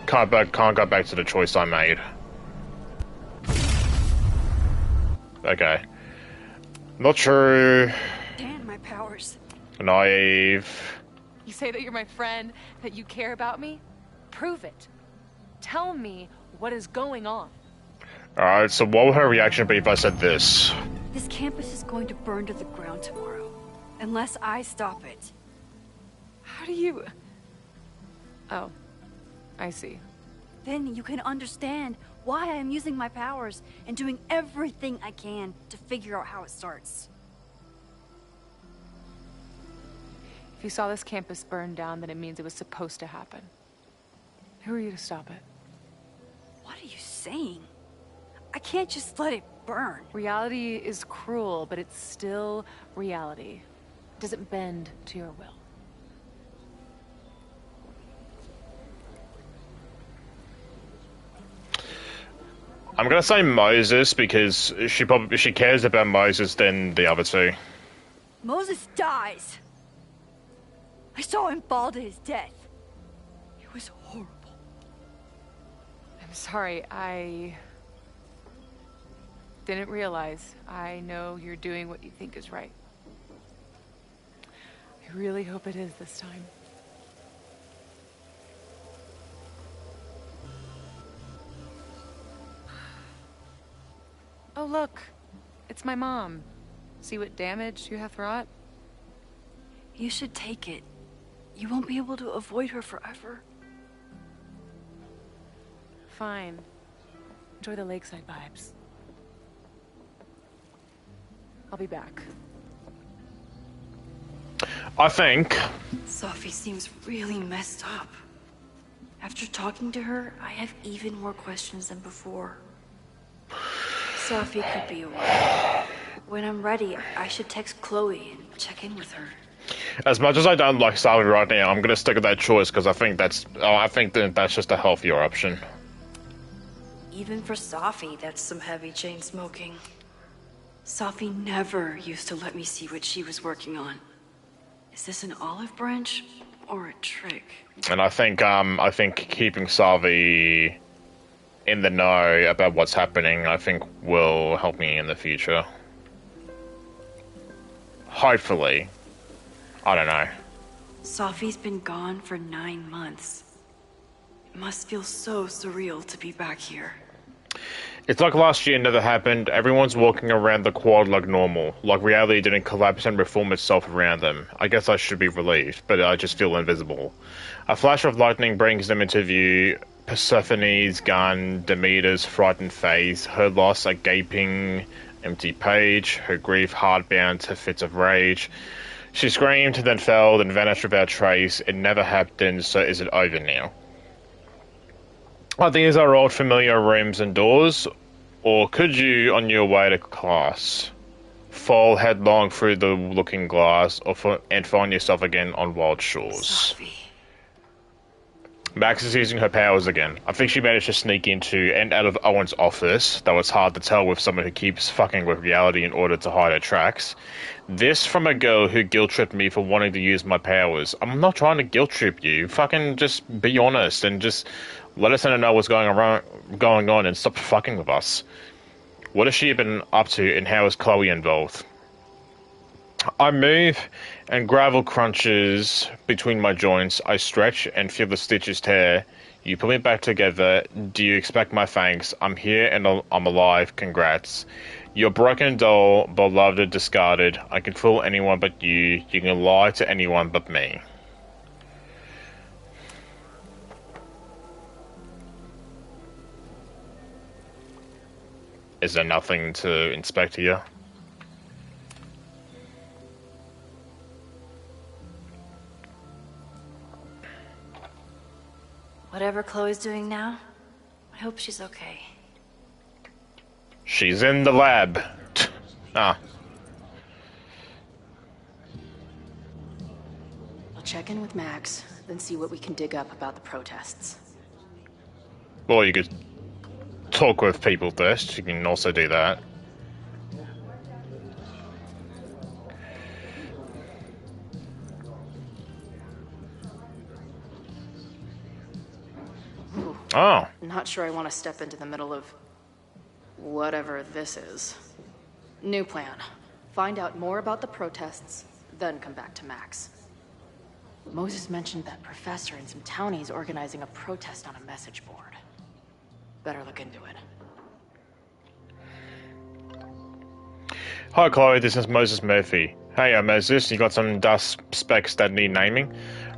can't go back to the choice I made. Okay. Not true. Damn my powers. Naive. You say that you're my friend, that you care about me? Prove it. Tell me what is going on. Alright, so what would her reaction be if I said this? This campus is going to burn to the ground tomorrow, unless I stop it. How do you... Oh, I see. Then you can understand why I am using my powers and doing everything I can to figure out how it starts. If you saw this campus burn down, then it means it was supposed to happen. Who are you to stop it? What are you saying? I can't just let it burn. Reality is cruel, but it's still reality. It doesn't bend to your will. I'm gonna say Moses because she cares about Moses than the other two. Moses dies. I saw him fall to his death. It was horrible. I'm sorry, I didn't realize. I know you're doing what you think is right. I really hope it is this time. Oh, look. It's my mom. See what damage you have wrought? You should take it. You won't be able to avoid her forever. Fine. Enjoy the lakeside vibes. I'll be back. I think... Sophie seems really messed up. After talking to her, I have even more questions than before. Sophie could be a while. When I'm ready, I should text Chloe and check in with her. As much as I don't like Sophie right now, I'm gonna stick with that choice because I think that's just a healthier option. Even for Sophie, that's some heavy chain smoking. Sophie never used to let me see what she was working on. Is this an olive branch or a trick? And I think keeping Sophie in the know about what's happening, I think will help me in the future. Hopefully. I don't know. Sophie's been gone for 9 months. It must feel so surreal to be back here. It's like last year never happened. Everyone's walking around the quad like normal. Like reality didn't collapse and reform itself around them. I guess I should be relieved, but I just feel invisible. A flash of lightning brings them into view. Persephone's gun, Demeter's frightened face, her loss a gaping, empty page, her grief hard-bound to fits of rage. She screamed, then fell, then vanished without trace. It never happened, so is it over now? Are these our old familiar rooms and doors? Or could you, on your way to class, fall headlong through the looking glass and find yourself again on wild shores? Sophie. Max is using her powers again. I think she managed to sneak into and out of Owen's office, though it's hard to tell with someone who keeps fucking with reality in order to hide her tracks. This from a girl who guilt-tripped me for wanting to use my powers. I'm not trying to guilt-trip you. Fucking just be honest and just let us know what's going on and stop fucking with us. What has she been up to and how is Chloe involved? I move and gravel crunches between my joints. I stretch and feel the stitches tear. You put me back together. Do you expect my thanks? I'm here and I'm alive. Congrats. You're broken doll, beloved, discarded. I can fool anyone but you. You can lie to anyone but me. Is there nothing to inspect here? Whatever Chloe's doing now, I hope she's okay. She's in the lab. Ah. I'll check in with Max, then see what we can dig up about the protests. Well, you could talk with people first. You can also do that. Ooh. Oh. Not sure I want to step into the middle of whatever this is. New plan. Find out more about the protests, then come back to Max. Moses mentioned that professor and some townies organizing a protest on a message board. Better look into it. Hi Chloe, this is Moses Murphy. Hey Moses, you got some dust specs that need naming?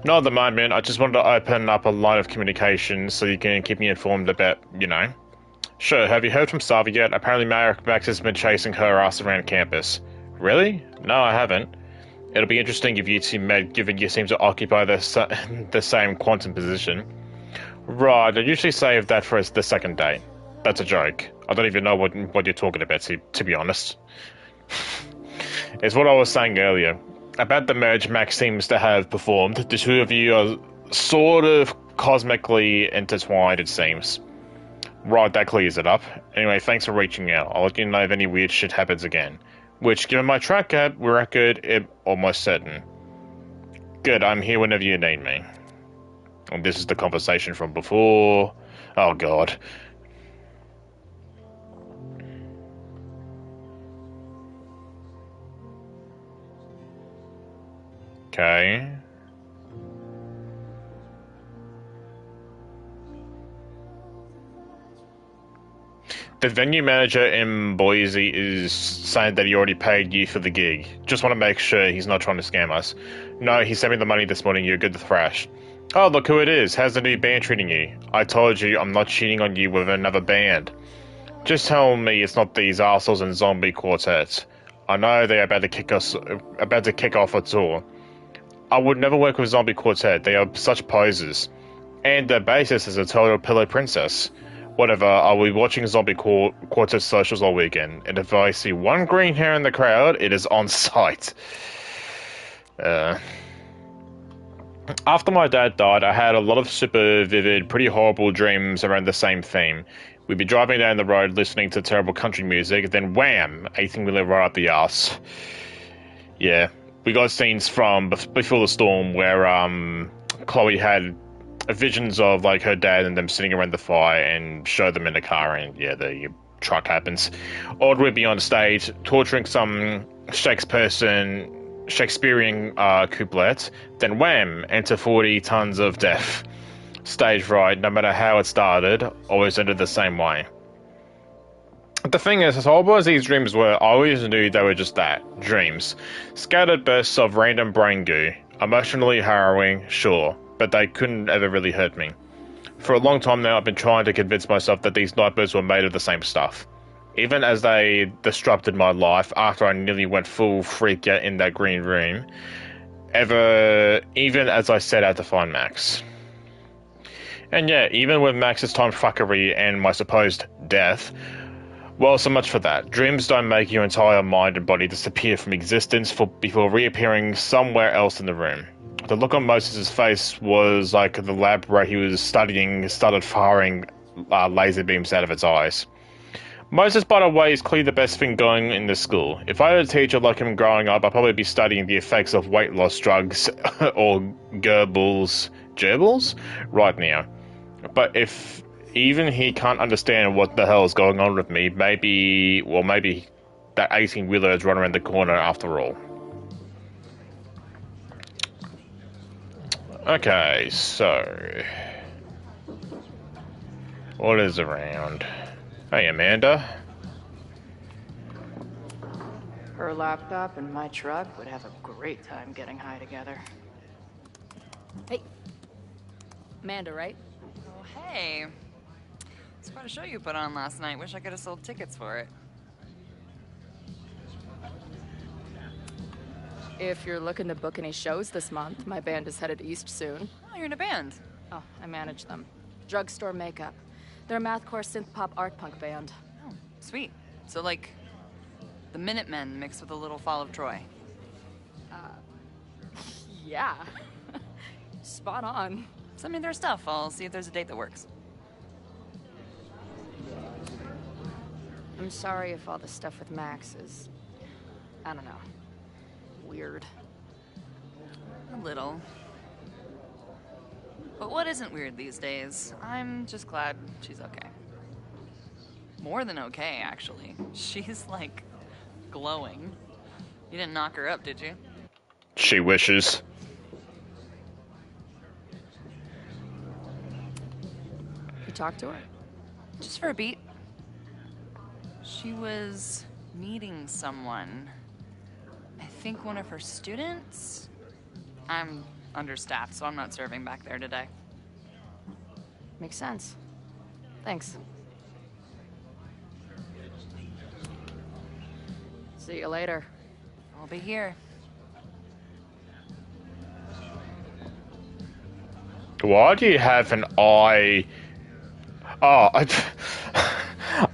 Not at the moment, I just wanted to open up a line of communication so you can keep me informed about, you know. Sure, have you heard from Savi yet? Apparently Max has been chasing her ass around campus. Really? No, I haven't. It'll be interesting if you two met, given you seem to occupy the same quantum position. Right, I usually save that for the second date. That's a joke. I don't even know what you're talking about, to be honest. It's what I was saying earlier. About the merge Max seems to have performed, the two of you are sort of cosmically intertwined, it seems. Right, that clears it up. Anyway, thanks for reaching out. I'll let you know if any weird shit happens again. Which, given my track record, it's almost certain. Good, I'm here whenever you need me. And this is the conversation from before. Oh god. Okay. The venue manager in Boise is saying that he already paid you for the gig. Just want to make sure he's not trying to scam us. No, he sent me the money this morning. You're good to thrash. Oh, look who it is. How's the new band treating you? I told you I'm not cheating on you with another band. Just tell me it's not these assholes in Zombie Quartet. I know they're about to kick off a tour. I would never work with Zombie Quartet. They are such posers. And their bassist is a total pillow princess. Whatever, I'll be watching Zombie Quartet socials all weekend, and if I see one green hair in the crowd, it is on sight. After my dad died, I had a lot of super vivid, pretty horrible dreams around the same theme. We'd be driving down the road listening to terrible country music, then wham! 18-wheeler right up the arse. Yeah, we got scenes from Before the Storm where Chloe had visions of like her dad and them sitting around the fire and show them in the car, and yeah, the truck happens. Odd would be on stage torturing some Shakespearean couplet, then wham, enter 40 tons of death. Stage fright, no matter how it started, always ended the same way. The thing is, as horrible as these dreams were, I always knew they were just that, dreams. Scattered bursts of random brain goo. Emotionally harrowing, sure, but they couldn't ever really hurt me. For a long time now, I've been trying to convince myself that these nightmares were made of the same stuff. Even as they disrupted my life after I nearly went full freak out in that green room, even as I set out to find Max. And yeah, even with Max's time fuckery and my supposed death, well, so much for that. Dreams don't make your entire mind and body disappear from existence before reappearing somewhere else in the room. The look on Moses' face was like the lab where he was studying started firing laser beams out of its eyes. Moses, by the way, is clearly the best thing going in this school. If I had a teacher like him growing up, I'd probably be studying the effects of weight loss drugs or gerbils right now. But if even he can't understand what the hell is going on with me, maybe that 18-wheeler is running around the corner after all. Okay, so what is around? Hey, Amanda. Her laptop and my truck would have a great time getting high together. Hey. Amanda, right? Oh, hey. It's quite a show you put on last night. Wish I could have sold tickets for it. If you're looking to book any shows this month, my band is headed east soon. Oh, you're in a band. Oh, I manage them. Drugstore Makeup. They're a mathcore synth-pop art punk band. Oh, sweet. So, like, the Minutemen mixed with a little Fall of Troy. Yeah. Spot on. Send me their stuff. I'll see if there's a date that works. I'm sorry if all the stuff with Max is, I don't know, weird. A little. But what isn't weird these days? I'm just glad she's okay. More than okay, actually. She's, like, glowing. You didn't knock her up, did you? She wishes. You talked to her? Just for a beat. She was meeting someone. I think one of her students? I'm understaffed, so I'm not serving back there today. Makes sense. Thanks. See you later. I'll be here. Why do you have an eye? Oh, I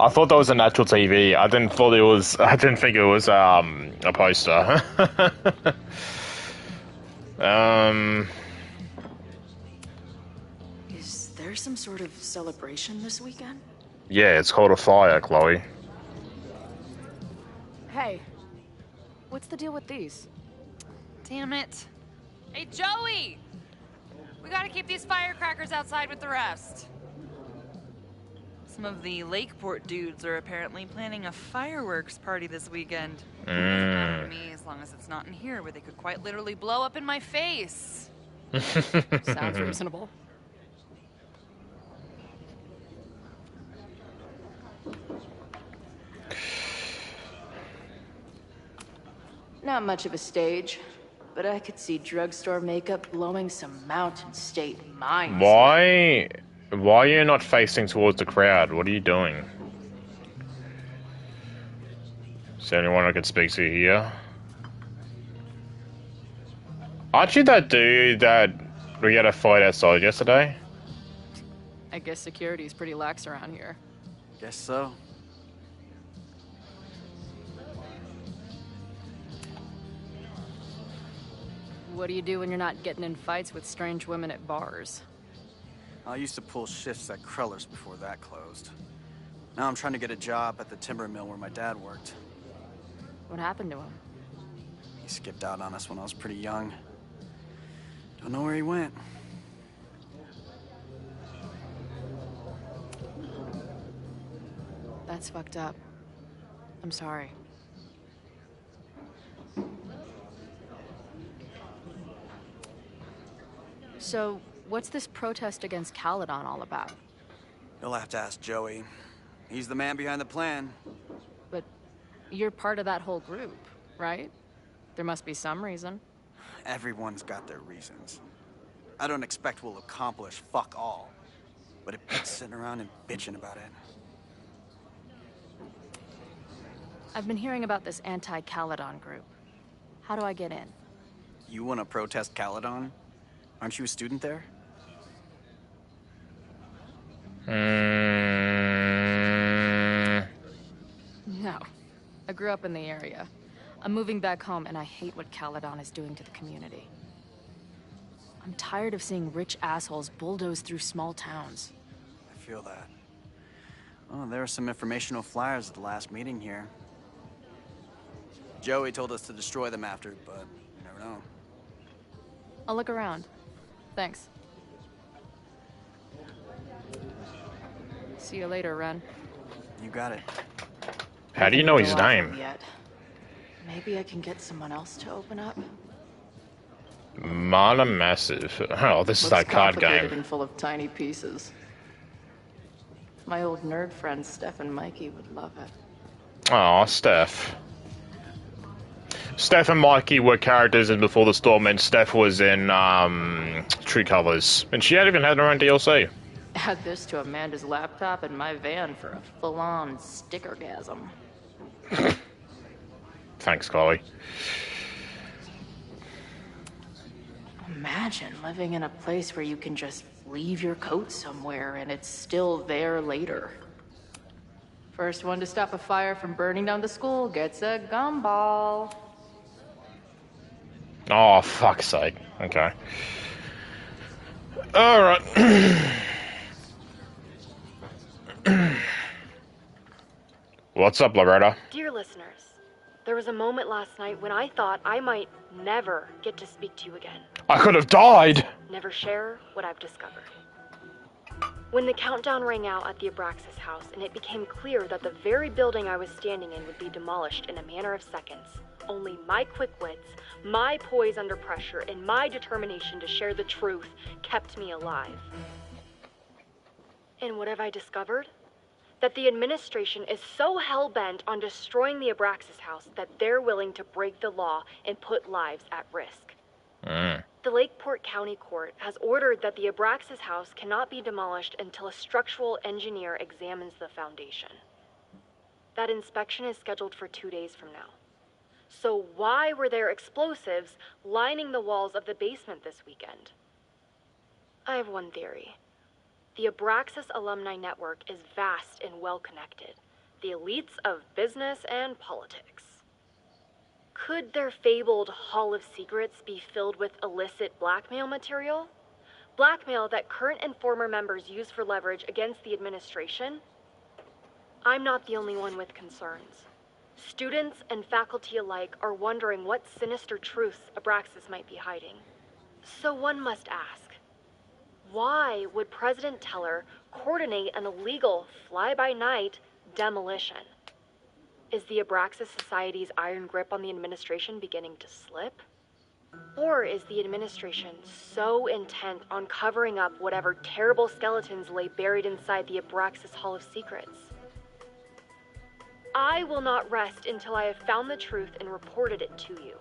thought that was a natural TV. I didn't think it was a poster. Is there some sort of celebration this weekend? Yeah, it's called a fire, Chloe. Hey, what's the deal with these? Damn it. Hey, Joey! We gotta keep these firecrackers outside with the rest. Some of the Lakeport dudes are apparently planning a fireworks party this weekend. Doesn't matter to me as long as it's not in here where they could quite literally blow up in my face. Sounds reasonable. Not much of a stage, but I could see drugstore makeup blowing some Mountain State minds. Why are you not facing towards the crowd? What are you doing? Is there anyone I could speak to here? Aren't you that dude that we had a fight outside yesterday? I guess security's pretty lax around here. Guess so. What do you do when you're not getting in fights with strange women at bars? I used to pull shifts at Kreller's before that closed. Now I'm trying to get a job at the timber mill where my dad worked. What happened to him? He skipped out on us when I was pretty young. Don't know where he went. That's fucked up. I'm sorry. So, what's this protest against Caledon all about? You'll have to ask Joey. He's the man behind the plan. But you're part of that whole group, right? There must be some reason. Everyone's got their reasons. I don't expect we'll accomplish fuck all. But it beats sitting around and bitching about it. I've been hearing about this anti-Caledon group. How do I get in? You want to protest Caledon? Aren't you a student there? No. I grew up in the area. I'm moving back home, and I hate what Caledon is doing to the community. I'm tired of seeing rich assholes bulldoze through small towns. I feel that. Oh, there were some informational flyers at the last meeting here. Joey told us to destroy them after, but you never know. I'll look around. Thanks. See you later, Ren. You got it. How do you know his name? Yet. Maybe I can get someone else to open up. Mana Massive. Oh, this is that card game. And full of tiny pieces. My old nerd friends Steph and Mikey would love it. Aw, Steph. Steph and Mikey were characters in Before the Storm, and Steph was in True Colors. And she had even had her own DLC. Add this to Amanda's laptop and my van for a full-on stickergasm. Thanks, Chloe. Imagine living in a place where you can just leave your coat somewhere and it's still there later. First one to stop a fire from burning down the school gets a gumball. Oh, fuck's sake. Okay. Alright. What's up, Loretta? Dear listeners, there was a moment last night when I thought I might never get to speak to you again. I could have died! Never share what I've discovered. When the countdown rang out at the Abraxas house and it became clear that the very building I was standing in would be demolished in a matter of seconds, only my quick wits, my poise under pressure, and my determination to share the truth kept me alive. And what have I discovered? That the administration is so hell-bent on destroying the Abraxas house that they're willing to break the law and put lives at risk. The Lakeport County Court has ordered that the Abraxas house cannot be demolished until a structural engineer examines the foundation. That inspection is scheduled for 2 days from now. So why were there explosives lining the walls of the basement this weekend? I have one theory. The Abraxas alumni network is vast and well-connected. The elites of business and politics. Could their fabled Hall of Secrets be filled with illicit blackmail material? Blackmail that current and former members use for leverage against the administration? I'm not the only one with concerns. Students and faculty alike are wondering what sinister truths Abraxas might be hiding. So one must ask, why would President Teller coordinate an illegal fly-by-night demolition? Is the Abraxas Society's iron grip on the administration beginning to slip? Or is the administration so intent on covering up whatever terrible skeletons lay buried inside the Abraxas Hall of Secrets? I will not rest until I have found the truth and reported it to you.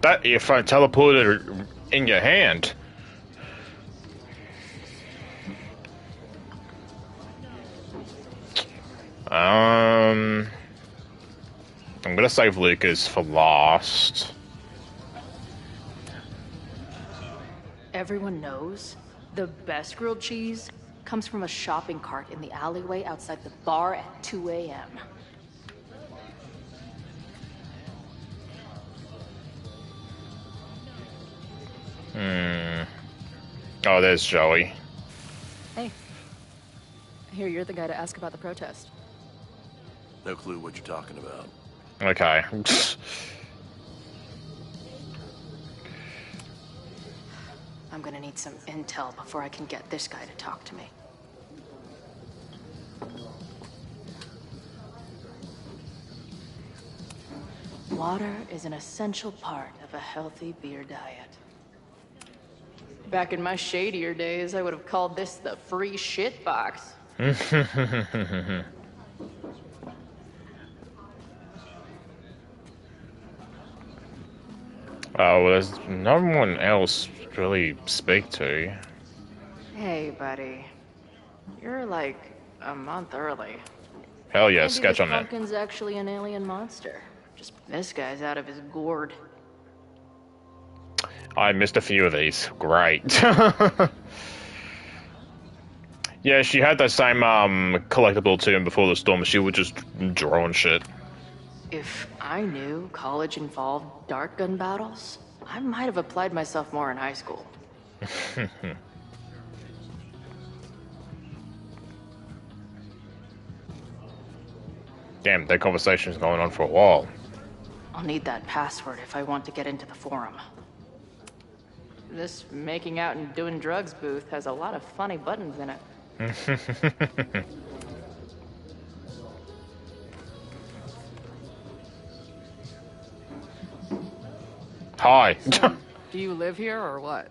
That earphone teleported in your hand. I'm gonna save Lucas for last. Everyone knows the best grilled cheese comes from a shopping cart in the alleyway outside the bar at 2 a.m. Oh, there's Joey. Hey. I hear you're the guy to ask about the protest. No clue what you're talking about. Okay. I'm gonna need some intel before I can get this guy to talk to me. Water is an essential part of a healthy beer diet. Back in my shadier days, I would have called this the free shit box. Oh, well, there's no one else to really speak to. Hey, buddy. You're like a month early. Hell yeah, Maybe sketch this on that. pumpkin's actually an alien monster. Just this guy's out of his gourd. I missed a few of these. Great. Yeah, she had that same collectible too, and before the storm, she would just draw and shit. If I knew college involved dart gun battles, I might have applied myself more in high school. Damn, that conversation's going on for a while. I'll need that password if I want to get into the forum. This making out and doing drugs booth has a lot of funny buttons in it. Hi. So, do you live here or what?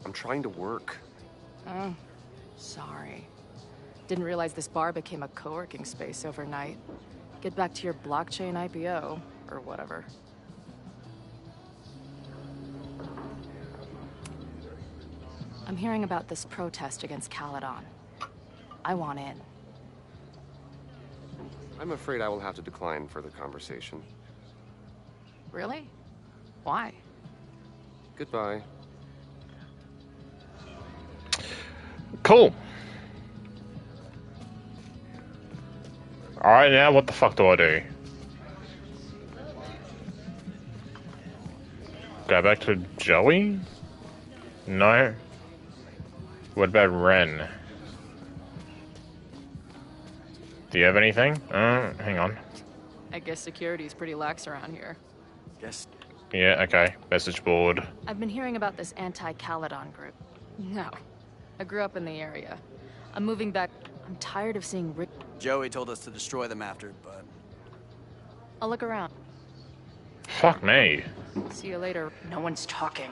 I'm trying to work. Oh, sorry. Didn't realize this bar became a co-working space overnight. Get back to your blockchain IPO, or whatever. I'm hearing about this protest against Caledon. I want in. I'm afraid I will have to decline further conversation. Really? Why? Goodbye. Cool. Alright, now what the fuck do I do? Go back to Joey? No. What about Ren? Do you have anything? Hang on. I guess security's pretty lax around here. Guess. Yeah, okay. Message board. I've been hearing about this anti-Caledon group. No. I grew up in the area. I'm moving back. I'm tired of seeing Rick. Joey told us to destroy them after, but... I'll look around. Fuck me. See you later. No one's talking.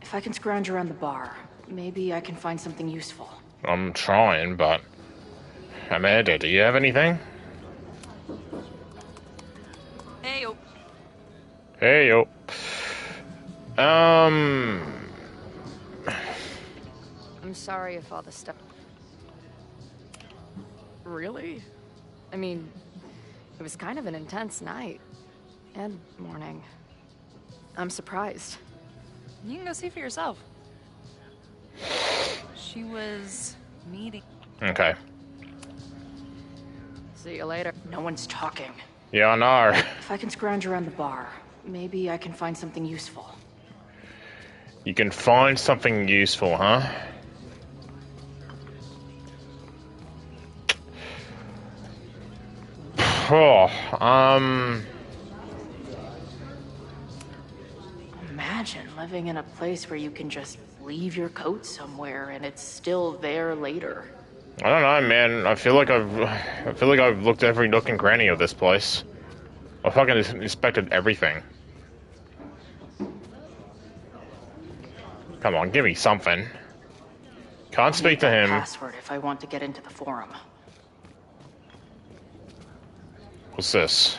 If I can scrounge around the bar, maybe I can find something useful. I'm trying, but... Amanda, do you have anything? Hey, yo. Hey, yo. I'm sorry if all this stuff... Really? I mean, it was kind of an intense night. And morning. I'm surprised. You can go see for yourself. She was meeting. Okay. See you later. No one's talking. Yeah, I know. If I can scrounge around the bar, maybe I can find something useful. You can find something useful, huh? Oh, Imagine living in a place where you can just leave your coat somewhere and it's still there later. I don't know, man. I feel like I've looked every nook and cranny of this place. I fucking inspected everything. Come on, give me something. Can't speak to him. Password if I want to get into the forum. What's this?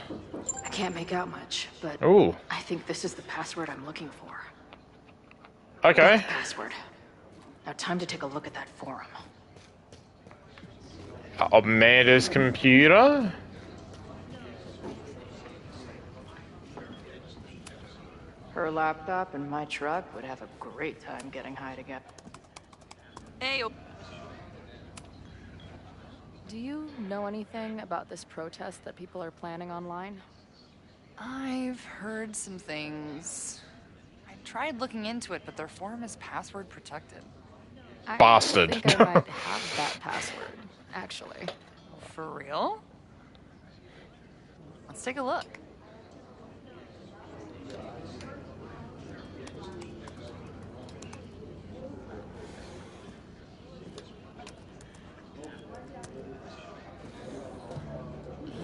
I can't make out much, but Ooh. I think this is the password I'm looking for. Okay. That's the password. Now time to take a look at that forum. Amanda's computer? Her laptop and my truck would have a great time getting high together. Hey. Do you know anything about this protest that people are planning online? I've heard some things. I tried looking into it, but their forum is password protected. Bastard. I think I might have that password, actually. For real? Let's take a look.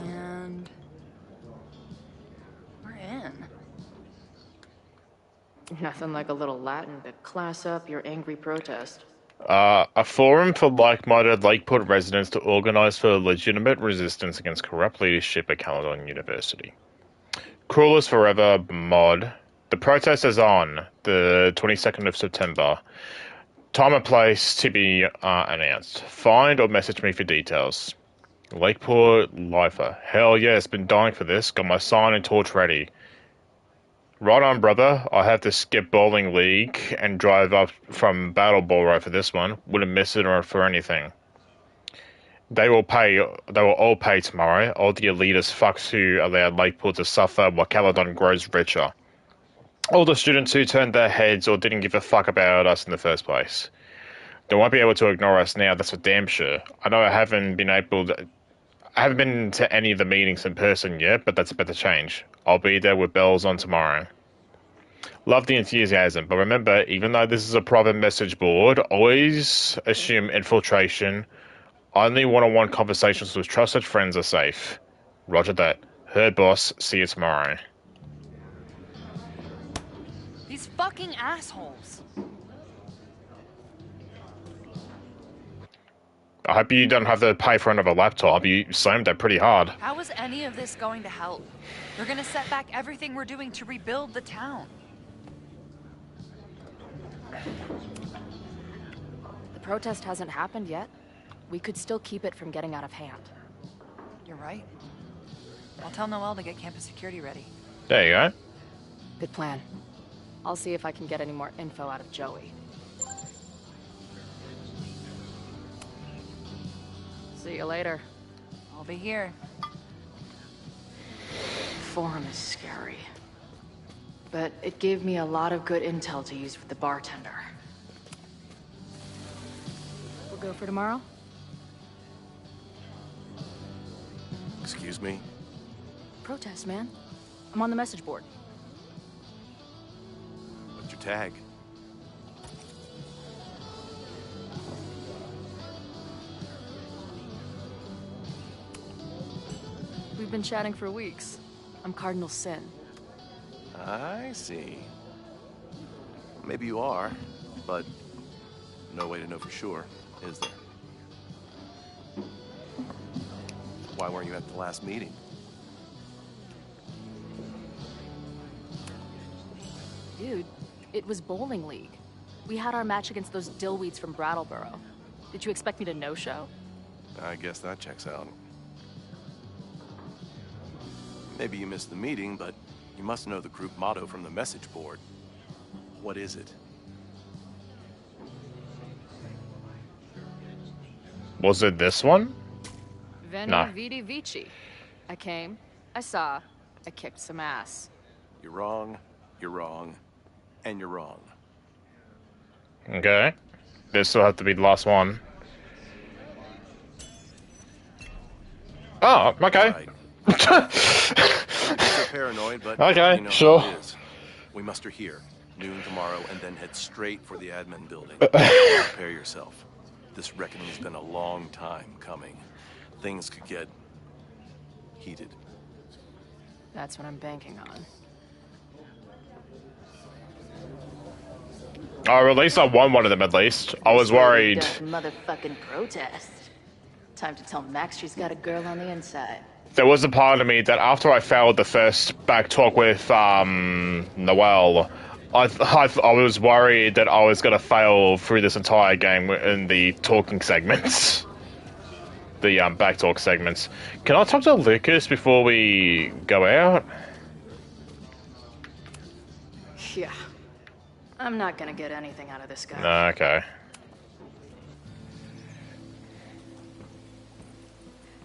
And we're in. Nothing like a little Latin to class up your angry protest. A forum for like-minded Lakeport residents to organize for legitimate resistance against corrupt leadership at Caledon University. Crawlers Forever mod. The protest is on the 22nd of September. Time and place to be announced. Find or message me for details. Lakeport Lifer. Hell yes, been dying for this. Got my sign and torch ready. Right on, brother. I have to skip bowling league and drive up from Battle Ball for this one. Wouldn't miss it or for anything. They will all pay tomorrow. All the elitist fucks who allowed Lakeport to suffer while Caledon grows richer. All the students who turned their heads or didn't give a fuck about us in the first place. They won't be able to ignore us now, that's for damn sure. I know I haven't been to any of the meetings in person yet, but that's about to change. I'll be there with bells on tomorrow. Love the enthusiasm, but remember, even though this is a private message board, always assume infiltration. Only one-on-one conversations with trusted friends are safe. Roger that. Heard, boss. See you tomorrow. These fucking assholes. I hope you don't have to pay for another laptop. You slammed that pretty hard. How is any of this going to help? They're gonna set back everything we're doing to rebuild the town. The protest hasn't happened yet. We could still keep it from getting out of hand. You're right. I'll tell Noelle to get campus security ready. There you go. Good plan. I'll see if I can get any more info out of Joey. See you later. I'll be here. The forum is scary. But it gave me a lot of good intel to use with the bartender. We'll go for tomorrow? Excuse me? Protest, man. I'm on the message board. What's your tag? We've been chatting for weeks. I'm Cardinal Sin. I see. Maybe you are, but no way to know for sure, is there? Why weren't you at the last meeting? Dude, it was bowling league. We had our match against those dillweeds from Brattleboro. Did you expect me to no-show? I guess that checks out. Maybe you missed the meeting, but you must know the group motto from the message board. What is it? Was it this one? Veni Nah. Vidi Vici. I came, I saw, I kicked some ass. You're wrong, and you're wrong. Okay. This will have to be the last one. Oh, okay. So paranoid, but Okay, you know sure. how it is. We muster here, noon tomorrow, and then head straight for the admin building. Prepare yourself. This reckoning's been a long time coming. Things could get heated. That's what I'm banking on. Or at least I won one of them, at least. I was worried. Motherfucking protest. Time to tell Max she's got a girl on the inside. There was a part of me that after I failed the first back talk with Noelle, I was worried that I was going to fail through this entire game in the talking segments. The back talk segments. Can I talk to Lucas before we go out? Yeah. I'm not gonna get anything out of this guy. No, okay.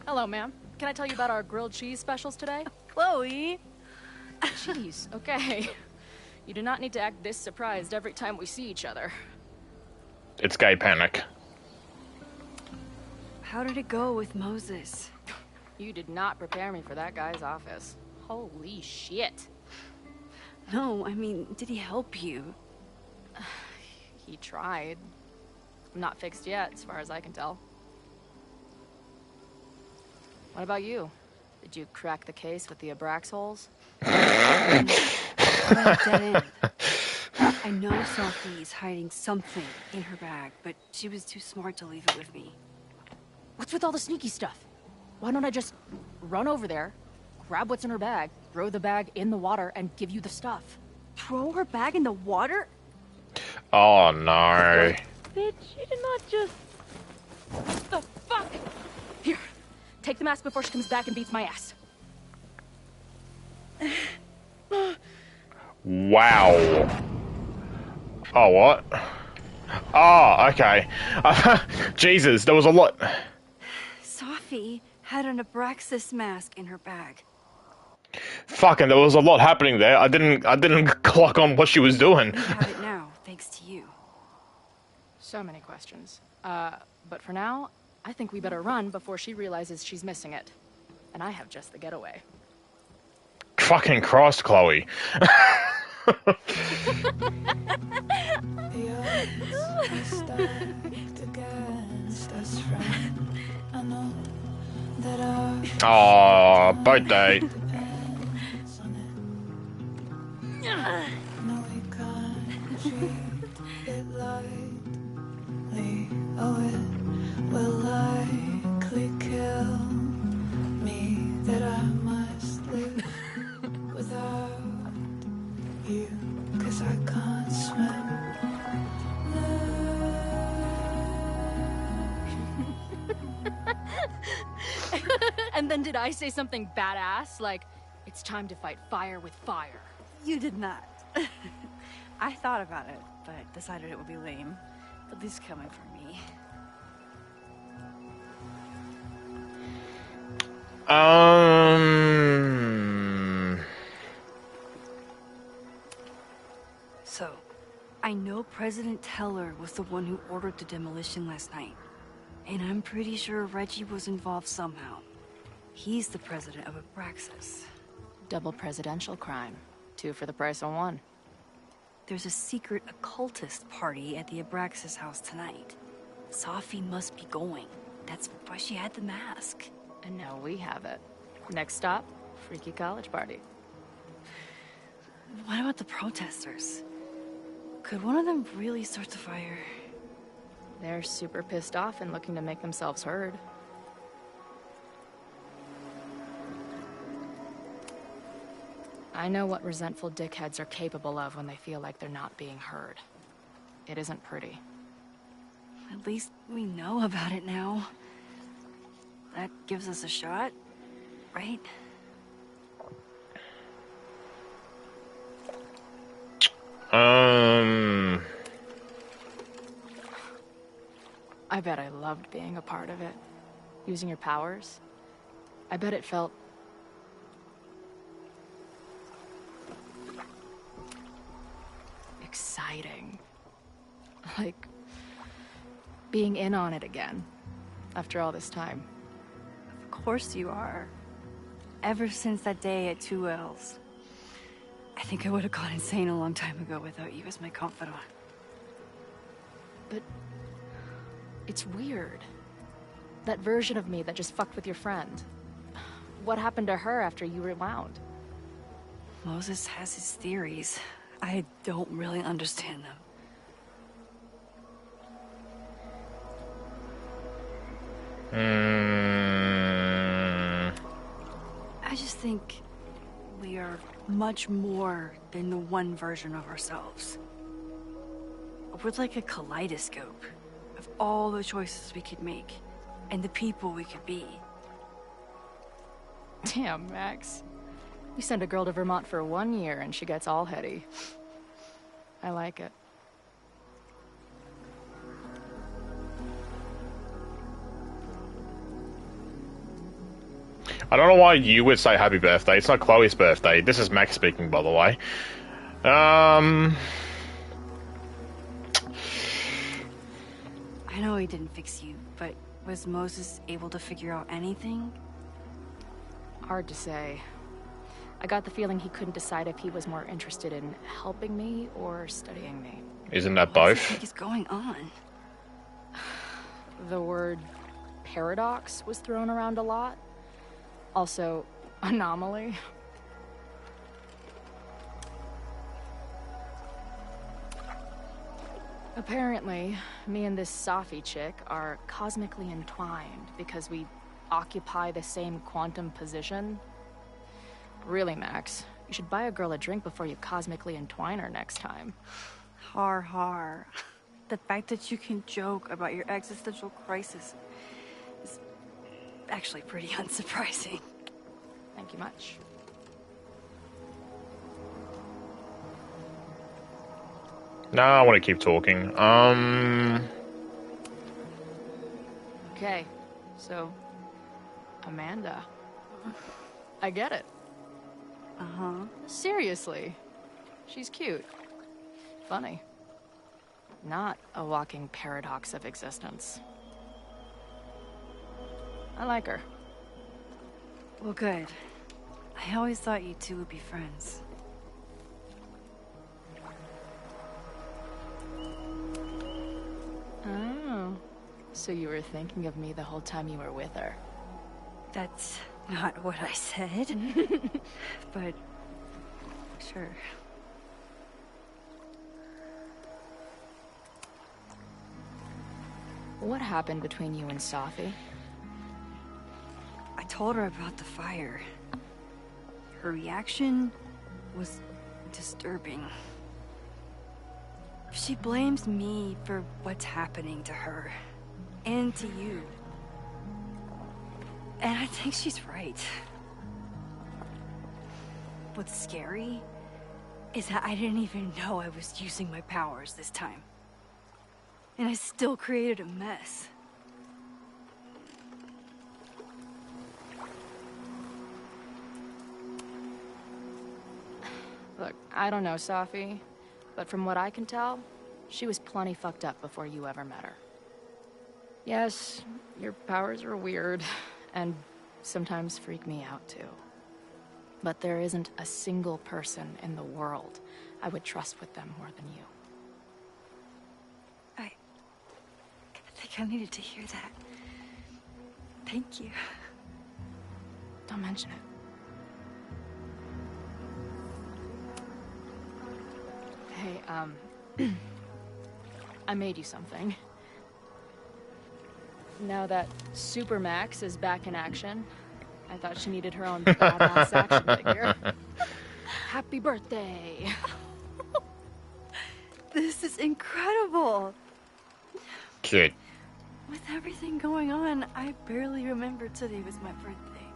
Hello, ma'am. Can I tell you about our grilled cheese specials today? Chloe! Jeez, okay. You do not need to act this surprised every time we see each other. It's gay panic. How did it go with Moses? You did not prepare me for that guy's office. Holy shit. No, I mean, did he help you? He tried. Not fixed yet, as far as I can tell. What about you? Did you crack the case with the Abrax holes? Dead end. I know Sophie's hiding something in her bag, but she was too smart to leave it with me. What's with all the sneaky stuff? Why don't I just run over there, grab what's in her bag, throw the bag in the water, and give you the stuff? Throw her bag in the water? Oh no. Bitch, you did not just... The fuck? Here, take the mask before she comes back and beats my ass. Wow. Oh, what? Oh, okay. Jesus, there was a lot. Sophie had an Abraxas mask in her bag. Fucking, there was a lot happening there. I didn't clock on what she was doing. We have it now, thanks to you. So many questions. But for now, I think we better run before she realizes she's missing it. And I have just the getaway. Fucking Christ, Chloe. Oh, boat date. Will likely kill me that I must live without you, 'cause I can't swim. And then did I say something badass? Like, it's time to fight fire with fire. You did not. I thought about it, but decided it would be lame. At least coming from me. So, I know President Teller was the one who ordered the demolition last night. And I'm pretty sure Reggie was involved somehow. He's the president of Abraxas. Double presidential crime. 2 for the price of 1. There's a secret occultist party at the Abraxas house tonight. Sophie must be going. That's why she had the mask. And now we have it. Next stop, freaky college party. What about the protesters? Could one of them really start the fire? They're super pissed off and looking to make themselves heard. I know what resentful dickheads are capable of when they feel like they're not being heard. It isn't pretty. At least we know about it now. That gives us a shot, right? I bet I loved being a part of it. Using your powers. I bet it felt... exciting. like being in on it again after all this time. Of course you are. Ever since that day at 2 L's. I think I would have gone insane a long time ago without you as my confidant. But it's weird. That version of me that just fucked with your friend. What happened to her after you rewound? Moses has his theories. I don't really understand them. I just think we are much more than the one version of ourselves. We're like a kaleidoscope of all the choices we could make and the people we could be. Damn, Max. You send a girl to Vermont for 1 year and she gets all heady. I like it. I don't know why you would say happy birthday. It's not Chloe's birthday. This is Max speaking, by the way. I know he didn't fix you, but was Moses able to figure out anything? Hard to say. I got the feeling he couldn't decide if he was more interested in helping me or studying me. Isn't that What do you both? think is going on? The word paradox was thrown around a lot. Also, anomaly. Apparently, me and this Safi chick are cosmically entwined because we occupy the same quantum position. Really, Max, you should buy a girl a drink before you cosmically entwine her next time. Har har. The fact that you can joke about your existential crisis is actually pretty unsurprising. Thank you much. No, I want to keep talking. Okay, so, Amanda. I get it. Uh-huh. Seriously. She's cute. Funny. Not a walking paradox of existence. I like her. Well, good. I always thought you two would be friends. Oh. So you were thinking of me the whole time you were with her? That's not what I said. But, sure. What happened between you and Safi? I told her about the fire. Her reaction was disturbing. She blames me for what's happening to her and to you. And I think she's right. What's scary is that I didn't even know I was using my powers this time. And I still created a mess. Look, I don't know Safi, but from what I can tell, she was plenty fucked up before you ever met her. Yes, your powers are weird, and sometimes freak me out too. But there isn't a single person in the world I would trust with them more than you. I think I needed to hear that. Thank you. Don't mention it. Hey, I made you something. Now that Super Max is back in action, I thought she needed her own badass action figure. Happy birthday! This is incredible! Cute. With everything going on, I barely remembered today was my birthday.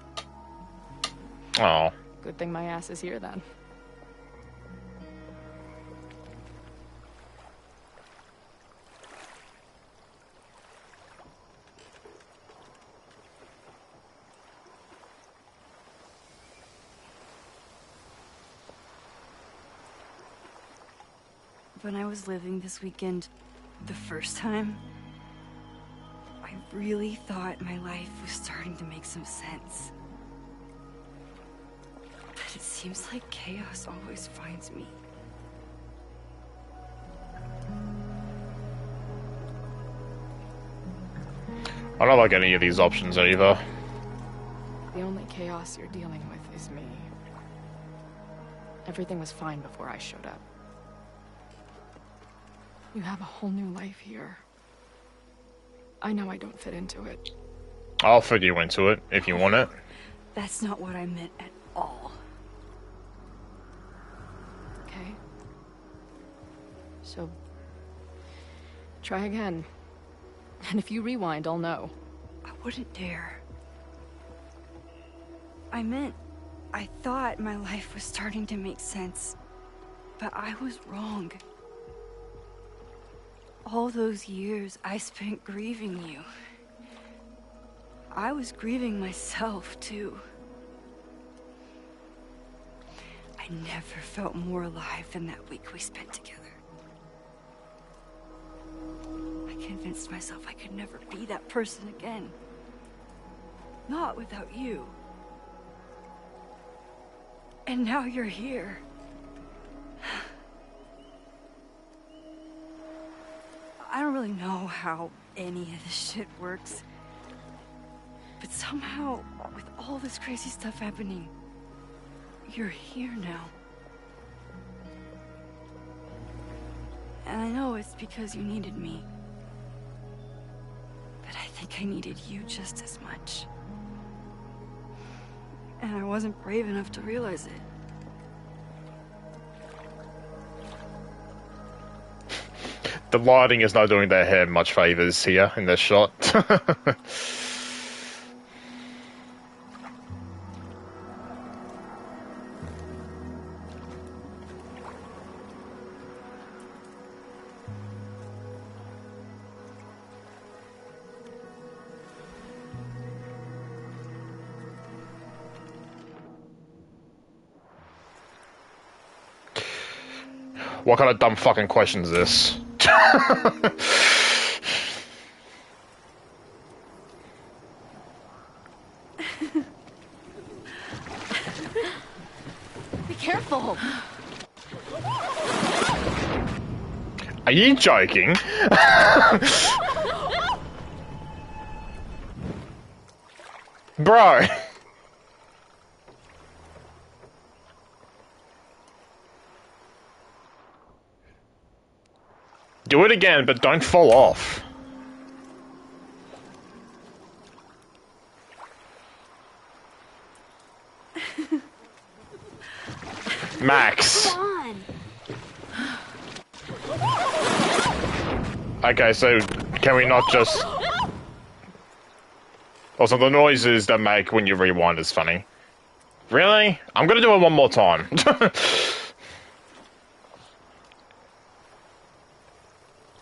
Oh. Good thing my ass is here then. When I was living this weekend, the first time, I really thought my life was starting to make some sense. But it seems like chaos always finds me. I don't like any of these options either. The only chaos you're dealing with is me. Everything was fine before I showed up. You have a whole new life here. I know I don't fit into it. I'll fit you into it if you want it. That's not what I meant at all. Okay. So, try again. And if you rewind, I'll know. I wouldn't dare. I thought my life was starting to make sense, but I was wrong. All those years I spent grieving you. I was grieving myself, too. I never felt more alive than that week we spent together. I convinced myself I could never be that person again. Not without you. And now you're here. I don't really know how any of this shit works. But somehow, with all this crazy stuff happening, you're here now. And I know it's because you needed me. But I think I needed you just as much. And I wasn't brave enough to realize it. The lighting is not doing their hair much favors here in this shot. What kind of dumb fucking question is this? Be careful! Are you joking? Bro! Do it again, but don't fall off. Max. Come on. Okay, so can we not just... Also, the noises that make when you rewind is funny. Really? I'm gonna do it one more time.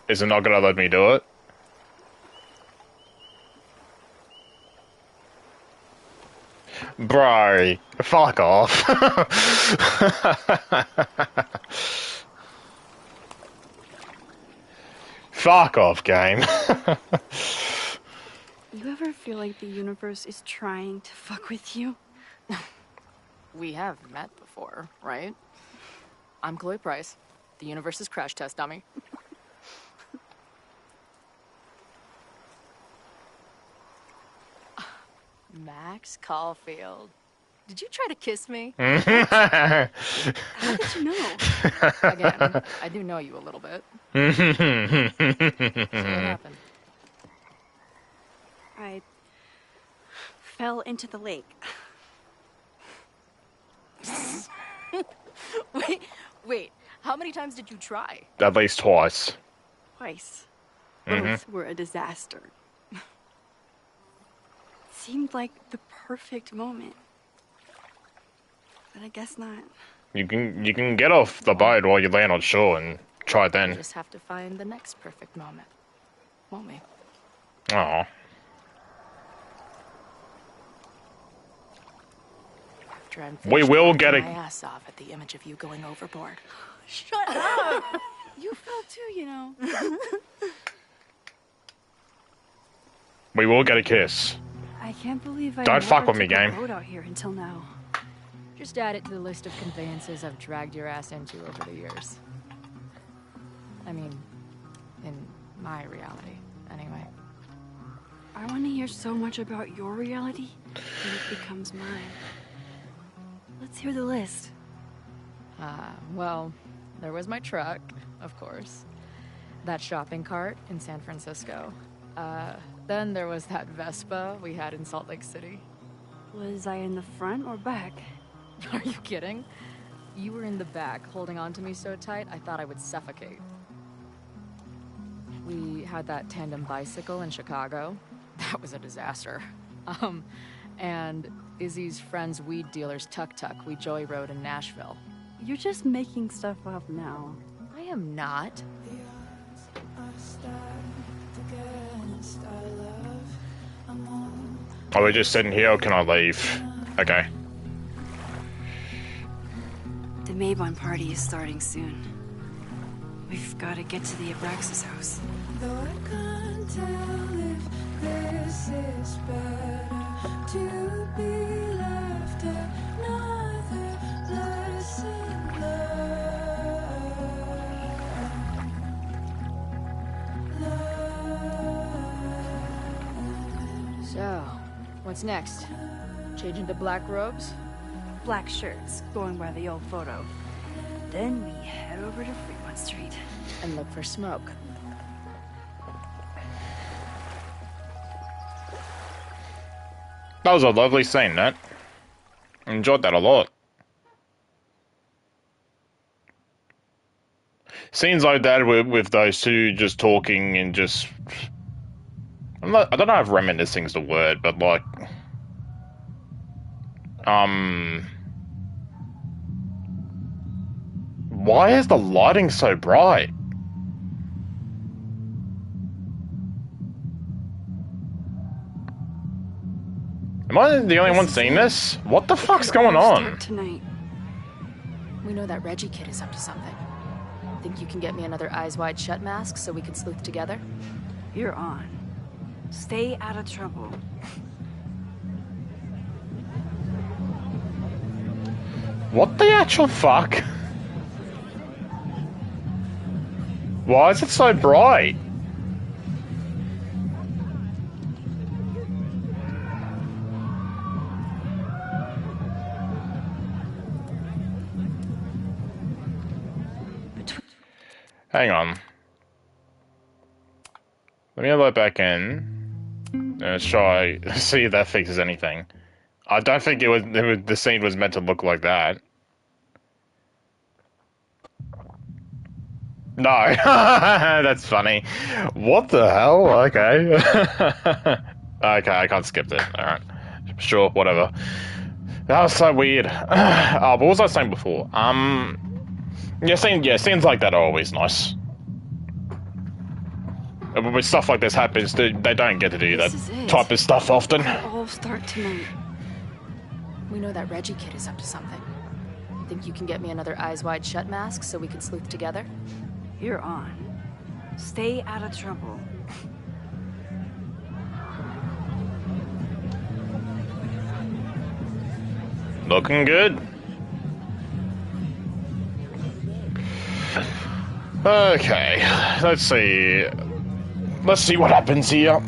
Is it not gonna let me do it? Bro, fuck off. Fuck off, game. You ever feel like the universe is trying to fuck with you? We have met before, right? I'm Chloe Price, the universe's crash test dummy. Max Caulfield. Did you try to kiss me? How did you know? Again, I do know you a little bit. So what happened? I fell into the lake. Wait, how many times did you try? At least twice. Twice. Mhm. Both were a disaster. Seemed like the perfect moment. But I guess not. You can get off the boat while you land on shore and try it We then. just have to find the next perfect moment. Won't we? Aw. After I'm We finished will laughing get a- my ass off at the image of you going overboard. Shut up! You fell too, you know. We will get a kiss. I can't believe I Don't fuck never with me, took a game. boat out here until now. Just add it to the list of conveyances I've dragged your ass into over the years. I mean, in my reality, anyway. I want to hear so much about your reality that it becomes mine. Let's hear the list. Well, there was my truck, of course. That shopping cart in San Francisco. Then there was that Vespa we had in Salt Lake City. Was I in the front or back? Are you kidding? You were in the back, holding on to me so tight, I thought I would suffocate. We had that tandem bicycle in Chicago. That was a disaster. And Izzy's friend's weed dealer's tuk-tuk we joyrode in Nashville. You're just making stuff up now. I am not. Are we just sitting here or can I leave? Okay. The Maybon party is starting soon. We've got to get to the Abraxas house. Though I can't tell if this is better to be left another lesson learned. So, what's next? Change into black robes? Black shirts, going by the old photo. Then we head over to Fremont Street. And look for smoke. That was a lovely scene, Nat. Enjoyed that a lot. Scenes like that with those two just talking and just... I don't know if reminiscing's the word, but like... Why is the lighting so bright? Am I the only one seeing this? What the fuck's going on? Tonight. We know that Reggie kid is up to something. Think you can get me another Eyes Wide Shut mask so we can sleuth together? You're on. Stay out of trouble. What the actual fuck? Why is it so bright? Hang on. Let me load back in. Let's try see if that fixes anything. I don't think the scene was meant to look like that. No. That's funny. What the hell? Okay. Okay, I can't skip it. Alright. Sure, whatever. That was so weird. Oh, what was I saying before? Scenes like that are always nice. When stuff like this happens, they don't get to do that type of stuff often. All start tonight. We know that Reggie kid is up to something. Think you can get me another Eyes Wide Shut mask so we can sleuth together? You're on. Stay out of trouble. Looking good. Okay, let's see. Let's see what happens here.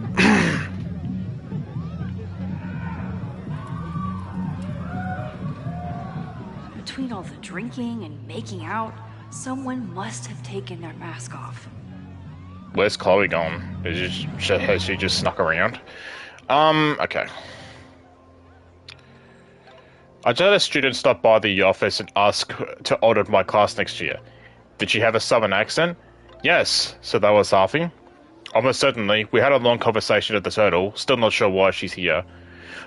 Between all the drinking and making out, someone must have taken their mask off. Where's Chloe gone? Has she just snuck around? Okay. I just had a student stop by the office and ask to audit my class next year. Did she have a southern accent? Yes, so that was Safi. Almost certainly, we had a long conversation at the Turtle, still not sure why she's here.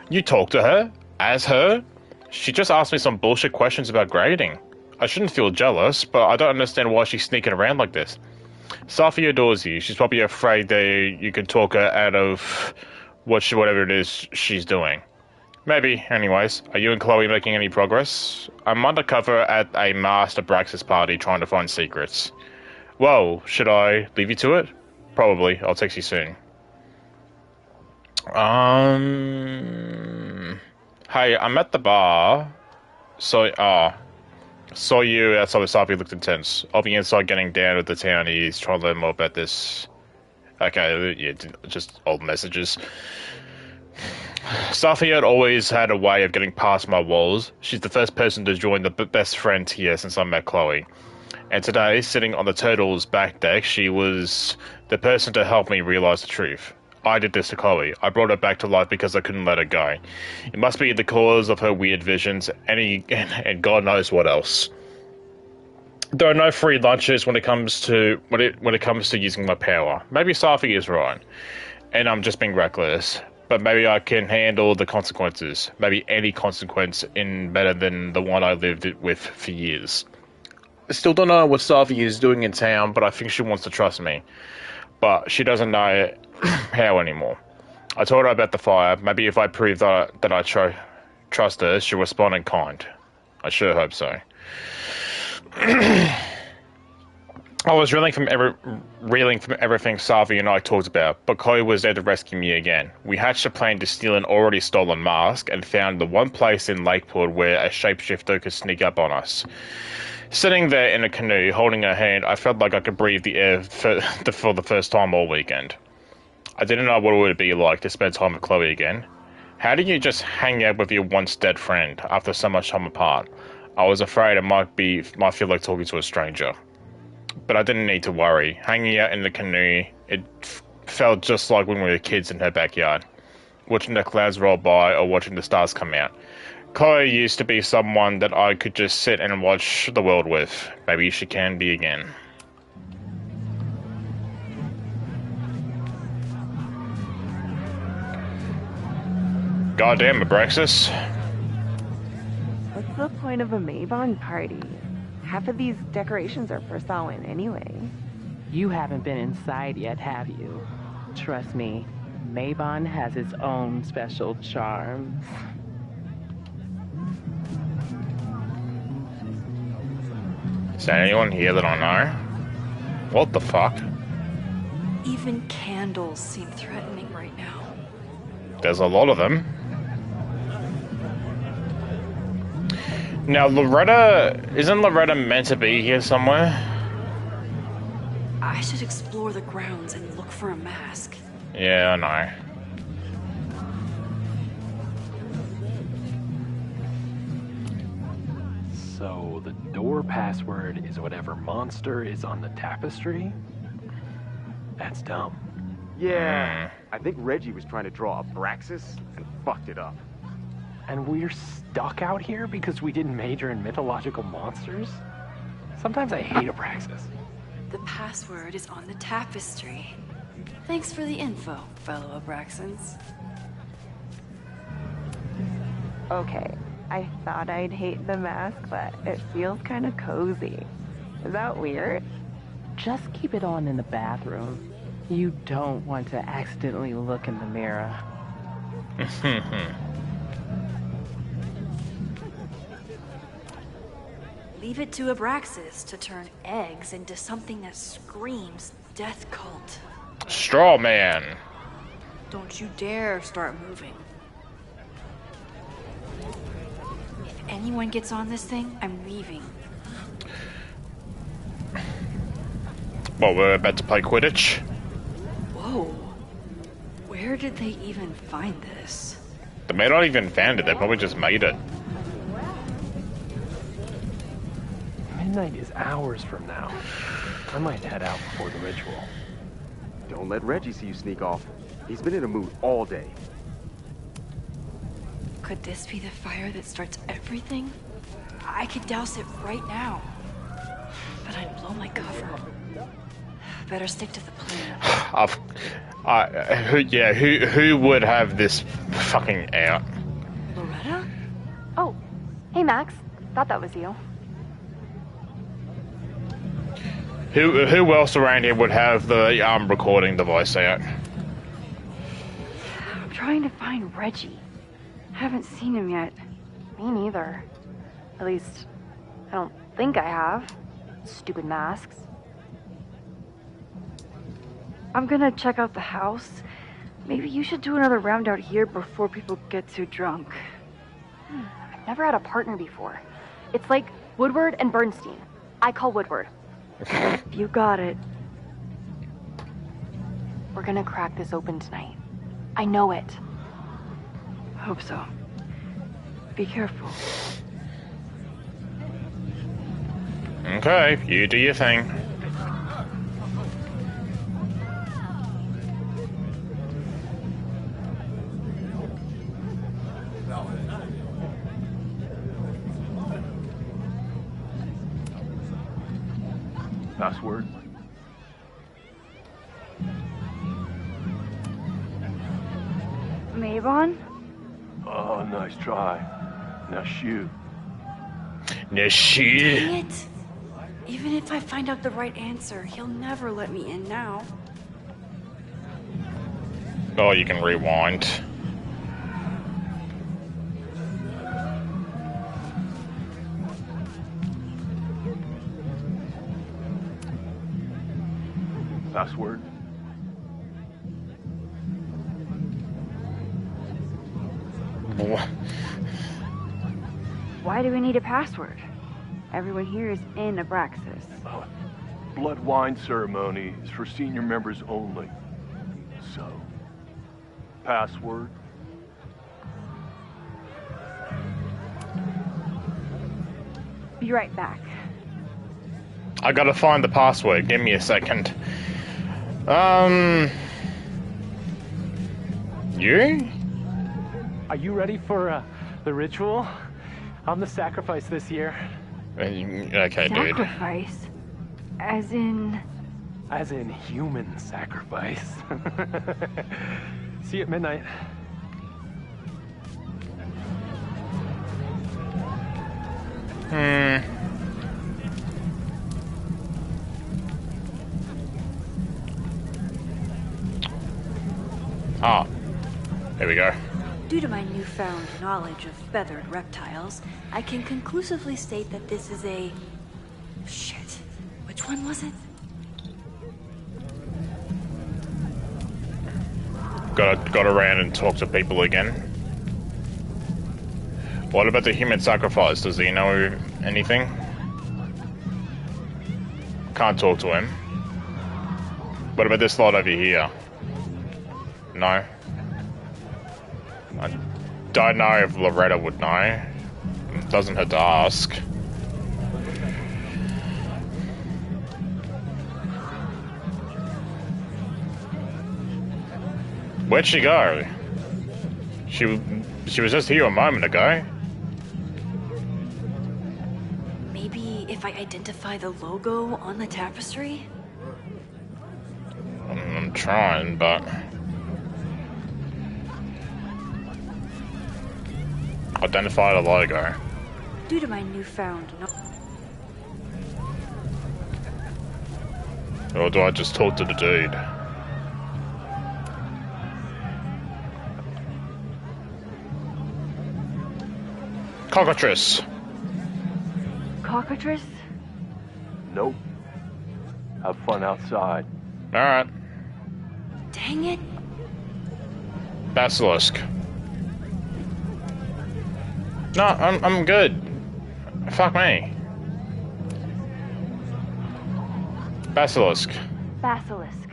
You talked to her? As her? She just asked me some bullshit questions about grading. I shouldn't feel jealous, but I don't understand why she's sneaking around like this. Safi adores you. She's probably afraid that you can talk her out of whatever it is she's doing. Maybe. Anyways, are you and Chloe making any progress? I'm undercover at a masked Abraxas party trying to find secrets. Well, should I leave you to it? Probably. I'll text you soon. Hey, I'm at the bar. Saw you outside of Safi, looked intense. I'll be inside getting down with the townies, trying to learn more about this. Okay, yeah, just old messages. Safi had always had a way of getting past my walls. She's the first person to join the best friend tier since I met Chloe. And today, sitting on the Turtle's back deck, she was the person to help me realize the truth. I did this to Chloe. I brought her back to life because I couldn't let her go. It must be the cause of her weird visions, and God knows what else. There are no free lunches when it comes to using my power. Maybe Safi is right, and I'm just being reckless. But maybe I can handle the consequences. Maybe any consequence in better than the one I lived with for years. I still don't know what Safi is doing in town, but I think she wants to trust me. But she doesn't know how anymore. I told her about the fire. Maybe if I prove that I trust her, she'll respond in kind. I sure hope so. I was reeling from everything Savi and I talked about, but Chloe was there to rescue me again. We hatched a plan to steal an already stolen mask and found the one place in Lakeport where a shapeshifter could sneak up on us. Sitting there in a canoe, holding her hand, I felt like I could breathe the air for the first time all weekend. I didn't know what it would be like to spend time with Chloe again. How do you just hang out with your once dead friend after so much time apart? I was afraid it might feel like talking to a stranger. But I didn't need to worry. Hanging out in the canoe, it felt just like when we were kids in her backyard, watching the clouds roll by or watching the stars come out. Chloe used to be someone that I could just sit and watch the world with. Maybe she can be again. Goddamn, Abraxas. What's the point of a Mabon party? Half of these decorations are for Samhain anyway. You haven't been inside yet, have you? Trust me, Mabon has its own special charms. Is there anyone here that I know? What the fuck? Even candles seem threatening right now. There's a lot of them. Now, isn't Loretta meant to be here somewhere? I should explore the grounds and look for a mask. Yeah, I know. So, the door password is whatever monster is on the tapestry? That's dumb. Yeah, I think Reggie was trying to draw Abraxas and fucked it up. And we're stuck out here because we didn't major in mythological monsters? Sometimes I hate Abraxas. The password is on the tapestry. Thanks for the info, fellow Abraxans. Okay, I thought I'd hate the mask, but it feels kind of cozy. Is that weird? Just keep it on in the bathroom. You don't want to accidentally look in the mirror. Leave it to Abraxas to turn eggs into something that screams death cult. Straw man. Don't you dare start moving. If anyone gets on this thing, I'm leaving. Well, we're about to play Quidditch. Whoa. Where did they even find this? They may not even found it, they probably just made it. Midnight is hours from now. I might head out before the ritual. Don't let Reggie see you sneak off. He's been in a mood all day. Could this be the fire that starts everything? I could douse it right now. But I'd blow my cover. Better stick to the plan. Who would have this fucking out? Loretta? Oh, hey Max. Thought that was you. Who else around here would have the recording device out? I'm trying to find Reggie. Haven't seen him yet. Me neither. At least, I don't think I have. Stupid masks. I'm gonna check out the house. Maybe you should do another round out here before people get too drunk. I've never had a partner before. It's like Woodward and Bernstein. I call Woodward. You got it. We're gonna crack this open tonight. I know it. Hope so. Be careful. Okay, you do your thing. Password? Mabon? Oh, nice try. Now shoot. Now shoot. Dang it! Even if I find out the right answer, he'll never let me in now. Oh, you can rewind. Password? Why do we need a password? Everyone here is in Abraxas. Blood wine ceremony is for senior members only. So, password? Be right back. I gotta find the password. Give me a second. You? Are you ready for the ritual? I'm the sacrifice this year. Okay, dude. Sacrifice? As in... As in human sacrifice. See you at midnight. Ah, here we go. Due to my newfound knowledge of feathered reptiles, I can conclusively state that this is a... Shit. Which one was it? Got around and talk to people again. What about the human sacrifice? Does he know anything? Can't talk to him. What about this lot over here? No. I don't know if Loretta would know. It doesn't hurt to ask. Where'd she go? She was just here a moment ago. Maybe if I identify the logo on the tapestry? I'm trying, but... Identify the logo. Due to my newfound Or do I just talk to the dude? Cockatrice. Cockatrice? Nope. Have fun outside. Alright. Dang it. Basilisk. No, I'm good. Fuck me. Basilisk. Basilisk.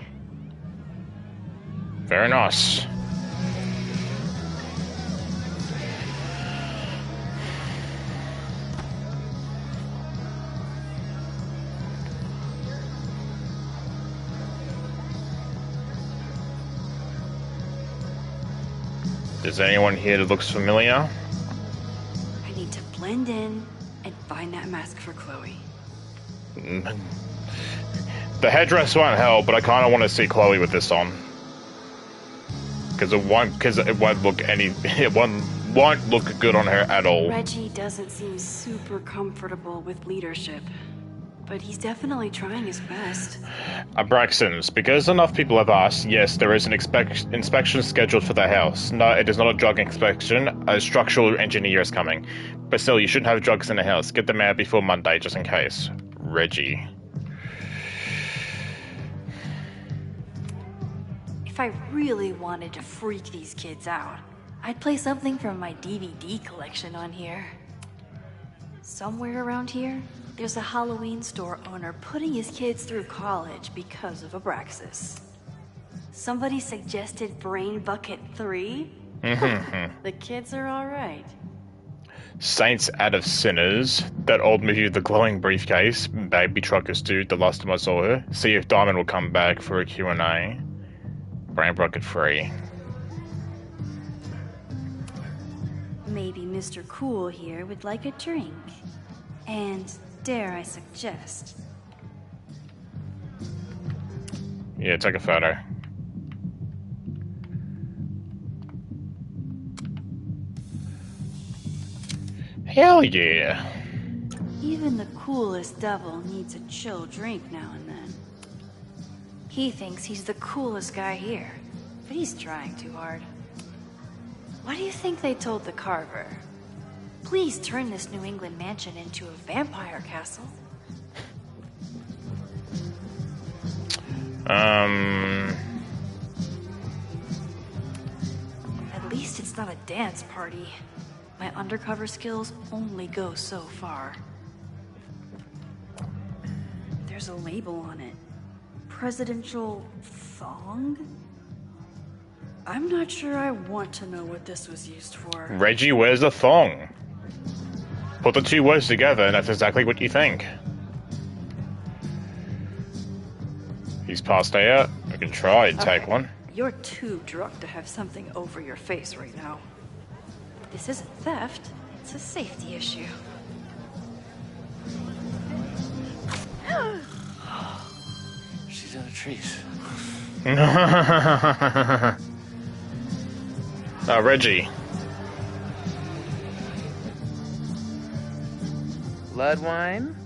Very nice. Is anyone here that looks familiar? I need to blend in and find that mask for Chloe. The headdress won't help, but I kind of want to see Chloe with this on. Because it won't look it won't look good on her at all. Reggie doesn't seem super comfortable with leadership, but he's definitely trying his best. Abraxans, because enough people have asked, yes, there is an inspection scheduled for the house. No, it is not a drug inspection. A structural engineer is coming. But still, you shouldn't have drugs in the house. Get them out before Monday, just in case. Reggie. If I really wanted to freak these kids out, I'd play something from my DVD collection on here. Somewhere around here, there's a Halloween store owner putting his kids through college because of Abraxas. Somebody suggested Brain Bucket 3? The kids are alright. Saints out of Sinners, that old movie with the glowing briefcase, Baby Truckers Dude, the last time I saw her, see if Diamond will come back for a Q&A. Brain Bucket 3. Maybe Mr. Cool here would like a drink. And dare I suggest... Yeah, take a photo. Hell yeah. Even the coolest devil needs a chill drink now and then. He thinks he's the coolest guy here, but he's trying too hard. What do you think they told the carver? Please turn this New England mansion into a vampire castle. At least it's not a dance party. My undercover skills only go so far. There's a label on it. Presidential thong? I'm not sure I want to know what this was used for. Reggie wears a thong. Put the two words together and that's exactly what you think. He's passed out. I can try and take one. You're too drunk to have something over your face right now. This isn't theft, it's a safety issue. She's in the trees. Reggie. Blood wine?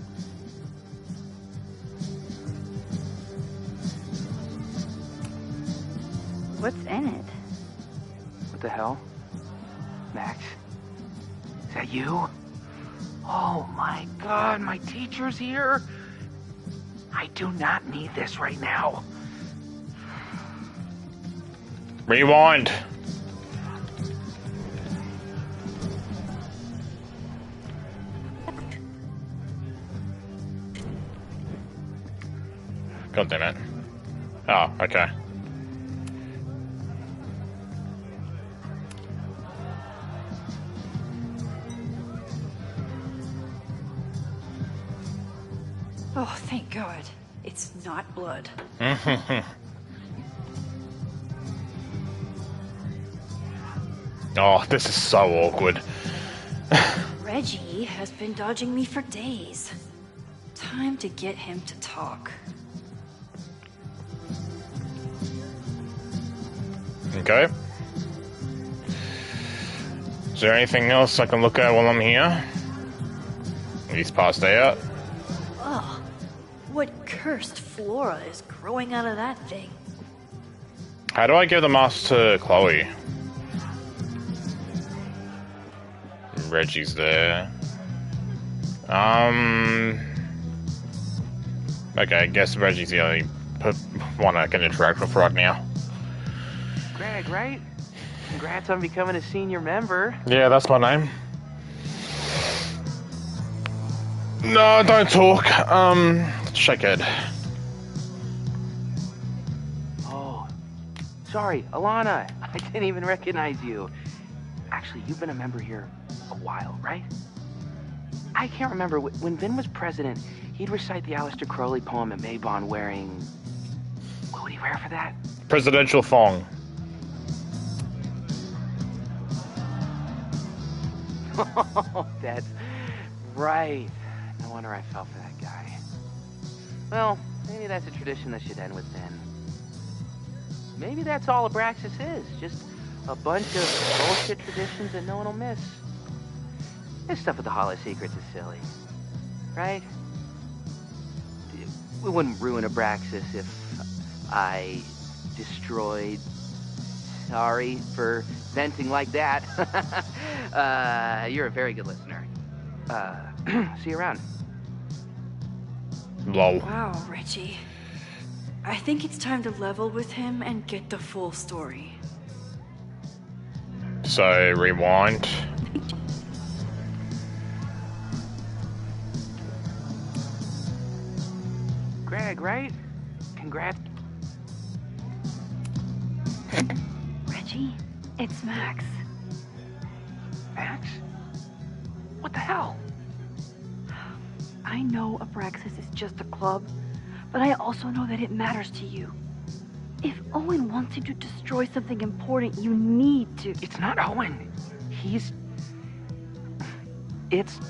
What's in it? What the hell? Max? Is that you? Oh my god, my teacher's here? I do not need this right now. Rewind. God damn it. Oh, okay. Oh, thank God. It's not blood. Oh, this is so awkward. Reggie has been dodging me for days. Time to get him to talk. Okay. Is there anything else I can look at while I'm here? He's passed out. Ugh. What cursed flora is growing out of that thing? How do I give the mask to Chloe? Reggie's there. Okay, I guess Reggie's the only one I can interact with right now. Greg, right? Congrats on becoming a senior member. Yeah, that's my name. No, don't talk. Shake it. Oh, sorry, Alana. I didn't even recognize you. Actually, you've been a member here a while, right? I can't remember. When Vin was president, he'd recite the Aleister Crowley poem at Maybon wearing... What would he wear for that? Presidential thong. That's right. No wonder I fell for that guy. Well, maybe that's a tradition that should end with Vin. Maybe that's all Abraxas is. Just a bunch of bullshit traditions that no one will miss. This stuff with the Hall of Secrets is silly. Right? We wouldn't ruin Abraxas if I destroyed... Sorry for venting like that. You're a very good listener. See you around. Lol. Wow, Reggie. I think it's time to level with him and get the full story. So, rewind. Greg, right? Congrats. Reggie, it's Max. Max? What the hell? I know Abraxas is just a club, but I also know that it matters to you. If Owen wants you to destroy something important, you need to. It's not Owen. It's...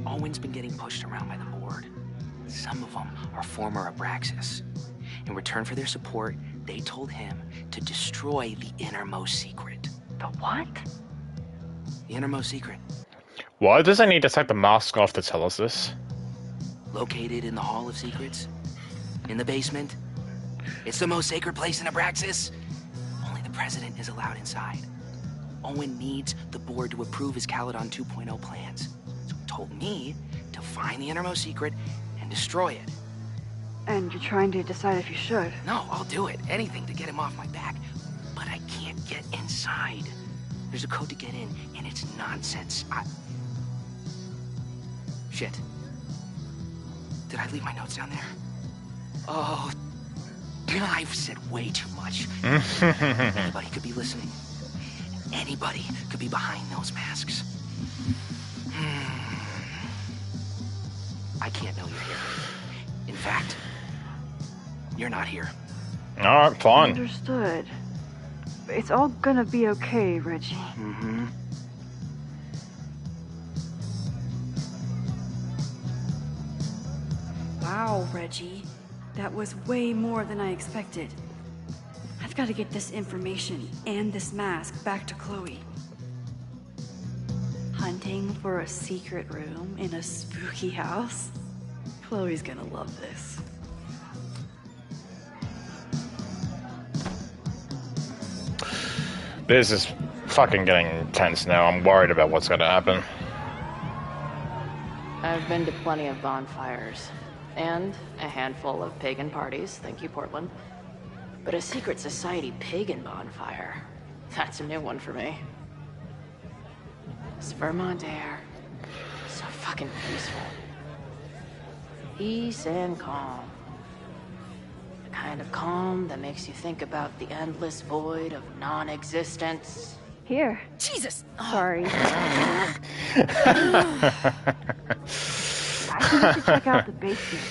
Owen's been getting pushed around by the board. Some of them are former Abraxas. In return for their support, they told him to destroy the innermost secret. The what? The innermost secret. Why does I need to take the mask off to tell us this? Located in the Hall of Secrets. In the basement. It's the most sacred place in Abraxas. Only the president is allowed inside. Owen needs the board to approve his Caledon 2.0 plans. So he told me to find the innermost secret and destroy it. And you're trying to decide if you should. No, I'll do it. Anything to get him off my back. But I can't get inside. There's a code to get in, and it's nonsense. Shit. Did I leave my notes down there? Oh, I've said way too much. Anybody could be listening. Anybody could be behind those masks. I can't know you're here. In fact, you're not here. Alright, fine. Understood. It's all gonna be okay, Reggie. Mm-hmm. Wow, Reggie. That was way more than I expected. I've got to get this information and this mask back to Chloe. Hunting for a secret room in a spooky house? Chloe's gonna love this. This is fucking getting intense now. I'm worried about what's gonna happen. I've been to plenty of bonfires. And a handful of pagan parties, thank you, Portland. But a secret society pagan bonfire, that's a new one for me. This Vermont air, so fucking peaceful. Peace and calm. The kind of calm that makes you think about the endless void of non-existence. Here. Jesus! Sorry. I think we should check out the basement.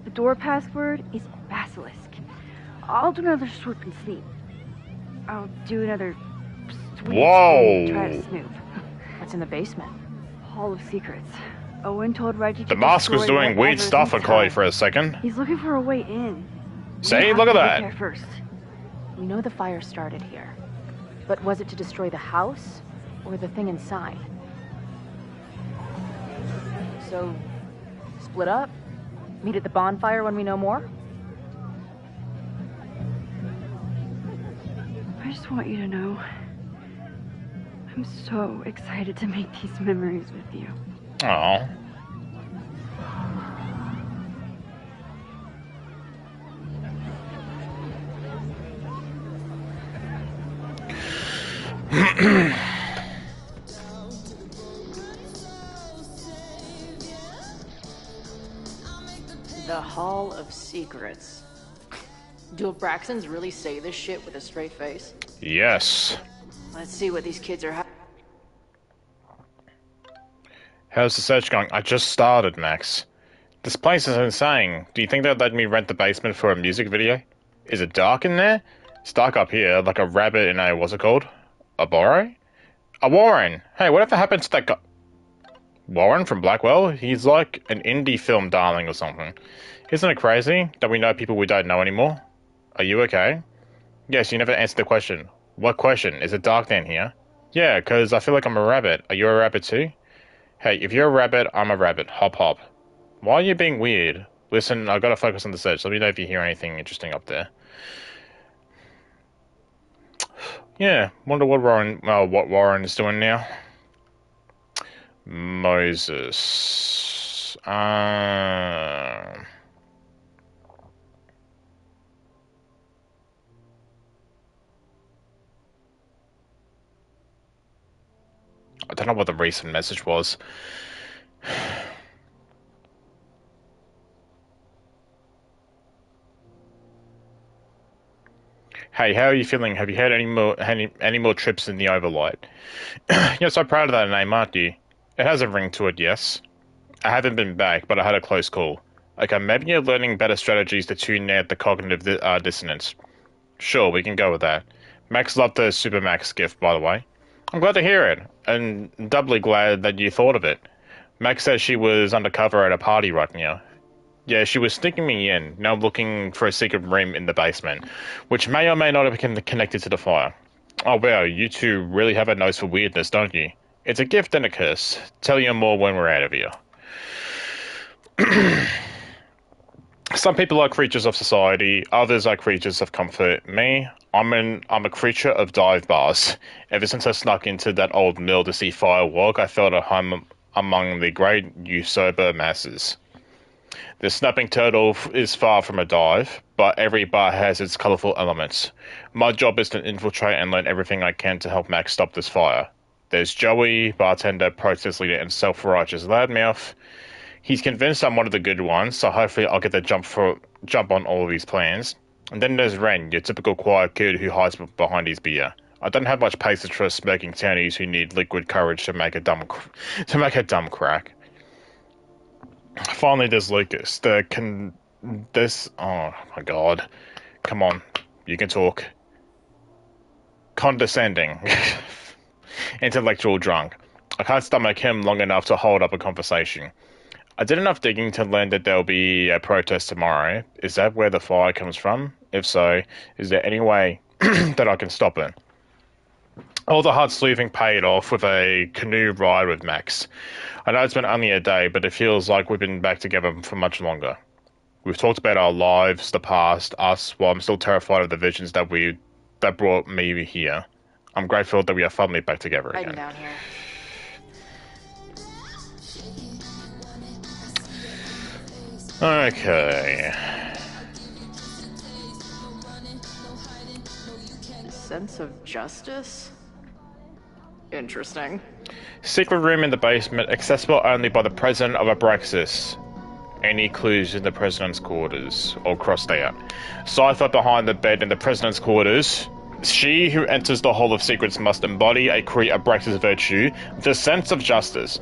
The door password is Basilisk. I'll do another swoop and sneak. I'll do another sweep and try to snoop. What's in the basement? Hall of Secrets. Owen told Reggie to The mask was destroy doing weird whatever's stuff on Chloe inside. for a second. He's looking for a way in. See, look at Get that. there first. We know the fire started here. But was it to destroy the house or the thing inside? So, split up? Meet at the bonfire when we know more? I just want you to know, I'm so excited to make these memories with you. Oh. The Hall of Secrets. Do Abraxans really say this shit with a straight face? Yes. Let's see what these kids are How's the search going? I just started, Max. This place is insane. Do you think they'd let me rent the basement for a music video? Is it dark in there? It's dark up here, like a rabbit in a, what's it called? A burrow? A Warren! Hey, whatever happened to that guy? Warren from Blackwell? He's like an indie film darling or something. Isn't it crazy that we know people we don't know anymore? Are you okay? Yes, you never answered the question. What question? Is it dark down here? Yeah, 'cause I feel like I'm a rabbit. Are you a rabbit too? Hey, if you're a rabbit, I'm a rabbit. Hop hop. Why are you being weird? Listen, I've got to focus on the search. Let me know if you hear anything interesting up there. Yeah, wonder what Warren is doing now. Moses. I don't know what the recent message was. Hey, how are you feeling? Have you had any more trips in the Overlight? You're so proud of that name, aren't you? It has a ring to it, yes. I haven't been back, but I had a close call. Okay, maybe you're learning better strategies to tune out the cognitive dissonance. Sure, we can go with that. Max loved the Super Max gift, by the way. I'm glad to hear it, and doubly glad that you thought of it. Max says she was undercover at a party right now. Yeah, she was sneaking me in, now looking for a secret room in the basement, which may or may not have been connected to the fire. Oh wow, you two really have a nose for weirdness, don't you? It's a gift and a curse. Tell you more when we're out of here. Some people are creatures of society, others are creatures of comfort. Me, I'm a creature of dive bars. Ever since I snuck into that old mill to see firework, I felt at home among the great usurper masses. The snapping turtle is far from a dive, but every bar has its colourful elements. My job is to infiltrate and learn everything I can to help Max stop this fire. There's Joey, bartender, protest leader, and self-righteous loudmouth. He's convinced I'm one of the good ones, so hopefully I'll get the jump on all of his plans. And then there's Ren, your typical quiet kid who hides behind his beer. I don't have much patience for smoking townies who need liquid courage to make a dumb crack. Finally, there's Lucas. Oh my god. Come on, you can talk. Condescending. Intellectual drunk. I can't stomach him long enough to hold up a conversation. I did enough digging to learn that there'll be a protest tomorrow. Is that where the fire comes from? If so, is there any way that I can stop it? All the hard sleuthing paid off with a canoe ride with Max. I know it's been only a day, but it feels like we've been back together for much longer. We've talked about our lives, the past, us, while I'm still terrified of the visions that brought me here. I'm grateful that we are finally back together again. Hiding down here. Okay. A sense of justice? Interesting. Secret room in the basement, accessible only by the president of Abraxas. Any clues in the president's quarters, or crossed out. Cipher behind the bed in the president's quarters. She who enters the Hall of Secrets must embody a Kree Abraxas virtue, the sense of justice.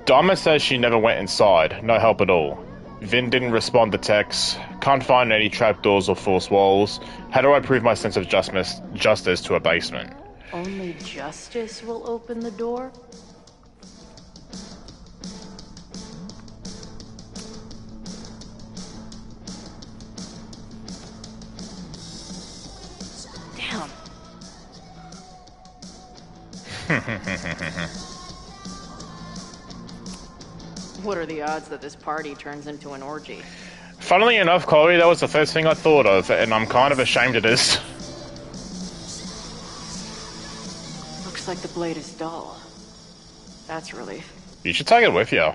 Dharma says she never went inside, no help at all. Vin didn't respond to texts, can't find any trapdoors or false walls. How do I prove my sense of justice to a basement? Only justice will open the door? Damn. What are the odds that this party turns into an orgy? Funnily enough, Chloe, that was the first thing I thought of, and I'm kind of ashamed of this. Looks like the blade is dull. That's a relief. You should take it with you.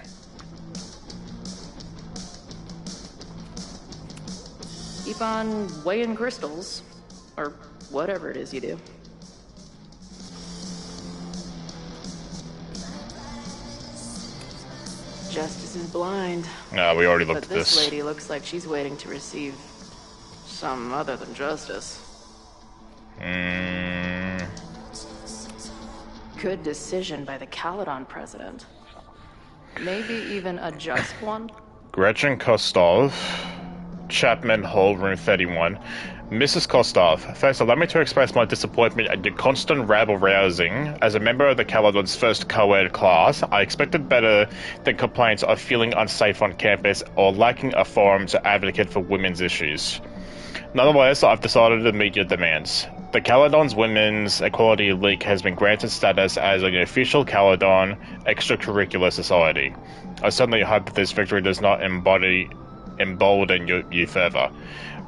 Keep on weighing crystals. Or whatever it is you do. Justice is blind. No, we already looked at at this. But this lady looks like she's waiting to receive some other than justice. Good decision by the Caledon president. Maybe even a just one? Gretchen Kostov, Chapman Hall, room 31. Mrs. Kostov, first allow me to express my disappointment at your constant rabble-rousing. As a member of the Caledon's first co-ed class, I expected better than complaints of feeling unsafe on campus or lacking a forum to advocate for women's issues. Nonetheless, I've decided to meet your demands. The Caledon's Women's Equality League has been granted status as an official Caledon extracurricular society. I certainly hope that this victory does not embolden you further.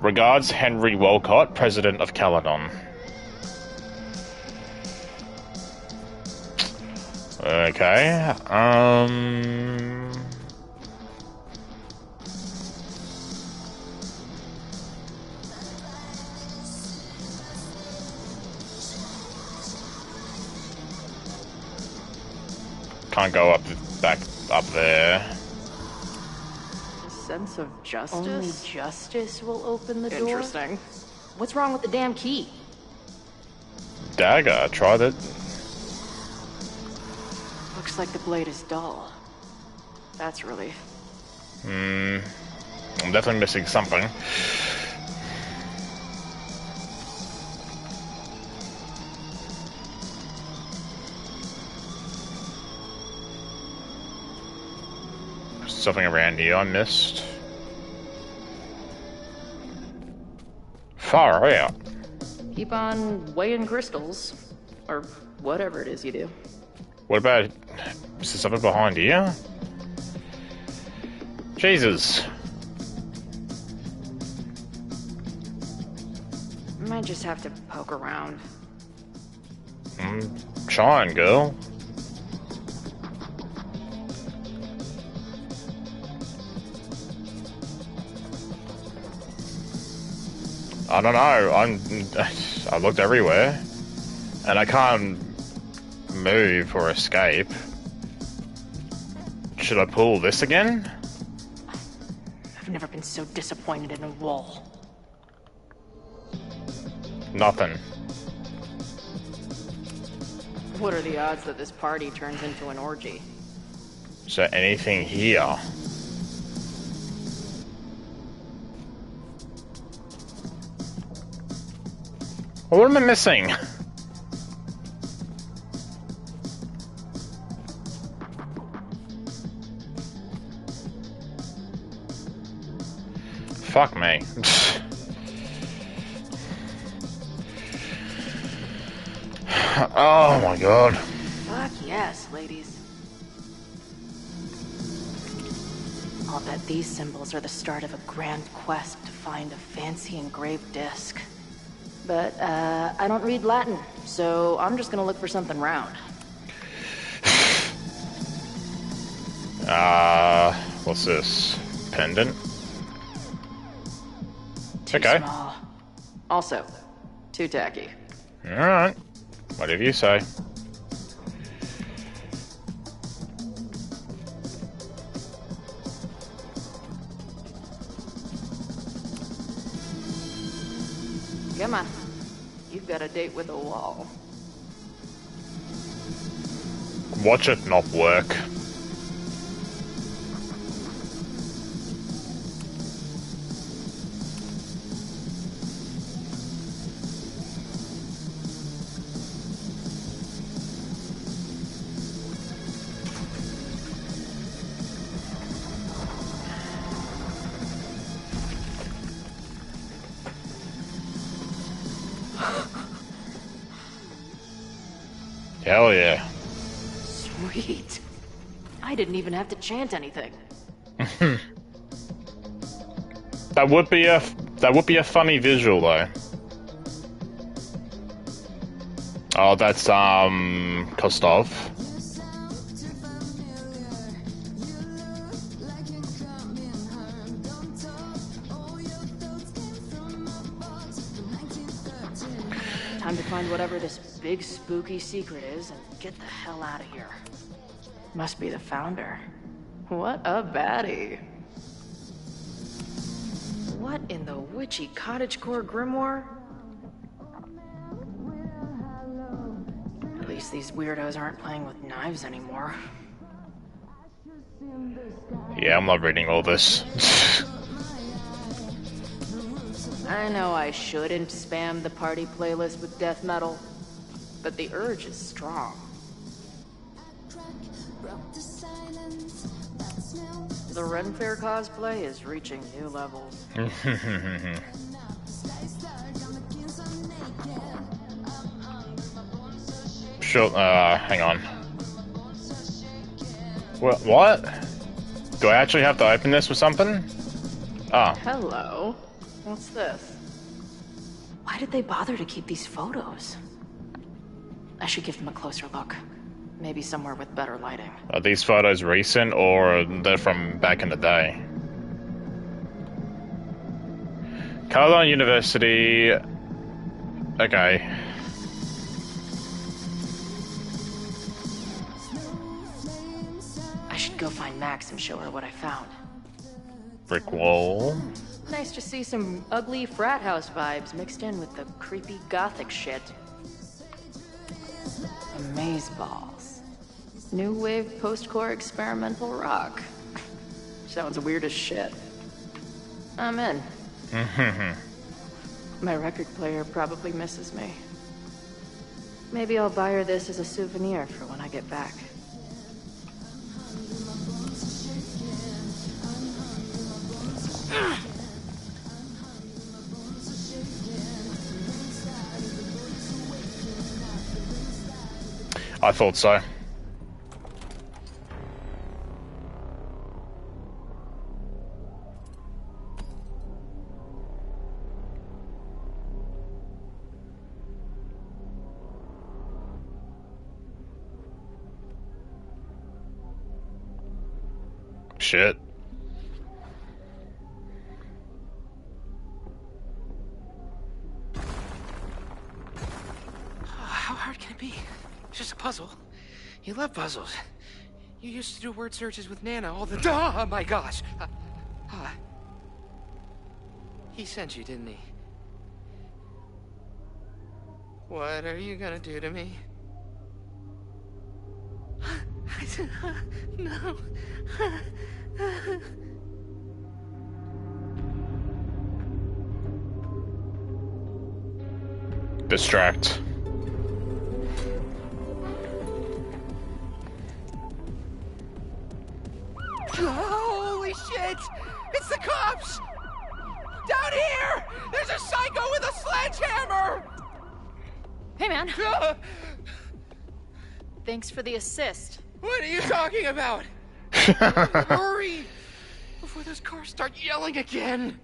Regards, Henry Walcott, President of Caledon. Okay. Can't go back up there. A sense of justice? Only justice will open the door? Interesting. What's wrong with the damn key? Dagger, tried it. Looks like the blade is dull. That's a relief. I'm definitely missing something. Something around here I missed. Far out. Keep on weighing crystals. Or whatever it is you do. What about... Is there something behind here? Jesus. Might just have to poke around. Trying, girl. I don't know. I looked everywhere, and I can't move or escape. Should I pull this again? I've never been so disappointed in a wall. Nothing. What are the odds that this party turns into an orgy? Is there anything here? What am I missing? Fuck me. Oh my god. Fuck yes, ladies. I'll bet these symbols are the start of a grand quest to find a fancy engraved disc. But, I don't read Latin, so I'm just gonna look for something round. What's this? Pendant? Too okay. Small. Also, too tacky. Alright. Whatever you say. Come on. You've got a date with a wall. Watch it not work. Hell yeah. Sweet. I didn't even have to chant anything. That would be a funny visual though. Oh, that's Kostov. Time to find whatever this big spooky secret is and get the hell out of here. Must be the founder. What a baddie. What in the witchy cottagecore grimoire? At least these weirdos aren't playing with knives anymore. Yeah, I'm not reading all this. I know I shouldn't spam the party playlist with death metal, but the urge is strong. The Ren Fair cosplay is reaching new levels. Sure, hang on. What? Do I actually have to open this with something? Oh. Hello. What's this? Why did they bother to keep these photos? I should give them a closer look. Maybe somewhere with better lighting. Are these photos recent or they're from back in the day? Caledon University. Okay. I should go find Max and show her what I found. Brick wall. Nice to see some ugly frat house vibes mixed in with the creepy gothic shit. Amazeballs. New wave post-core experimental rock. Sounds weird as shit. I'm in. My record player probably misses me. Maybe I'll buy her this as a souvenir for when I get back. I thought so. Shit. How hard can it be? It's just a puzzle. You love puzzles. You used to do word searches with Nana all the time. Oh my gosh. He sent you, didn't he? What are you gonna do to me? No. Distract. Holy shit! It's the cops! Down here! There's a psycho with a sledgehammer! Hey, man. Thanks for the assist. What are you talking about? Hurry! Before those cars start yelling again!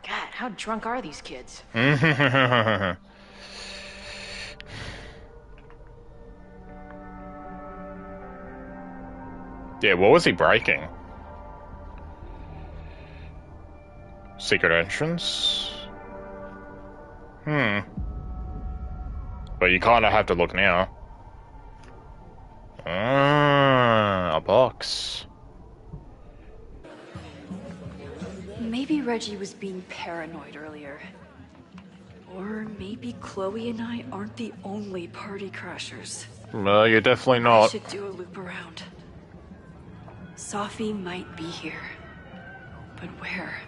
God, how drunk are these kids? Yeah, what was he breaking? Secret entrance? But you kind of have to look now. A box. Maybe Reggie was being paranoid earlier. Or maybe Chloe and I aren't the only party crashers. No, you're definitely I not. should do a loop around. Sophie might be here. But where?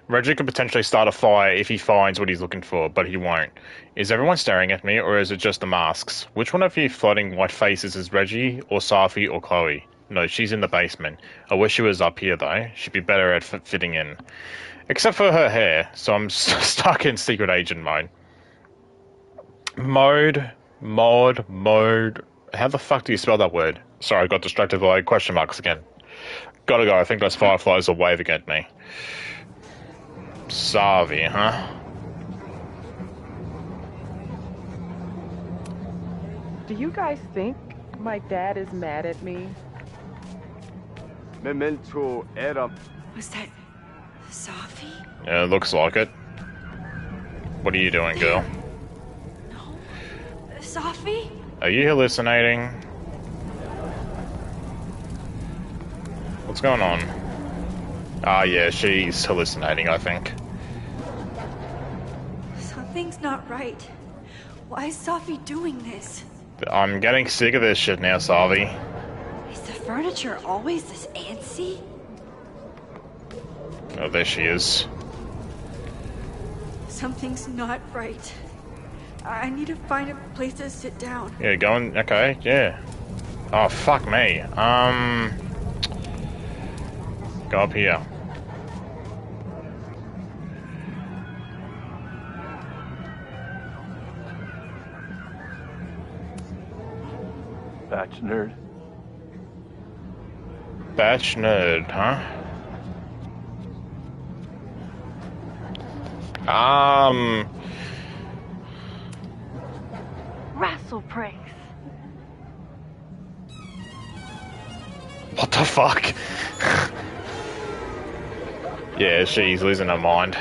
Reggie could potentially start a fire if he finds what he's looking for, but he won't. Is everyone staring at me, or is it just the masks? Which one of you floating white faces is Reggie, or Sophie, or Chloe? No, she's in the basement. I wish she was up here, though. She'd be better at fitting in. Except for her hair, so I'm stuck in secret agent mode. Mode. How the fuck do you spell that word? Sorry, I got distracted by question marks again. Gotta go, I think those fireflies will wave against me. Savi, huh? Do you guys think my dad is mad at me? Memento era. Was that Sophie? Yeah, it looks like it. What are you doing, girl? Sophie? Are you hallucinating? What's going on? Ah, yeah, she's hallucinating, I think. Something's not right. Why is Sophie doing this? I'm getting sick of this shit now, Savi. Is the furniture always this antsy? Oh, there she is. Something's not right. I need to find a place to sit down. Yeah, going. Okay, yeah. Oh, fuck me. Go up here. Batch nerd. Batch nerd, huh? wrestle pranks. What the fuck? Yeah, she's losing her mind.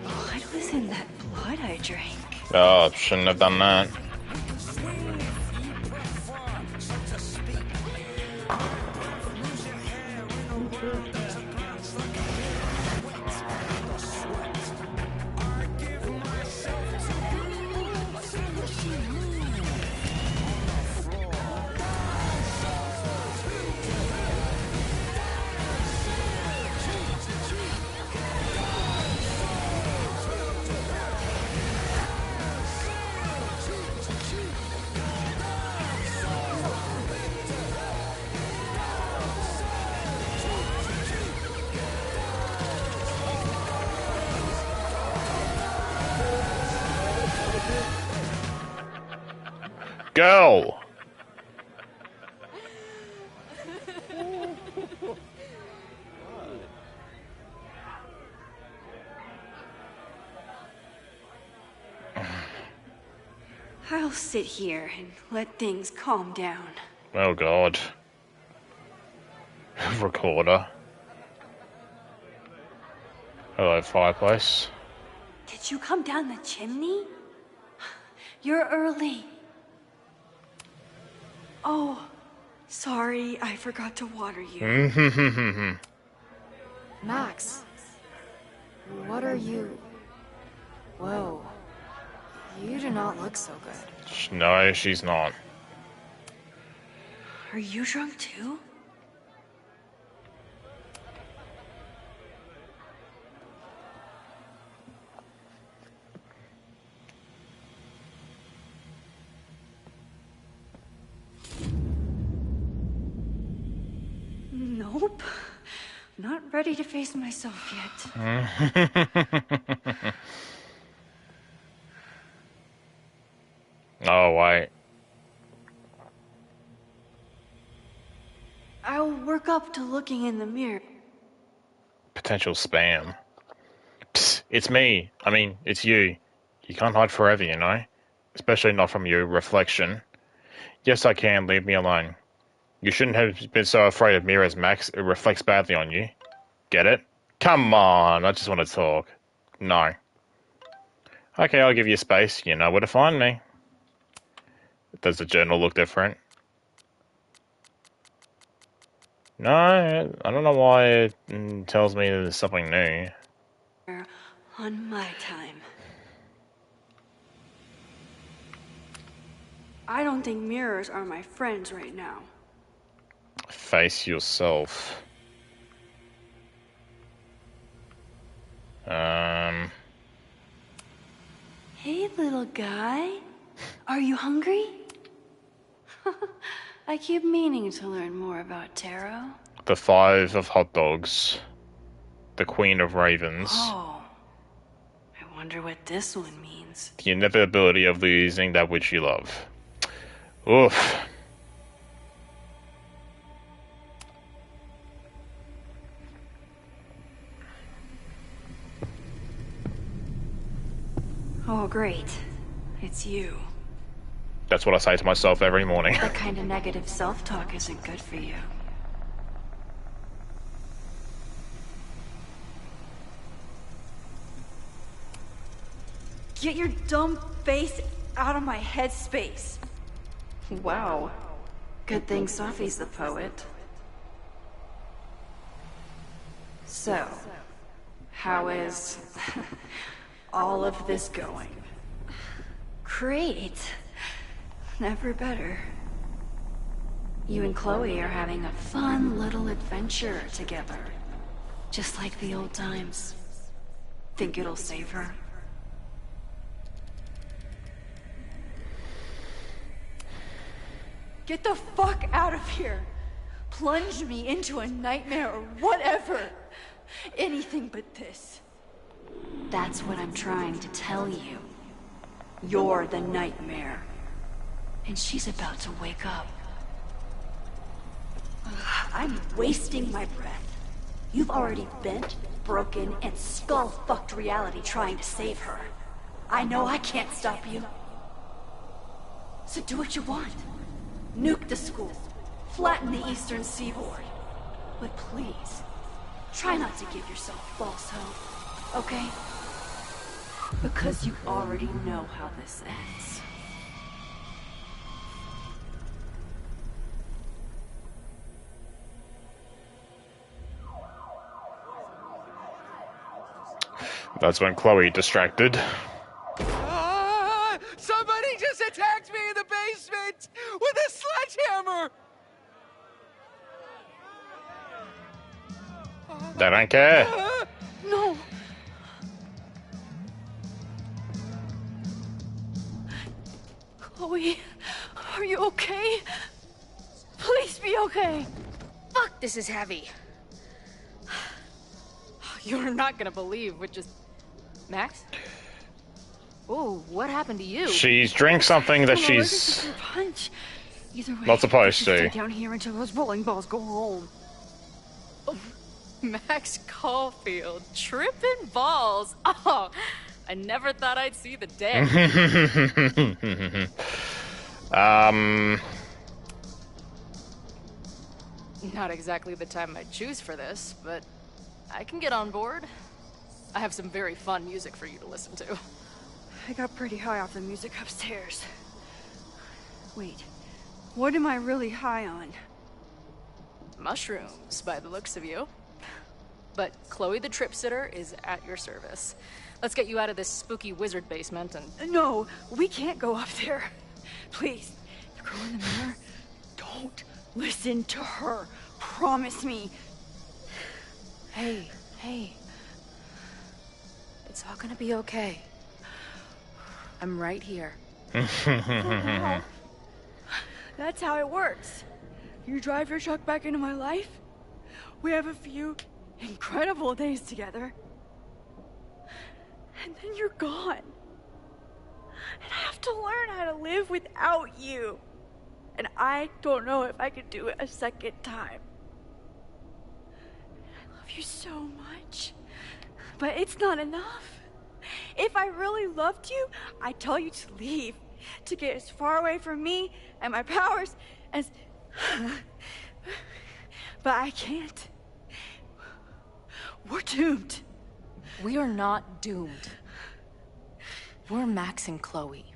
What was in that blood I drank? Oh, shouldn't have done that. Go! I'll sit here and let things calm down. Oh god. Recorder. Hello, fireplace. Did you come down the chimney? You're early. Oh, sorry, I forgot to water you. Max, what are you? Whoa, you do not look so good. No, she's not. Are you drunk too? Nope. Not ready to face myself yet. Oh, wait. I'll work up to looking in the mirror. Potential spam. Psst, it's me. I mean, it's you. You can't hide forever, you know? Especially not from your reflection. Yes, I can. Leave me alone. You shouldn't have been so afraid of mirrors, Max. It reflects badly on you. Get it? Come on, I just want to talk. No. Okay, I'll give you space. You know where to find me. Does the journal look different? No, I don't know why it tells me there's something new. On my time. I don't think mirrors are my friends right now. Face yourself. Hey, little guy. Are you hungry? I keep meaning to learn more about tarot. The 5 of hot dogs. The Queen of Ravens. Oh. I wonder what this one means. The inevitability of losing that which you love. Oof. Oh, great. It's you. That's what I say to myself every morning. That kind of negative self-talk isn't good for you. Get your dumb face out of my headspace. Wow. Good thing Sophie's the poet. So, how is all of this going? Great. Never better. You and Chloe are having a fun little adventure together. Just like the old times. Think it'll save her? Get the fuck out of here. Plunge me into a nightmare or whatever. Anything but this. That's what I'm trying to tell you. You're the nightmare. And she's about to wake up. I'm wasting my breath. You've already bent, broken, and skull-fucked reality trying to save her. I know I can't stop you. So do what you want. Nuke the school. Flatten the eastern seaboard. But please, try not to give yourself false hope, okay? Because you already know how this ends. That's when Chloe distracted. Somebody just attacked me in the basement with a sledgehammer! They don't care. No. Chloe, are you okay? Please be okay. Fuck, this is heavy. You're not gonna believe what just... Max? Oh, what happened to you? She's drank something that she's not supposed to. Stay down here until those bowling balls go home. Oh, Max Caulfield, tripping balls. Oh, I never thought I'd see the day. Not exactly the time I'd choose for this, but I can get on board. I have some very fun music for you to listen to. I got pretty high off the music upstairs. Wait, what am I really high on? Mushrooms, by the looks of you. But Chloe the Trip Sitter is at your service. Let's get you out of this spooky wizard basement and... No, we can't go up there. Please, the girl in the mirror, don't listen to her. Promise me. Hey. It's all gonna be okay. I'm right here. That's how it works. You drive your truck back into my life. We have a few incredible days together. And then you're gone. And I have to learn how to live without you. And I don't know if I could do it a second time. I love you so much. But it's not enough. If I really loved you, I'd tell you to leave. To get as far away from me and my powers as... But I can't. We're doomed. We are not doomed. We're Max and Chloe.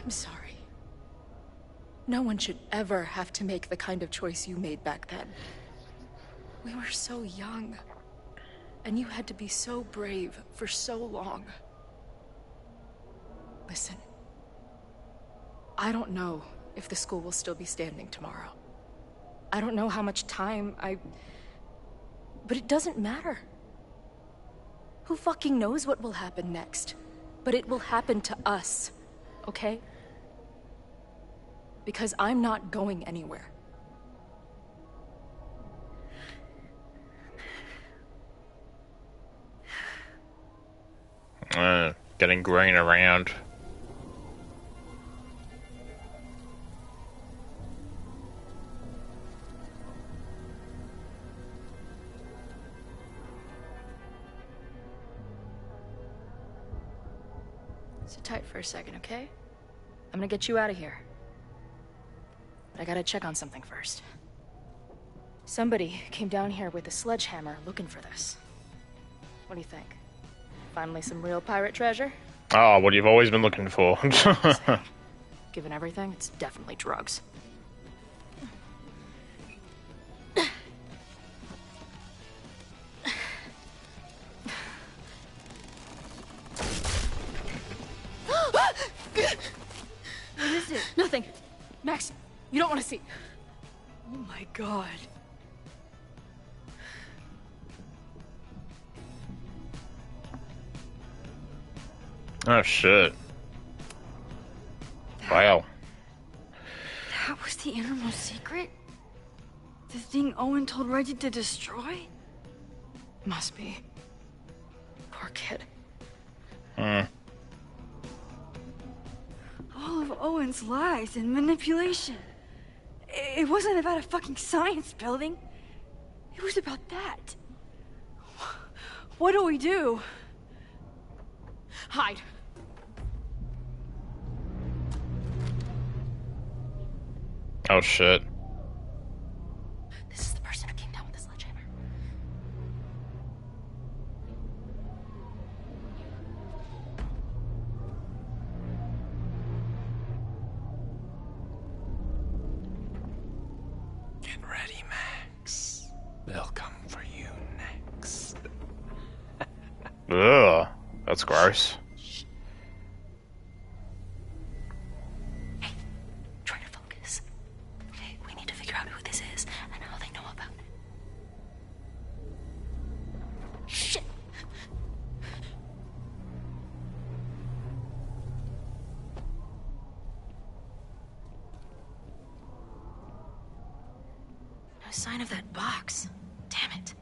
I'm sorry. No one should ever have to make the kind of choice you made back then. We were so young. And you had to be so brave for so long. Listen. I don't know if the school will still be standing tomorrow. I don't know how much time But it doesn't matter. Who fucking knows what will happen next? But it will happen to us, okay? Because I'm not going anywhere. Getting green around. Sit tight for a second, okay? I'm gonna get you out of here. But I gotta check on something first. Somebody came down here with a sledgehammer looking for this. What do you think? Finally some real pirate treasure? Oh, what you've always been looking for. Given everything, it's definitely drugs. What is it? Nothing. Max, you don't want to see. Oh my god. Oh shit. Wow. That was the innermost secret? The thing Owen told Reggie to destroy? Must be. Poor kid. All of Owen's lies and manipulation. It wasn't about a fucking science building. It was about that. What do we do? Hide. Oh shit. This is the person who came down with the sledgehammer. Get ready, Max. They'll come for you next. Ugh. That's gross. Try to focus. Okay, we need to figure out who this is and how they know about it. Shit! No sign of that box. Damn it.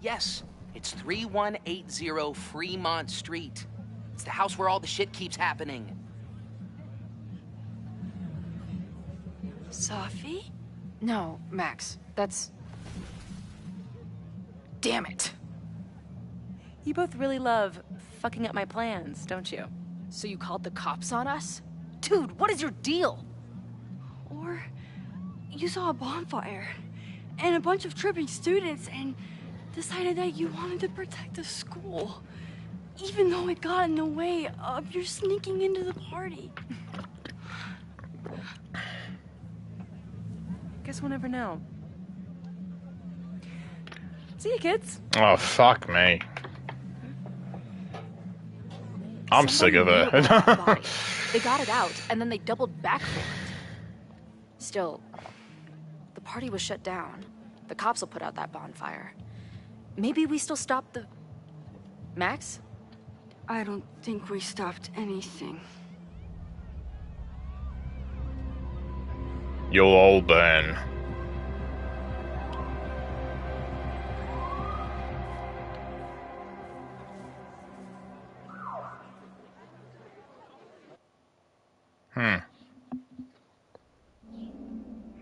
Yes, it's 3180 Fremont Street. It's the house where all the shit keeps happening. Safi? No, Max. That's... Damn it. You both really love fucking up my plans, don't you? So you called the cops on us? Dude, what is your deal? Or you saw a bonfire and a bunch of tripping students and decided that you wanted to protect the school, even though it got in the way of your sneaking into the party. Guess we'll never know. See you, kids. Oh, fuck me. I'm sick of it. They got it out, and then they doubled back for it. Still, the party was shut down. The cops will put out that bonfire. Maybe we still stop the... Max? I don't think we stopped anything. You'll all burn.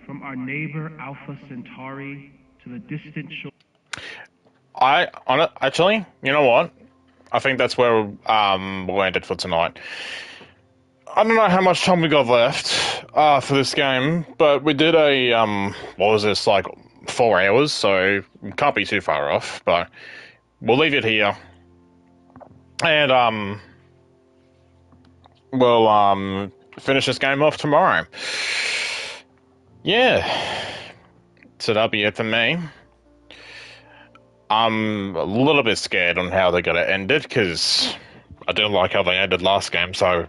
From our neighbor Alpha Centauri to the distant shore. Actually, you know what? I think that's where we landed for tonight. I don't know how much time we got left for this game, but we did a what was this, like 4 hours, so we can't be too far off. But we'll leave it here, and we'll finish this game off tomorrow. Yeah, so that'll be it for me. I'm a little bit scared on how they're going to end it, because I didn't like how they ended last game, so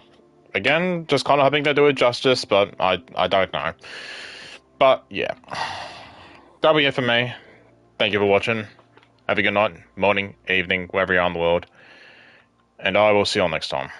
again, just kind of hoping they do it justice, but I don't know. But yeah, that'll be it for me. Thank you for watching. Have a good night, morning, evening, wherever you are in the world, and I will see you all next time.